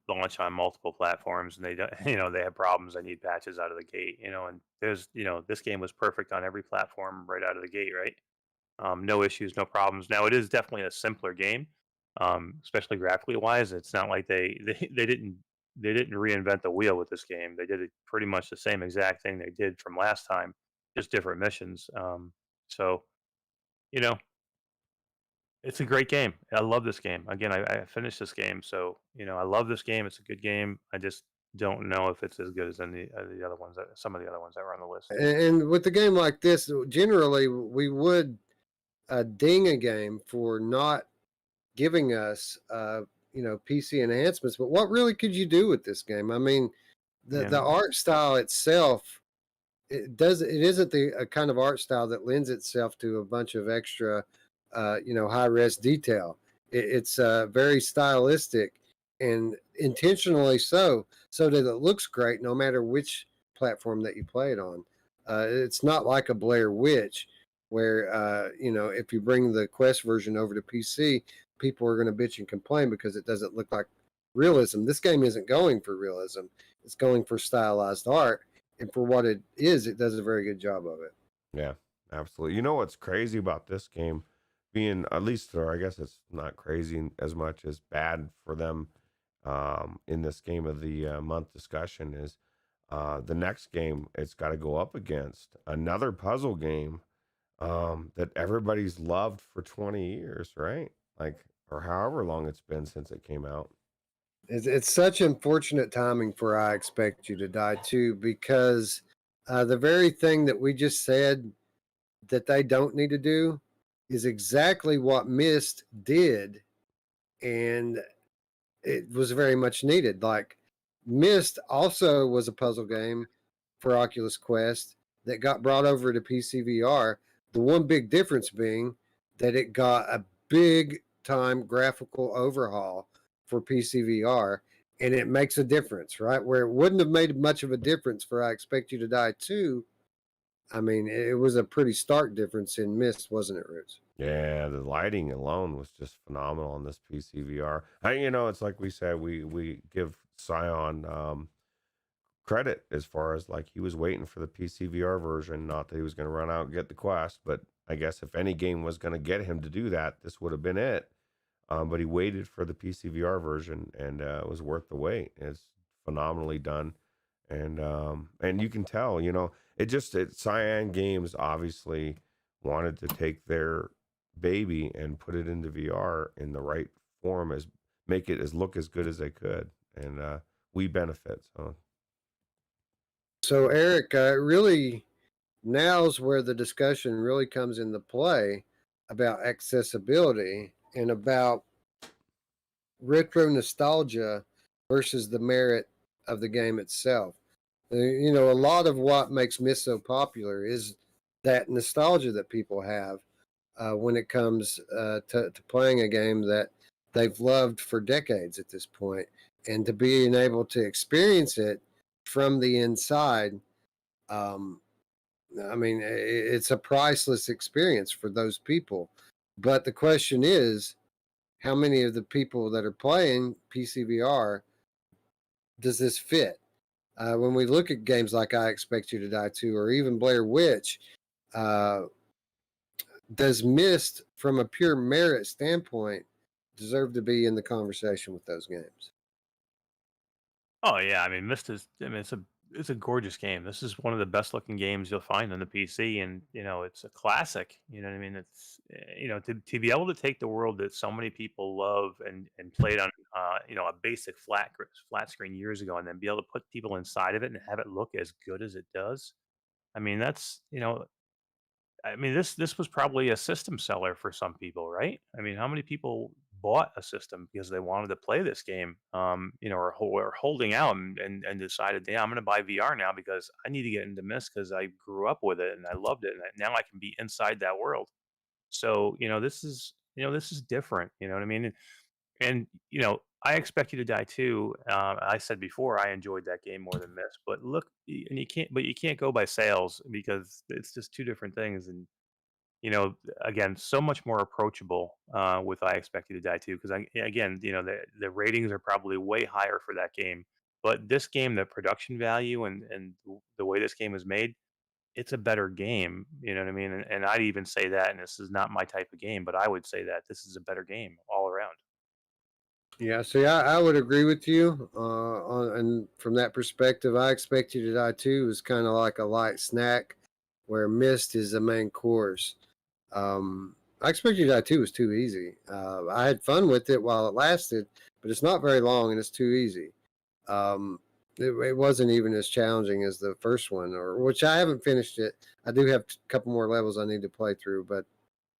launch on multiple platforms and they don't, they have problems. They need patches out of the gate, and there's, this game was perfect on every platform right out of the gate, right? No issues, no problems. Now it is definitely a simpler game, especially graphically wise. It's not like they didn't reinvent the wheel with this game. They did it pretty much the same exact thing they did from last time, just different missions. So you know, it's a great game. I love this game. Again, I finished this game, so I love this game. It's a good game. I just don't know if it's as good as any of the other ones some of the other ones that were on the list. And with a game like this, generally we would ding a game for not giving us PC enhancements. But what really could you do with this game? I mean, the art style itself, it isn't a kind of art style that lends itself to a bunch of extra high res detail. It's very stylistic and intentionally so that it looks great no matter which platform that you play it on. It's not like a Blair Witch where if you bring the Quest version over to PC, people are going to bitch and complain because it doesn't look like realism. This game isn't going for realism. It's going for stylized art, and for what it is, it does a very good job of it. Yeah, absolutely. You know what's crazy about this game being, at least, or I guess it's not crazy as much as bad for them in this game of the month discussion is the next game it's got to go up against another puzzle game that everybody's loved for 20 years, right? Like, or however long it's been since it came out. It's such unfortunate timing for I Expect You to Die too, because the very thing that we just said that they don't need to do is exactly what Myst did, and it was very much needed. Like Myst also was a puzzle game for Oculus Quest that got brought over to PCVR. The one big difference being that it got a big time graphical overhaul for PCVR, and it makes a difference, right? Where it wouldn't have made much of a difference for I Expect You to Die 2. I mean, it was a pretty stark difference in Myst, wasn't it, Ruuts? Yeah, the lighting alone was just phenomenal on this PCVR. It's like we said, we give Scion credit as far as like he was waiting for the PCVR version. Not that he was going to run out and get the Quest, but I guess if any game was going to get him to do that, this would have been it. But he waited for the PCVR version, and it was worth the wait. It's phenomenally done. and you can tell, Cyan Games obviously wanted to take their baby and put it into VR in the right form, as make it as look as good as they could, and we benefit. So Eric, really now's where the discussion really comes into play about accessibility and about retro nostalgia versus the merit of the game itself. A lot of what makes Myst so popular is that nostalgia that people have when it comes to playing a game that they've loved for decades at this point, and to being able to experience it from the inside. Um, I mean, it's a priceless experience for those people. But the question is, how many of the people that are playing PCVR does this fit? When we look at games like I Expect You to Die 2 or even Blair Witch, uh, does Myst, from a pure merit standpoint, deserve to be in the conversation with those games? Oh yeah, I mean, Myst is. I mean, it's a gorgeous game. This is one of the best looking games you'll find on the PC, and it's a classic. You know what I mean? It's to be able to take the world that so many people love and played on a basic flat screen years ago, and then be able to put people inside of it and have it look as good as it does. I mean, this was probably a system seller for some people, right? I mean, how many people bought a system because they wanted to play this game, or holding out and decided, yeah, I'm going to buy VR now because I need to get into Myst because I grew up with it and I loved it, and now I can be inside that world. So, this is different. You know what I mean? And I Expect You to Die too. I said before I enjoyed that game more than Myst, but look, and you can't go by sales because it's just two different things. And again, so much more approachable with I Expect You to Die too, because again, the ratings are probably way higher for that game. But this game, the production value and the way this game was made, it's a better game. You know what I mean? And I'd even say that, and this is not my type of game, but I would say that this is a better game all around. Yeah, see, I would agree with you. And from that perspective, I Expect You to Die 2 is kind of like a light snack, where Myst is the main course. I Expect You to Die 2 was too easy. I had fun with it while it lasted, but it's not very long and it's too easy. It wasn't even as challenging as the first one, or which I haven't finished it. I do have a couple more levels I need to play through, but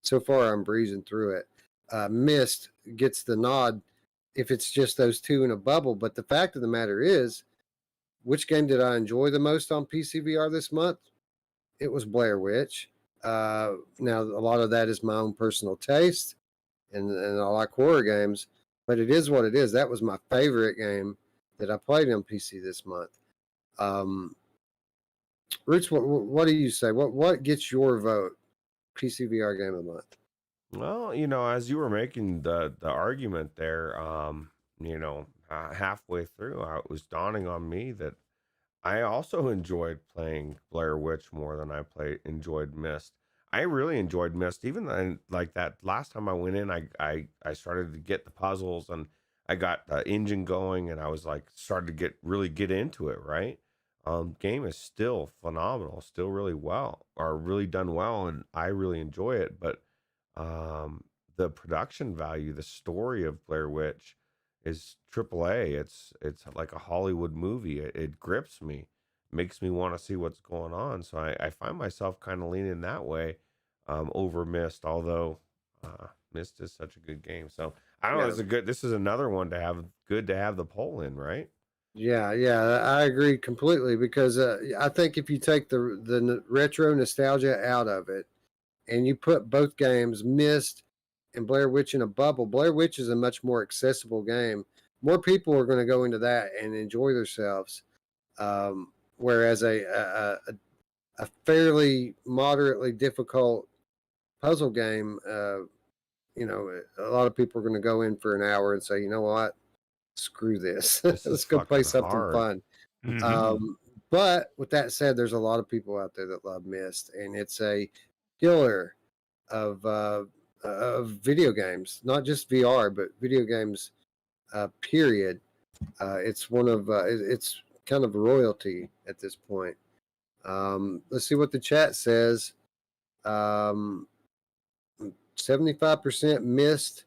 so far I'm breezing through it. Myst gets the nod if it's just those two in a bubble. But the fact of the matter is, which game did I enjoy the most on PCVR this month? It was Blair Witch. Now, a lot of that is my own personal taste, and I like horror games, but it is what it is. That was my favorite game that I played on PC this month. Ruuts, what do you say? What gets your vote? PCVR game of the month. Well, as you were making the argument there, halfway through, it was dawning on me that I also enjoyed playing Blair Witch more than I enjoyed Myst. I really enjoyed Myst, even then, like that last time I went in, I started to get the puzzles and I got the engine going, and I was like started to really get into it, right? Game is still phenomenal, still really done well, and I really enjoy it. But um, the production value, the story of Blair Witch is AAA. It's like a Hollywood movie. It grips me, makes me want to see what's going on. So I find myself kind of leaning that way over Myst, although Myst is such a good game. So I don't know. Yeah. This is another one to have. Good to have the poll in, right? Yeah, I agree completely because I think if you take the retro nostalgia out of it and you put both games, Myst and Blair Witch, in a bubble, Blair Witch is a much more accessible game. More people are going to go into that and enjoy themselves, whereas a fairly moderately difficult puzzle game, a lot of people are going to go in for an hour and say, you know what, screw this. This is Let's go play fucking something hard. fun. Hmm. But with that said, there's a lot of people out there that love Myst, and it's a killer of video games, not just VR, but video games. Period. It's one of it's kind of royalty at this point. Let's see what the chat says. 75% missed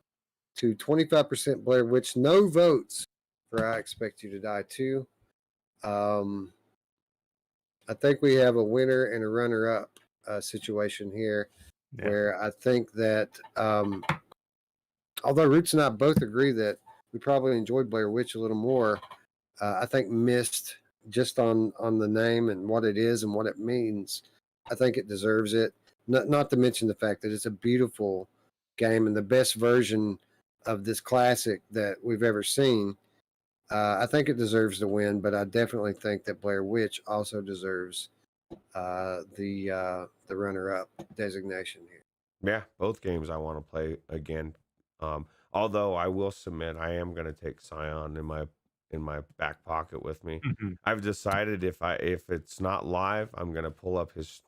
to 25% Blair Witch. No votes for I Expect You to Die 2. I think we have a winner and a runner-up situation here, where I think that although Ruuts and I both agree that we probably enjoyed Blair Witch a little more, I think Mist, just on the name and what it is and what it means, I think it deserves it. Not to mention the fact that it's a beautiful game and the best version of this classic that we've ever seen. I think it deserves the win, but I definitely think that Blair Witch also deserves the runner-up designation here. Yeah, both games I want to play again. Although I will submit, I am going to take Scion in my back pocket with me. I've decided if it's not live, I'm going to pull up his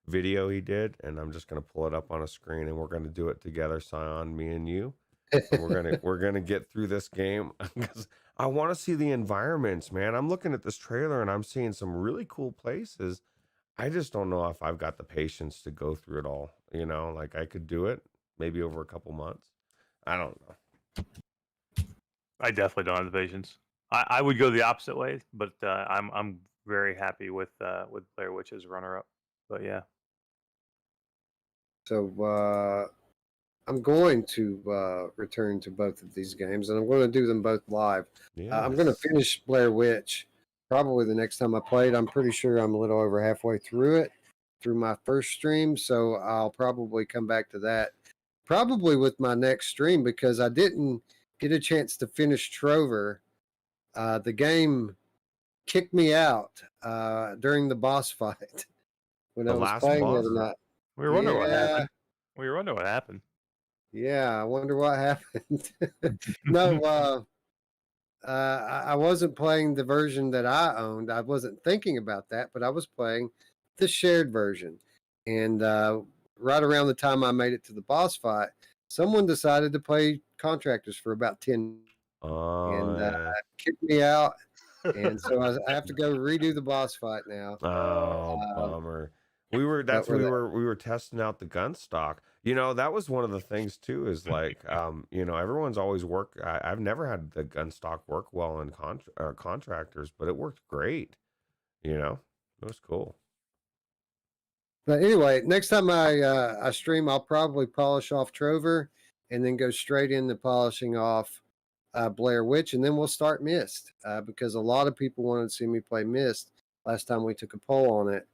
video he did, and I'm just going to pull it up on a screen, and we're going to do it together, Scion, me and you. And we're gonna get through this game because I want to see the environments, man. I'm looking at this trailer and I'm seeing some really cool places. I just don't know if I've got the patience to go through it all. You know, like I could do it maybe over a couple months. I don't know. I definitely don't have the patience. I would go the opposite way, but I'm very happy with Blair Witch as runner-up. But yeah. So I'm going to return to both of these games, and I'm going to do them both live. Yes. I'm going to finish Blair Witch probably the next time I play it. I'm pretty sure I'm a little over halfway through my first stream, so I'll probably come back to that probably with my next stream, because I didn't get a chance to finish Trover. The game kicked me out during the boss fight when I was playing the other night. We were wondering what happened. We were wondering what happened. Yeah, I wonder what happened. No, I wasn't playing the version that I owned. I wasn't thinking about that, but I was playing the shared version. And right around the time I made it to the boss fight, someone decided to play Contractors for about 10 and kicked me out. And so I have to go redo the boss fight now. Oh, bummer. We were testing out the gun stock. You know, that was one of the things too, is like, you know, everyone's always I've never had the gun stock work well in Contractors, but it worked great. You know, it was cool. But anyway, next time I stream, I'll probably polish off Trover and then go straight into polishing off Blair Witch, and then we'll start Mist, because a lot of people wanted to see me play Mist last time we took a poll on it.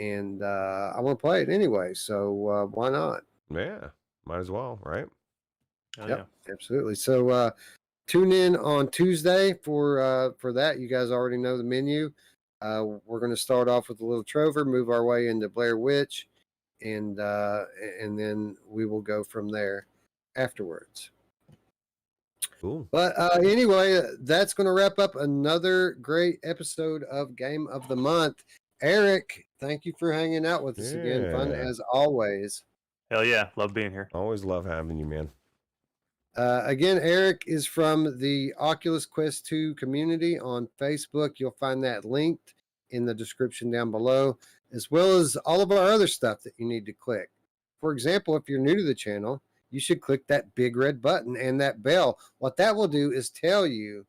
And I want to play it anyway, so why not? Yeah, might as well, right? Yep, absolutely. So tune in on Tuesday for that. You guys already know the menu. We're going to start off with a little Trover, move our way into Blair Witch, and then we will go from there afterwards. Cool. But anyway, that's going to wrap up another great episode of Game of the Month. Eric, thank you for hanging out with us again. Fun as always. Hell yeah. Love being here. Always love having you, man. Again, Eric is from the Oculus Quest 2 community on Facebook. You'll find that linked in the description down below, as well as all of our other stuff that you need to click. For example, if you're new to the channel, you should click that big red button and that bell. What that will do is tell you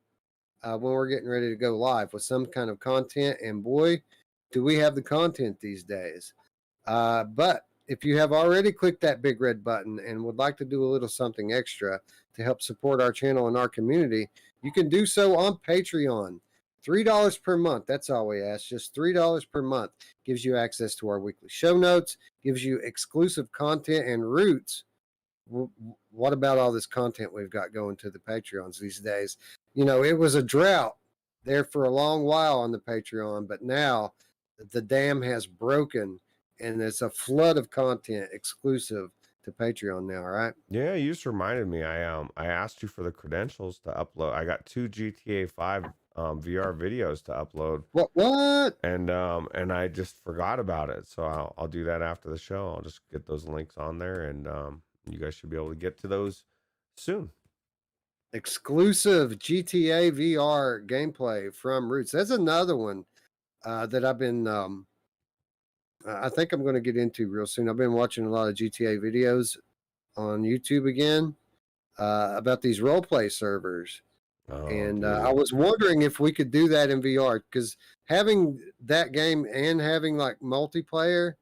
when we're getting ready to go live with some kind of content, and boy, do we have the content these days. But if you have already clicked that big red button and would like to do a little something extra to help support our channel and our community, you can do so on Patreon. $3 per month. That's all we ask. Just $3 per month gives you access to our weekly show notes, gives you exclusive content, and Ruuts. What about all this content we've got going to the Patreons these days? You know, it was a drought there for a long while on the Patreon, but now the dam has broken and it's a flood of content exclusive to Patreon now, right? Yeah, you just reminded me. I asked you for the credentials to upload. I got 2 GTA 5 VR videos to upload. What? And I just forgot about it. So I'll do that after the show. I'll just get those links on there, and you guys should be able to get to those soon. exclusive GTA VR gameplay from Ruuts. That's another one that I've been. I think I'm going to get into real soon. I've been watching a lot of GTA videos on YouTube again about these role play servers. Oh, And dude. I was wondering if we could do that in VR, because having that game and having like multiplayer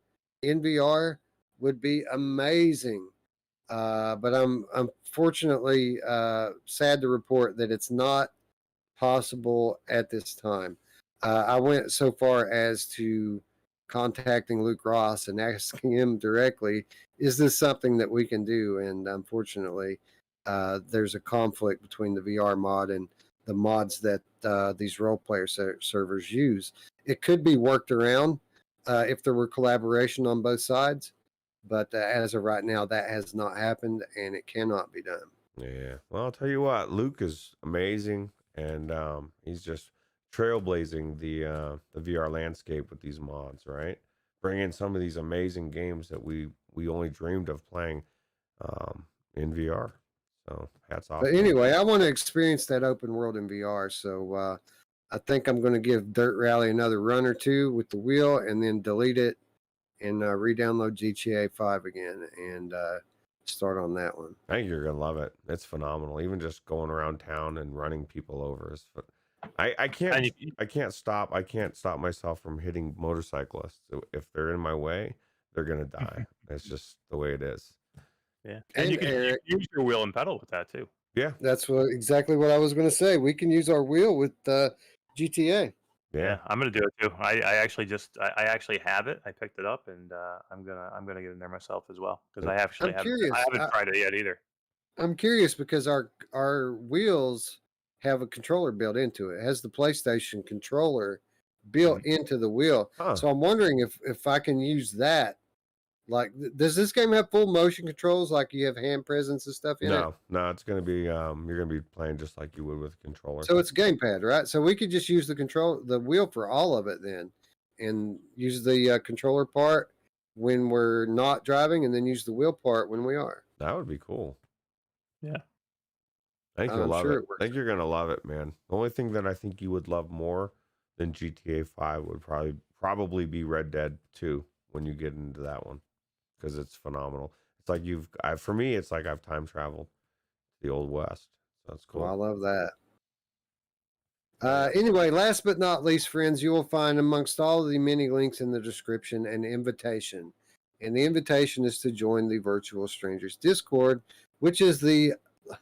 in VR would be amazing. But I'm unfortunately sad to report that it's not possible at this time. I went so far as to contacting Luke Ross and asking him directly, is this something that we can do? And unfortunately, there's a conflict between the VR mod and the mods that these role player servers use. It could be worked around if there were collaboration on both sides, but as of right now, that has not happened and it cannot be done. Yeah. Well, I'll tell you what, Luke is amazing, and he's just trailblazing the VR landscape with these mods, right? Bringing some of these amazing games that we only dreamed of playing in VR. So hats off. But to him. anyway, I want to experience that open world in VR. So I think I'm going to give Dirt Rally another run or two with the wheel and then delete it and re-download GTA 5 again and start on that one. I think you're gonna love it. It's phenomenal. Even just going around town and running people over is. I can't. I can't stop. I can't stop myself from hitting motorcyclists. If they're in my way, they're gonna die. It's just the way it is. Yeah, And you can Eric, use your wheel and pedal with that too. Yeah. That's exactly what I was going to say. We can use our wheel with GTA. Yeah, I'm gonna do it too. I actually have it. I picked it up, and I'm gonna get in there myself as well, because I actually I'm haven't curious. I haven't tried it yet either. I'm curious because our wheels have a controller built into it. It has the PlayStation controller built into the wheel. Huh. So I'm wondering if I can use that. Like, does this game have full motion controls? Like you have hand presence and stuff in it? No, it's gonna be you're gonna be playing just like you would with a controller. So it's a gamepad, right? So we could just use the wheel for all of it then, and use the controller part when we're not driving, and then use the wheel part when we are. That would be cool. Yeah. I think you'll I'm love sure it. it works I think you're gonna love it, man. The only thing that I think you would love more than GTA 5 would probably be Red Dead 2 when you get into that one, because it's phenomenal. It's like for me, it's like I've time traveled to the old West. So that's cool. Well, I love that. Anyway, last but not least, friends, you will find amongst all of the many links in the description an invitation. And the invitation is to join the Virtual Strangers Discord, which is the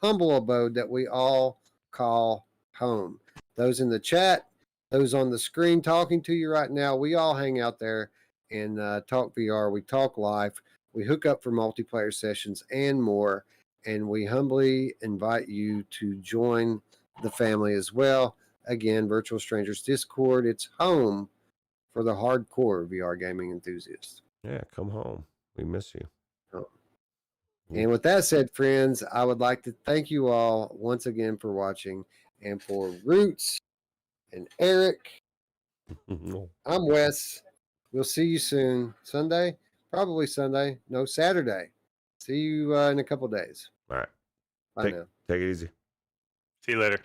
humble abode that we all call home. Those in the chat, those on the screen talking to you right now, we all hang out there and talk VR. We talk live. We hook up for multiplayer sessions and more. And we humbly invite you to join the family as well. Again, Virtual Strangers Discord, it's home for the hardcore VR gaming enthusiast. Yeah, come home. We miss you. Oh. And with that said, friends, I would like to thank you all once again for watching. And for Ruuts and Eric, I'm Wes. We'll see you soon. Sunday? Probably Sunday. No, Saturday. See you in a couple days. All right. Bye now. Take it easy. See you later.